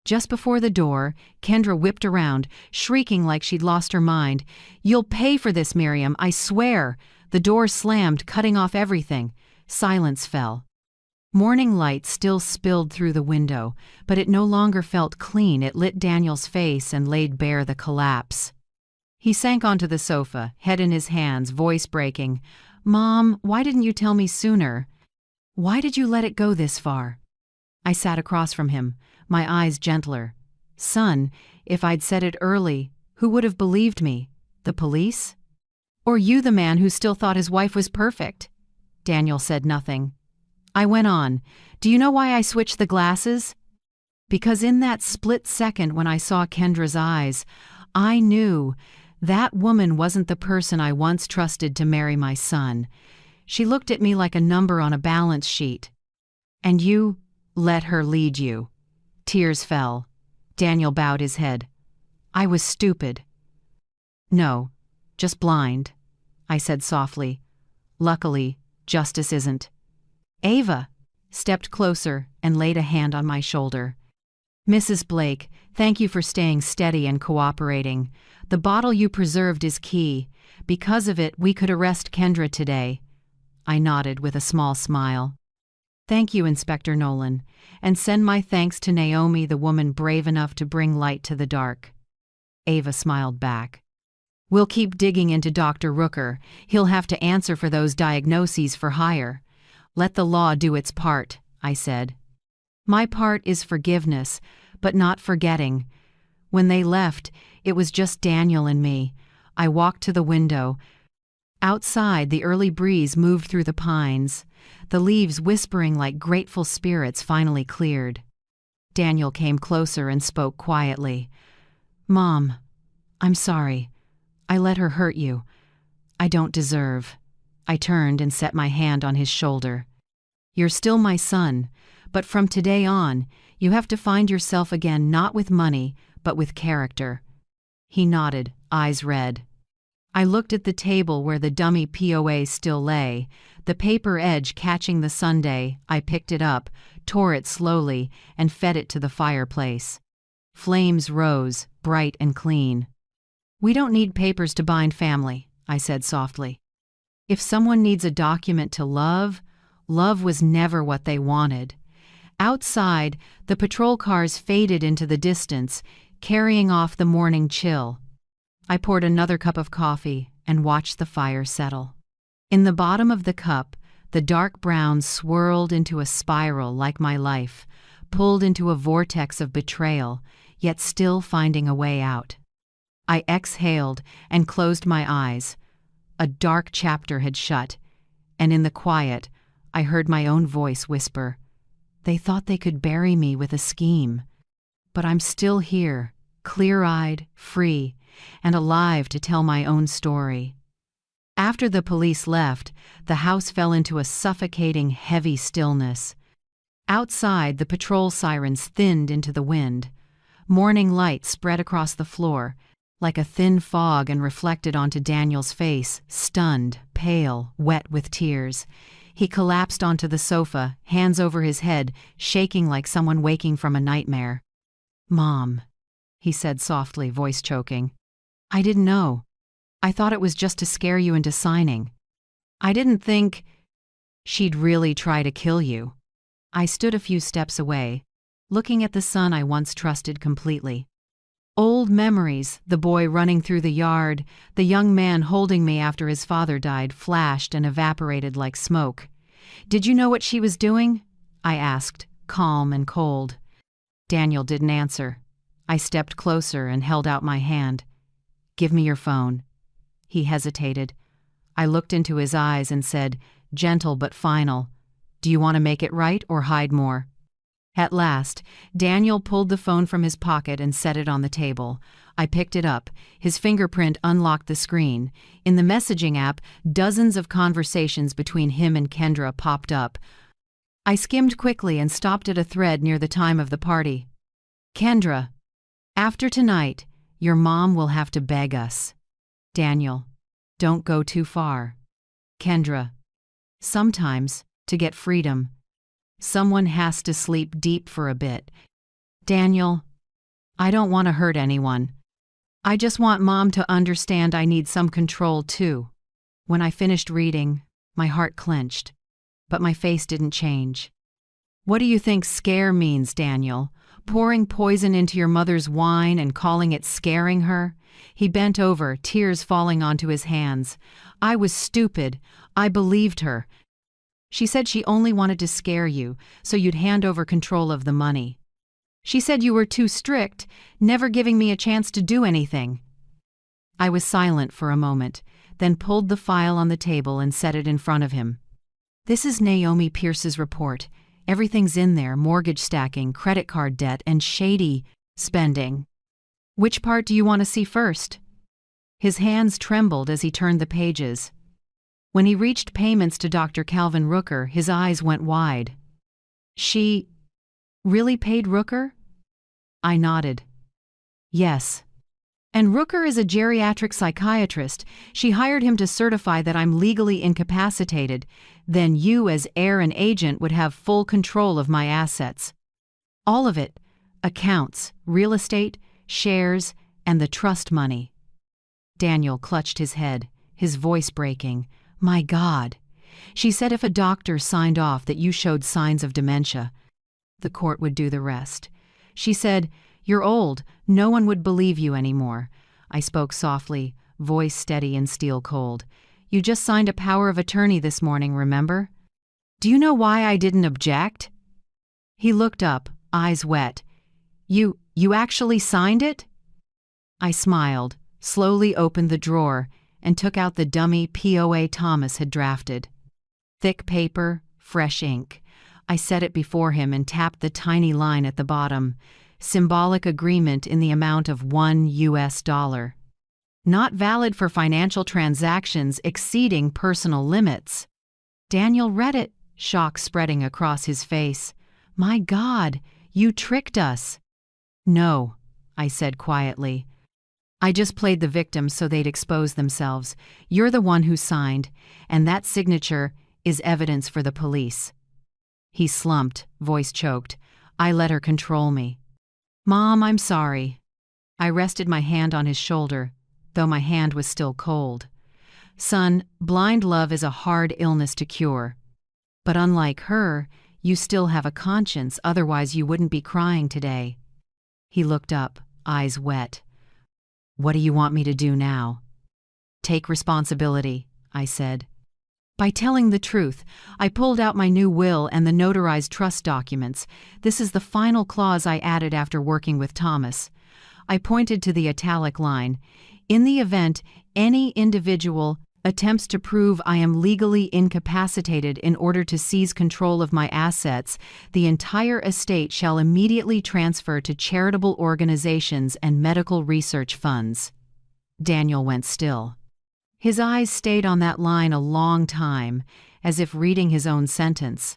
Just before the door, Kendra whipped around, shrieking like she'd lost her mind. "You'll pay for this, Miriam, I swear!" The door slammed, cutting off everything. Silence fell. Morning light still spilled through the window, but it no longer felt clean. It lit Daniel's face and laid bare the collapse. He sank onto the sofa, head in his hands, voice breaking. "Mom, why didn't you tell me sooner? Why did you let it go this far?" I sat across from him, my eyes gentler. "Son, if I'd said it early, who would have believed me? The police? Or you, the man who still thought his wife was perfect?" Daniel said nothing. I went on. "Do you know why I switched the glasses? Because in that split second when I saw Kendra's eyes, I knew that woman wasn't the person I once trusted to marry my son. She looked at me like a number on a balance sheet. And you let her lead you." Tears fell. Daniel bowed his head. "I was stupid." "No, just blind," I said softly. "Luckily, justice isn't." Ava stepped closer and laid a hand on my shoulder. "Mrs. Blake, thank you for staying steady and cooperating. The bottle you preserved is key. Because of it, we could arrest Kendra today." I nodded with a small smile. "Thank you, Inspector Nolan, and send my thanks to Naomi, the woman brave enough to bring light to the dark." Ava smiled back. "We'll keep digging into Dr. Rooker. He'll have to answer for those diagnoses for hire. Let the law do its part," I said. "My part is forgiveness, but not forgetting." When they left, it was just Daniel and me. I walked to the window. Outside, the early breeze moved through the pines. The leaves, whispering like grateful spirits, finally cleared. Daniel came closer and spoke quietly. "Mom, I'm sorry. I let her hurt you. I don't deserve." I turned and set my hand on his shoulder. "You're still my son, but from today on, you have to find yourself again, not with money, but with character." He nodded, eyes red. I looked at the table where the dummy POA still lay, the paper edge catching the sundae. I picked it up, tore it slowly, and fed it to the fireplace. Flames rose, bright and clean. "We don't need papers to bind family," I said softly. "If someone needs a document to love, love was never what they wanted." Outside, the patrol cars faded into the distance, carrying off the morning chill. I poured another cup of coffee and watched the fire settle. In the bottom of the cup, the dark brown swirled into a spiral like my life, pulled into a vortex of betrayal, yet still finding a way out. I exhaled and closed my eyes. A dark chapter had shut, and in the quiet, I heard my own voice whisper, "They thought they could bury me with a scheme. But I'm still here, clear-eyed, free, and alive to tell my own story." After the police left, the house fell into a suffocating, heavy stillness. Outside, the patrol sirens thinned into the wind. Morning light spread across the floor, like a thin fog, and reflected onto Daniel's face, stunned, pale, wet with tears. He collapsed onto the sofa, hands over his head, shaking like someone waking from a nightmare. "Mom," he said softly, voice choking. "I didn't know. I thought it was just to scare you into signing. I didn't think she'd really try to kill you." I stood a few steps away, looking at the son I once trusted completely. Old memories, the boy running through the yard, the young man holding me after his father died, flashed and evaporated like smoke. "Did you know what she was doing?" I asked, calm and cold. Daniel didn't answer. I stepped closer and held out my hand. "Give me your phone." He hesitated. I looked into his eyes and said, gentle but final, "Do you want to make it right or hide more?" At last, Daniel pulled the phone from his pocket and set it on the table. I picked it up. His fingerprint unlocked the screen. In the messaging app, dozens of conversations between him and Kendra popped up. I skimmed quickly and stopped at a thread near the time of the party. "Kendra, after tonight, your mom will have to beg us." Daniel, "Don't go too far." Kendra, "Sometimes To get freedom, someone has to sleep deep for a bit. Daniel, I don't want to hurt anyone. I just want Mom to understand I need some control too. When I finished reading, my heart clenched, but my face didn't change. What do you think scare means, Daniel? Pouring poison into your mother's wine and calling it scaring her? He bent over, tears falling onto his hands. I was stupid. I believed her. She said she only wanted to scare you, so you'd hand over control of the money. She said you were too strict, never giving me a chance to do anything. I was silent for a moment, then pulled the file on the table and set it in front of him. This is Naomi Pierce's report. Everything's in there: mortgage stacking, credit card debt, and shady spending. Which part do you want to see first? His hands trembled as he turned the pages. When he reached payments to Dr. Calvin Rooker, his eyes went wide. She really paid Rooker? I nodded. Yes. And Rooker is a geriatric psychiatrist. She hired him to certify that I'm legally incapacitated. Then you, as heir and agent, would have full control of my assets. All of it. Accounts, real estate, shares, and the trust money. Daniel clutched his head, his voice breaking. My God. She said if a doctor signed off that you showed signs of dementia, the court would do the rest. She said, "You're old. No one would believe you anymore." I spoke softly, voice steady and steel cold. You just signed a power of attorney this morning, remember? Do you know why I didn't object? He looked up, eyes wet. You actually signed it? I smiled, slowly opened the drawer, and took out the dummy POA Thomas had drafted. Thick paper, fresh ink. I set it before him and tapped the tiny line at the bottom. Symbolic agreement in the amount of $1. Not valid for financial transactions exceeding personal limits. Daniel read it, shock spreading across his face. My God, you tricked us. No, I said quietly. I just played the victim so they'd expose themselves. You're the one who signed, and that signature is evidence for the police. He slumped, voice choked. I let her control me. Mom, I'm sorry. I rested my hand on his shoulder, though my hand was still cold. Son, blind love is a hard illness to cure. But unlike her, you still have a conscience, otherwise you wouldn't be crying today. He looked up, eyes wet. What do you want me to do now? Take responsibility, I said. By telling the truth, I pulled out my new will and the notarized trust documents. This is the final clause I added after working with Thomas. I pointed to the italic line. In the event any individual attempts to prove I am legally incapacitated in order to seize control of my assets, the entire estate shall immediately transfer to charitable organizations and medical research funds. Daniel went still. His eyes stayed on that line a long time, as if reading his own sentence.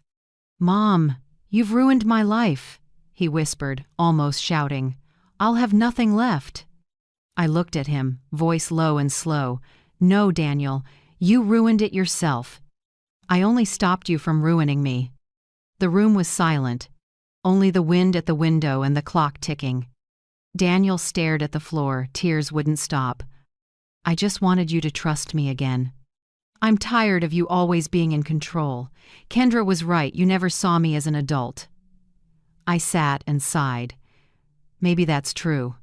Mom, you've ruined my life, he whispered, almost shouting. I'll have nothing left. I looked at him, voice low and slow. No, Daniel, you ruined it yourself. I only stopped you from ruining me. The room was silent, only the wind at the window and the clock ticking. Daniel stared at the floor, tears wouldn't stop. I just wanted you to trust me again. I'm tired of you always being in control. Kendra was right, you never saw me as an adult. I sat and sighed. Maybe that's true.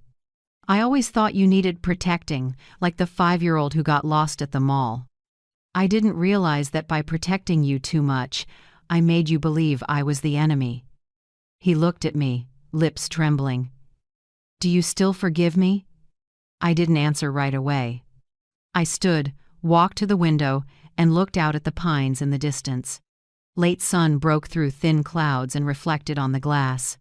I always thought you needed protecting, like the 5-year-old who got lost at the mall. I didn't realize that by protecting you too much, I made you believe I was the enemy. He looked at me, lips trembling. Do you still forgive me? I didn't answer right away. I stood, walked to the window, and looked out at the pines in the distance. Late sun broke through thin clouds and reflected on the glass.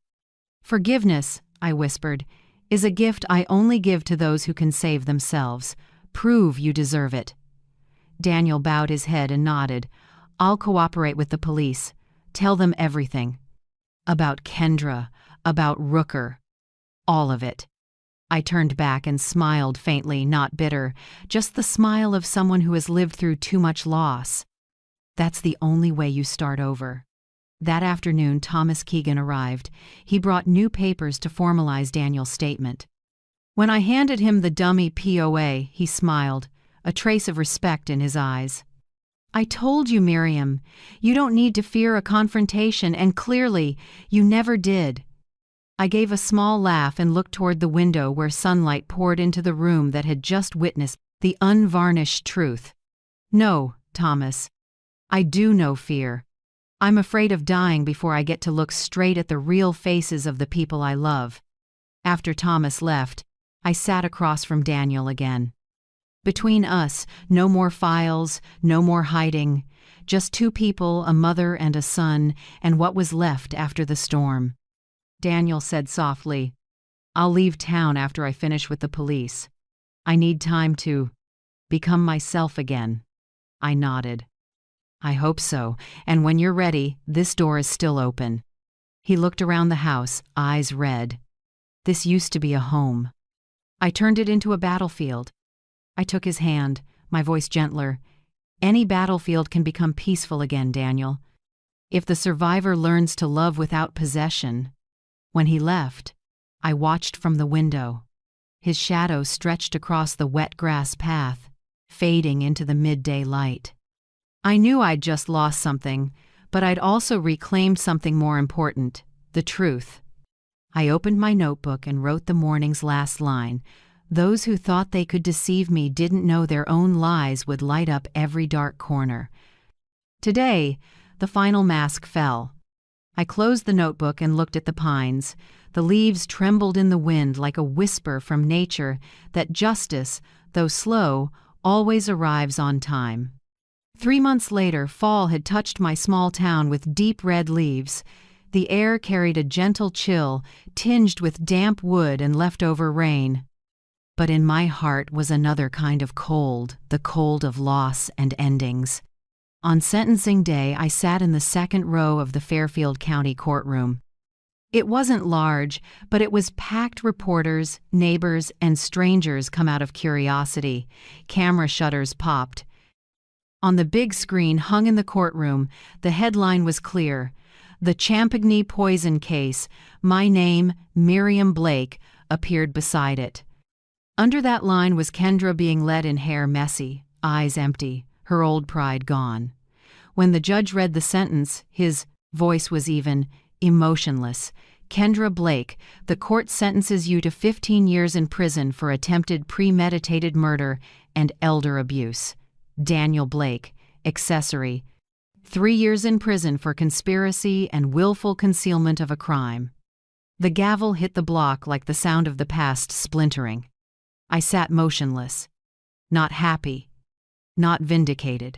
Forgiveness, I whispered, is a gift I only give to those who can save themselves. Prove you deserve it. Daniel bowed his head and nodded. I'll cooperate with the police. Tell them everything. About Kendra, about Rooker. All of it. I turned back and smiled faintly, not bitter, just the smile of someone who has lived through too much loss. That's the only way you start over. That afternoon, Thomas Keegan arrived. He brought new papers to formalize Daniel's statement. When I handed him the dummy POA, he smiled, a trace of respect in his eyes. I told you, Miriam, you don't need to fear a confrontation, and clearly, you never did. I gave a small laugh and looked toward the window where sunlight poured into the room that had just witnessed the unvarnished truth. No, Thomas. I do know fear. I'm afraid of dying before I get to look straight at the real faces of the people I love. After Thomas left, I sat across from Daniel again. Between us, no more files, no more hiding, just two people, a mother and a son, and what was left after the storm. Daniel said softly, I'll leave town after I finish with the police. I need time to become myself again. I nodded. I hope so, and when you're ready, this door is still open. He looked around the house, eyes red. This used to be a home. I turned it into a battlefield. I took his hand, my voice gentler. Any battlefield can become peaceful again, Daniel. If the survivor learns to love without possession. When he left, I watched from the window. His shadow stretched across the wet grass path, fading into the midday light. I knew I'd just lost something, but I'd also reclaimed something more important, the truth. I opened my notebook and wrote the morning's last line. Those who thought they could deceive me didn't know their own lies would light up every dark corner. Today, the final mask fell. I closed the notebook and looked at the pines. The leaves trembled in the wind like a whisper from nature that justice, though slow, always arrives on time. 3 months later, fall had touched my small town with deep red leaves. The air carried a gentle chill, tinged with damp wood and leftover rain. But in my heart was another kind of cold, the cold of loss and endings. On sentencing day, I sat in the second row of the Fairfield County courtroom. It wasn't large, but it was packed. Reporters, neighbors, and strangers come out of curiosity. Camera shutters popped. On the big screen hung in the courtroom, the headline was clear. The Champagne poison case, my name, Miriam Blake, appeared beside it. Under that line was Kendra being led in hair messy, eyes empty, her old pride gone. When the judge read the sentence, his voice was even, emotionless. Kendra Blake, the court sentences you to 15 years in prison for attempted premeditated murder and elder abuse. Daniel Blake, accessory, 3 years in prison for conspiracy and willful concealment of a crime. The gavel hit the block like the sound of the past splintering. I sat motionless, not happy, not vindicated.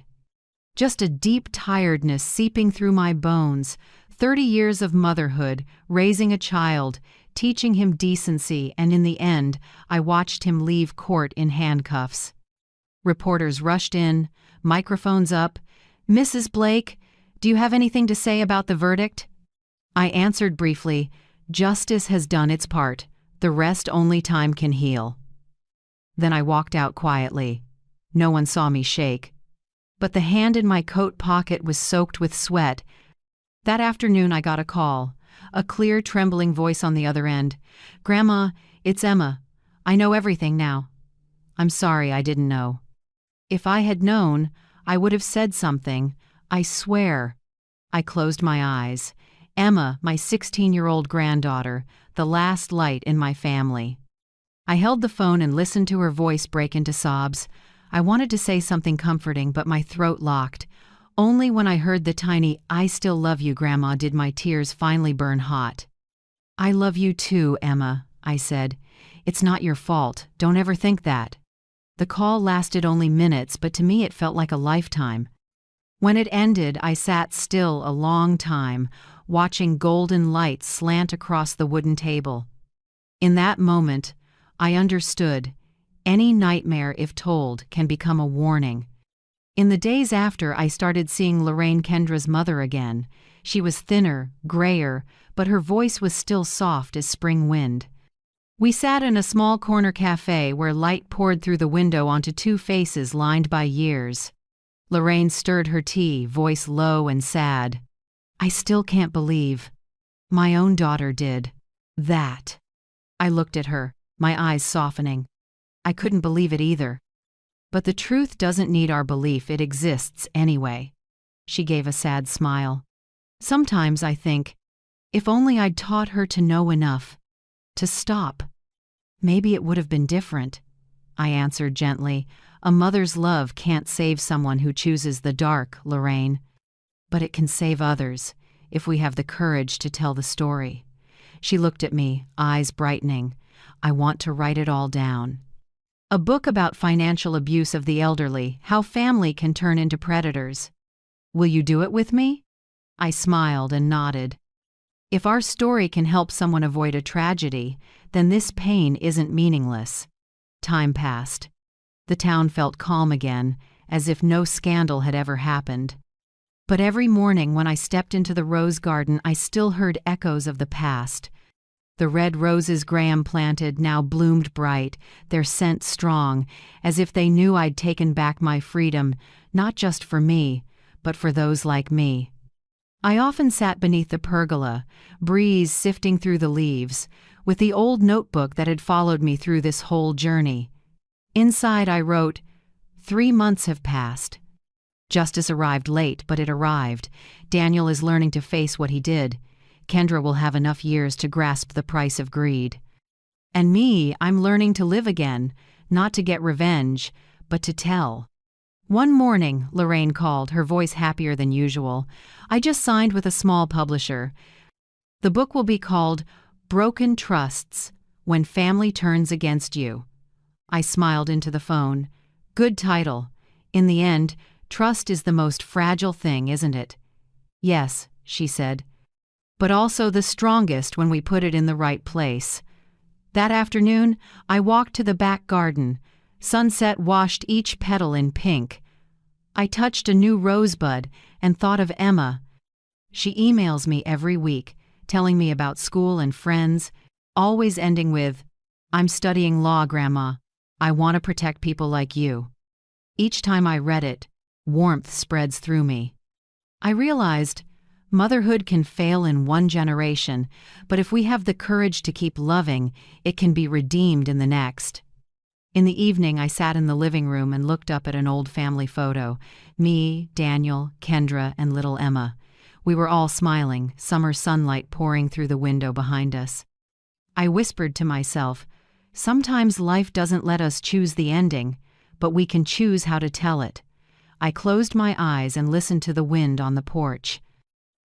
Just a deep tiredness seeping through my bones, 30 years of motherhood, raising a child, teaching him decency, and in the end, I watched him leave court in handcuffs. Reporters rushed in, microphones up. Mrs. Blake, do you have anything to say about the verdict? I answered briefly, justice has done its part. The rest only time can heal. Then I walked out quietly. No one saw me shake. But the hand in my coat pocket was soaked with sweat. That afternoon I got a call, a clear, trembling voice on the other end. Grandma, it's Emma. I know everything now. I'm sorry I didn't know. If I had known, I would have said something. I swear. I closed my eyes. Emma, my 16-year-old granddaughter, the last light in my family. I held the phone and listened to her voice break into sobs. I wanted to say something comforting, but my throat locked. Only when I heard the tiny, I still love you, Grandma, did my tears finally burn hot. I love you too, Emma, I said. It's not your fault. Don't ever think that. The call lasted only minutes, but to me it felt like a lifetime. When it ended, I sat still a long time, watching golden light slant across the wooden table. In that moment, I understood. Any nightmare, if told, can become a warning. In the days after, I started seeing Lorraine, Kendra's mother, again. She was thinner, grayer, but her voice was still soft as spring wind. We sat in a small corner cafe where light poured through the window onto two faces lined by years. Lorraine stirred her tea, voice low and sad. I still can't believe. My own daughter did that. I looked at her, my eyes softening. I couldn't believe it either. But the truth doesn't need our belief, it exists anyway. She gave a sad smile. Sometimes I think, if only I'd taught her to know enough, to stop. Maybe it would have been different. I answered gently. A mother's love can't save someone who chooses the dark, Lorraine. But it can save others, if we have the courage to tell the story. She looked at me, eyes brightening. I want to write it all down. A book about financial abuse of the elderly, how family can turn into predators. Will you do it with me? I smiled and nodded. If our story can help someone avoid a tragedy, then this pain isn't meaningless. Time passed. The town felt calm again, as if no scandal had ever happened. But every morning when I stepped into the rose garden, I still heard echoes of the past. The red roses Graham planted now bloomed bright, their scent strong, as if they knew I'd taken back my freedom, not just for me, but for those like me. I often sat beneath the pergola, breeze sifting through the leaves, with the old notebook that had followed me through this whole journey. Inside I wrote, 3 months have passed. Justice arrived late, but it arrived. Daniel is learning to face what he did. Kendra will have enough years to grasp the price of greed. And me, I'm learning to live again, not to get revenge, but to tell. One morning, Lorraine called, her voice happier than usual. I just signed with a small publisher. The book will be called Broken Trusts, When Family Turns Against You. I smiled into the phone. Good title. In the end, trust is the most fragile thing, isn't it? Yes, she said. But also the strongest when we put it in the right place. That afternoon, I walked to the back garden. Sunset washed each petal in pink. I touched a new rosebud and thought of Emma. She emails me every week, telling me about school and friends, always ending with, I'm studying law, Grandma. I want to protect people like you. Each time I read it, warmth spreads through me. I realized motherhood can fail in one generation, but if we have the courage to keep loving, it can be redeemed in the next. In the evening, I sat in the living room and looked up at an old family photo. Me, Daniel, Kendra, and little Emma. We were all smiling, summer sunlight pouring through the window behind us. I whispered to myself, sometimes life doesn't let us choose the ending, but we can choose how to tell it. I closed my eyes and listened to the wind on the porch.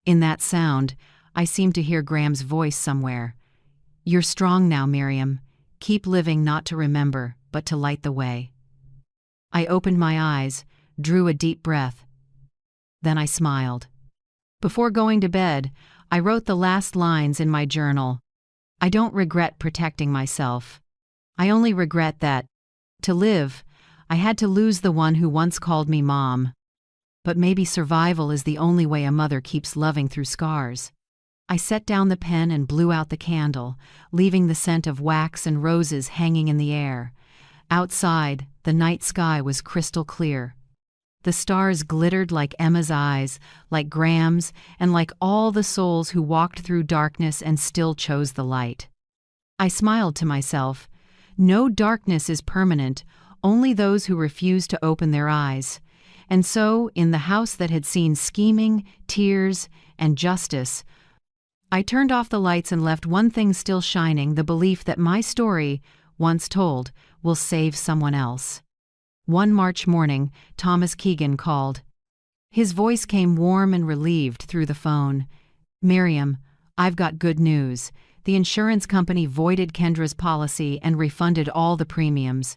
In that sound, I seemed to hear Graham's voice somewhere. You're strong now, Miriam. Keep living not to remember, but to light the way. I opened my eyes, drew a deep breath. Then I smiled. Before going to bed, I wrote the last lines in my journal. I don't regret protecting myself. I only regret that, to live, I had to lose the one who once called me Mom. But maybe survival is the only way a mother keeps loving through scars. I set down the pen and blew out the candle, leaving the scent of wax and roses hanging in the air. Outside, the night sky was crystal clear. The stars glittered like Emma's eyes, like Graham's, and like all the souls who walked through darkness and still chose the light. I smiled to myself. No darkness is permanent, only those who refuse to open their eyes. And so, in the house that had seen scheming, tears, and justice, I turned off the lights and left one thing still shining, the belief that my story, once told, will save someone else. One March morning, Thomas Keegan called. His voice came warm and relieved through the phone. Miriam, I've got good news. The insurance company voided Kendra's policy and refunded all the premiums.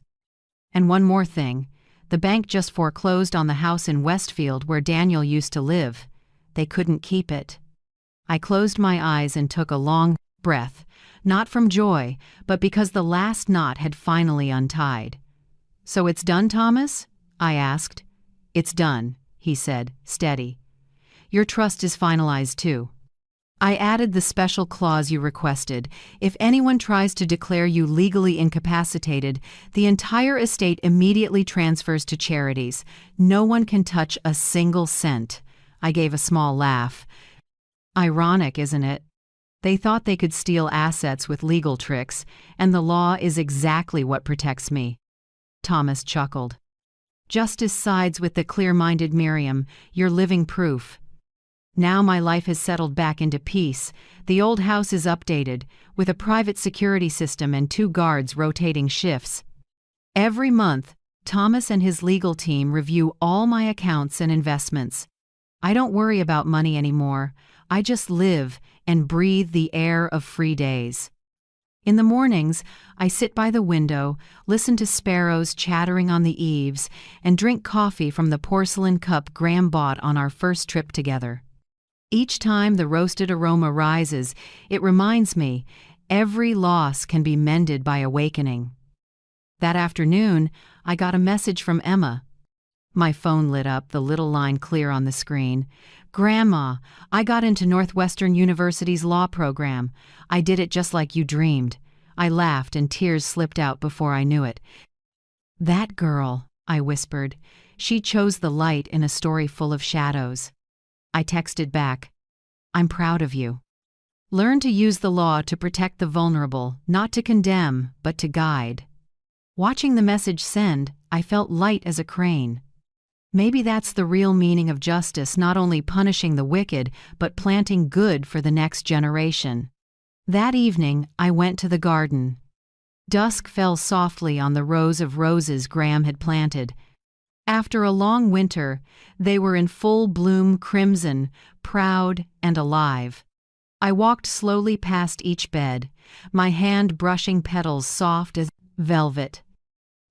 And one more thing. The bank just foreclosed on the house in Westfield where Daniel used to live. They couldn't keep it. I closed my eyes and took a long breath, not from joy, but because the last knot had finally untied. So it's done, Thomas? I asked. It's done, he said, steady. Your trust is finalized too. I added the special clause you requested. If anyone tries to declare you legally incapacitated, the entire estate immediately transfers to charities. No one can touch a single cent." I gave a small laugh. Ironic, isn't it? They thought they could steal assets with legal tricks, and the law is exactly what protects me. Thomas chuckled. "Justice sides with the clear-minded Miriam. You're living proof." Now my life has settled back into peace. The old house is updated, with a private security system and 2 guards rotating shifts. Every month, Thomas and his legal team review all my accounts and investments. I don't worry about money anymore. I just live and breathe the air of free days. In the mornings, I sit by the window, listen to sparrows chattering on the eaves, and drink coffee from the porcelain cup Graham bought on our first trip together. Each time the roasted aroma rises, it reminds me every loss can be mended by awakening. That afternoon, I got a message from Emma. My phone lit up, the little line clear on the screen. "Grandma, I got into Northwestern University's law program. I did it just like you dreamed." I laughed and tears slipped out before I knew it. "That girl," I whispered. "She chose the light in a story full of shadows." I texted back, "I'm proud of you. Learn to use the law to protect the vulnerable, not to condemn, but to guide." Watching the message send, I felt light as a crane. Maybe that's the real meaning of justice, not only punishing the wicked, but planting good for the next generation. That evening, I went to the garden. Dusk fell softly on the rows of roses Graham had planted. After a long winter, they were in full bloom, crimson, proud and alive. I walked slowly past each bed, my hand brushing petals soft as velvet.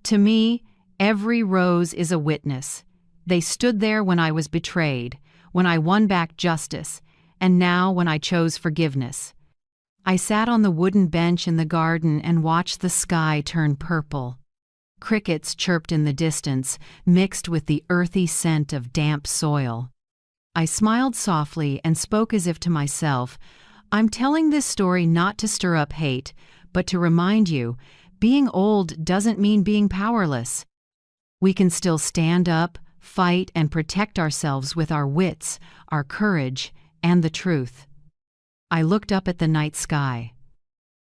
To me, every rose is a witness. They stood there when I was betrayed, when I won back justice, and now when I chose forgiveness. I sat on the wooden bench in the garden and watched the sky turn purple. Crickets chirped in the distance, mixed with the earthy scent of damp soil. I smiled softly and spoke as if to myself, "I'm telling this story not to stir up hate, but to remind you, being old doesn't mean being powerless. We can still stand up, fight, and protect ourselves with our wits, our courage, and the truth." I looked up at the night sky.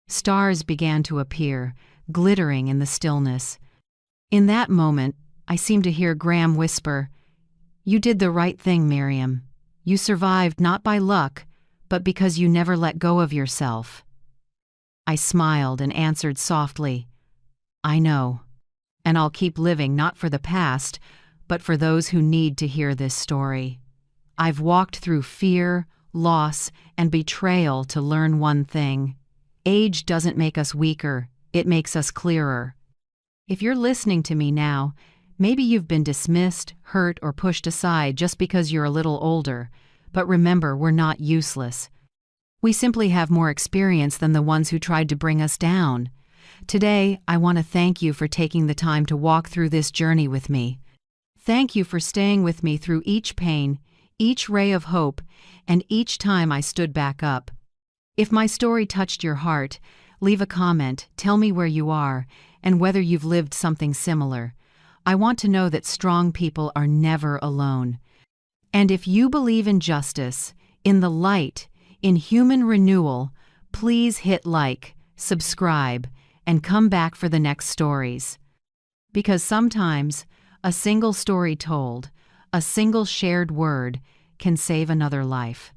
Stars began to appear, glittering in the stillness. In that moment, I seemed to hear Graham whisper, "You did the right thing, Miriam. You survived not by luck, but because you never let go of yourself." I smiled and answered softly, "I know, and I'll keep living not for the past, but for those who need to hear this story. I've walked through fear, loss, and betrayal to learn one thing. Age doesn't make us weaker, it makes us clearer." If you're listening to me now, maybe you've been dismissed, hurt, or pushed aside just because you're a little older. But remember, we're not useless. We simply have more experience than the ones who tried to bring us down. Today, I want to thank you for taking the time to walk through this journey with me. Thank you for staying with me through each pain, each ray of hope, and each time I stood back up. If my story touched your heart, leave a comment, tell me where you are, and whether you've lived something similar. I want to know that strong people are never alone. And if you believe in justice, in the light, in human renewal, please hit like, subscribe, and come back for the next stories. Because sometimes, a single story told, a single shared word, can save another life.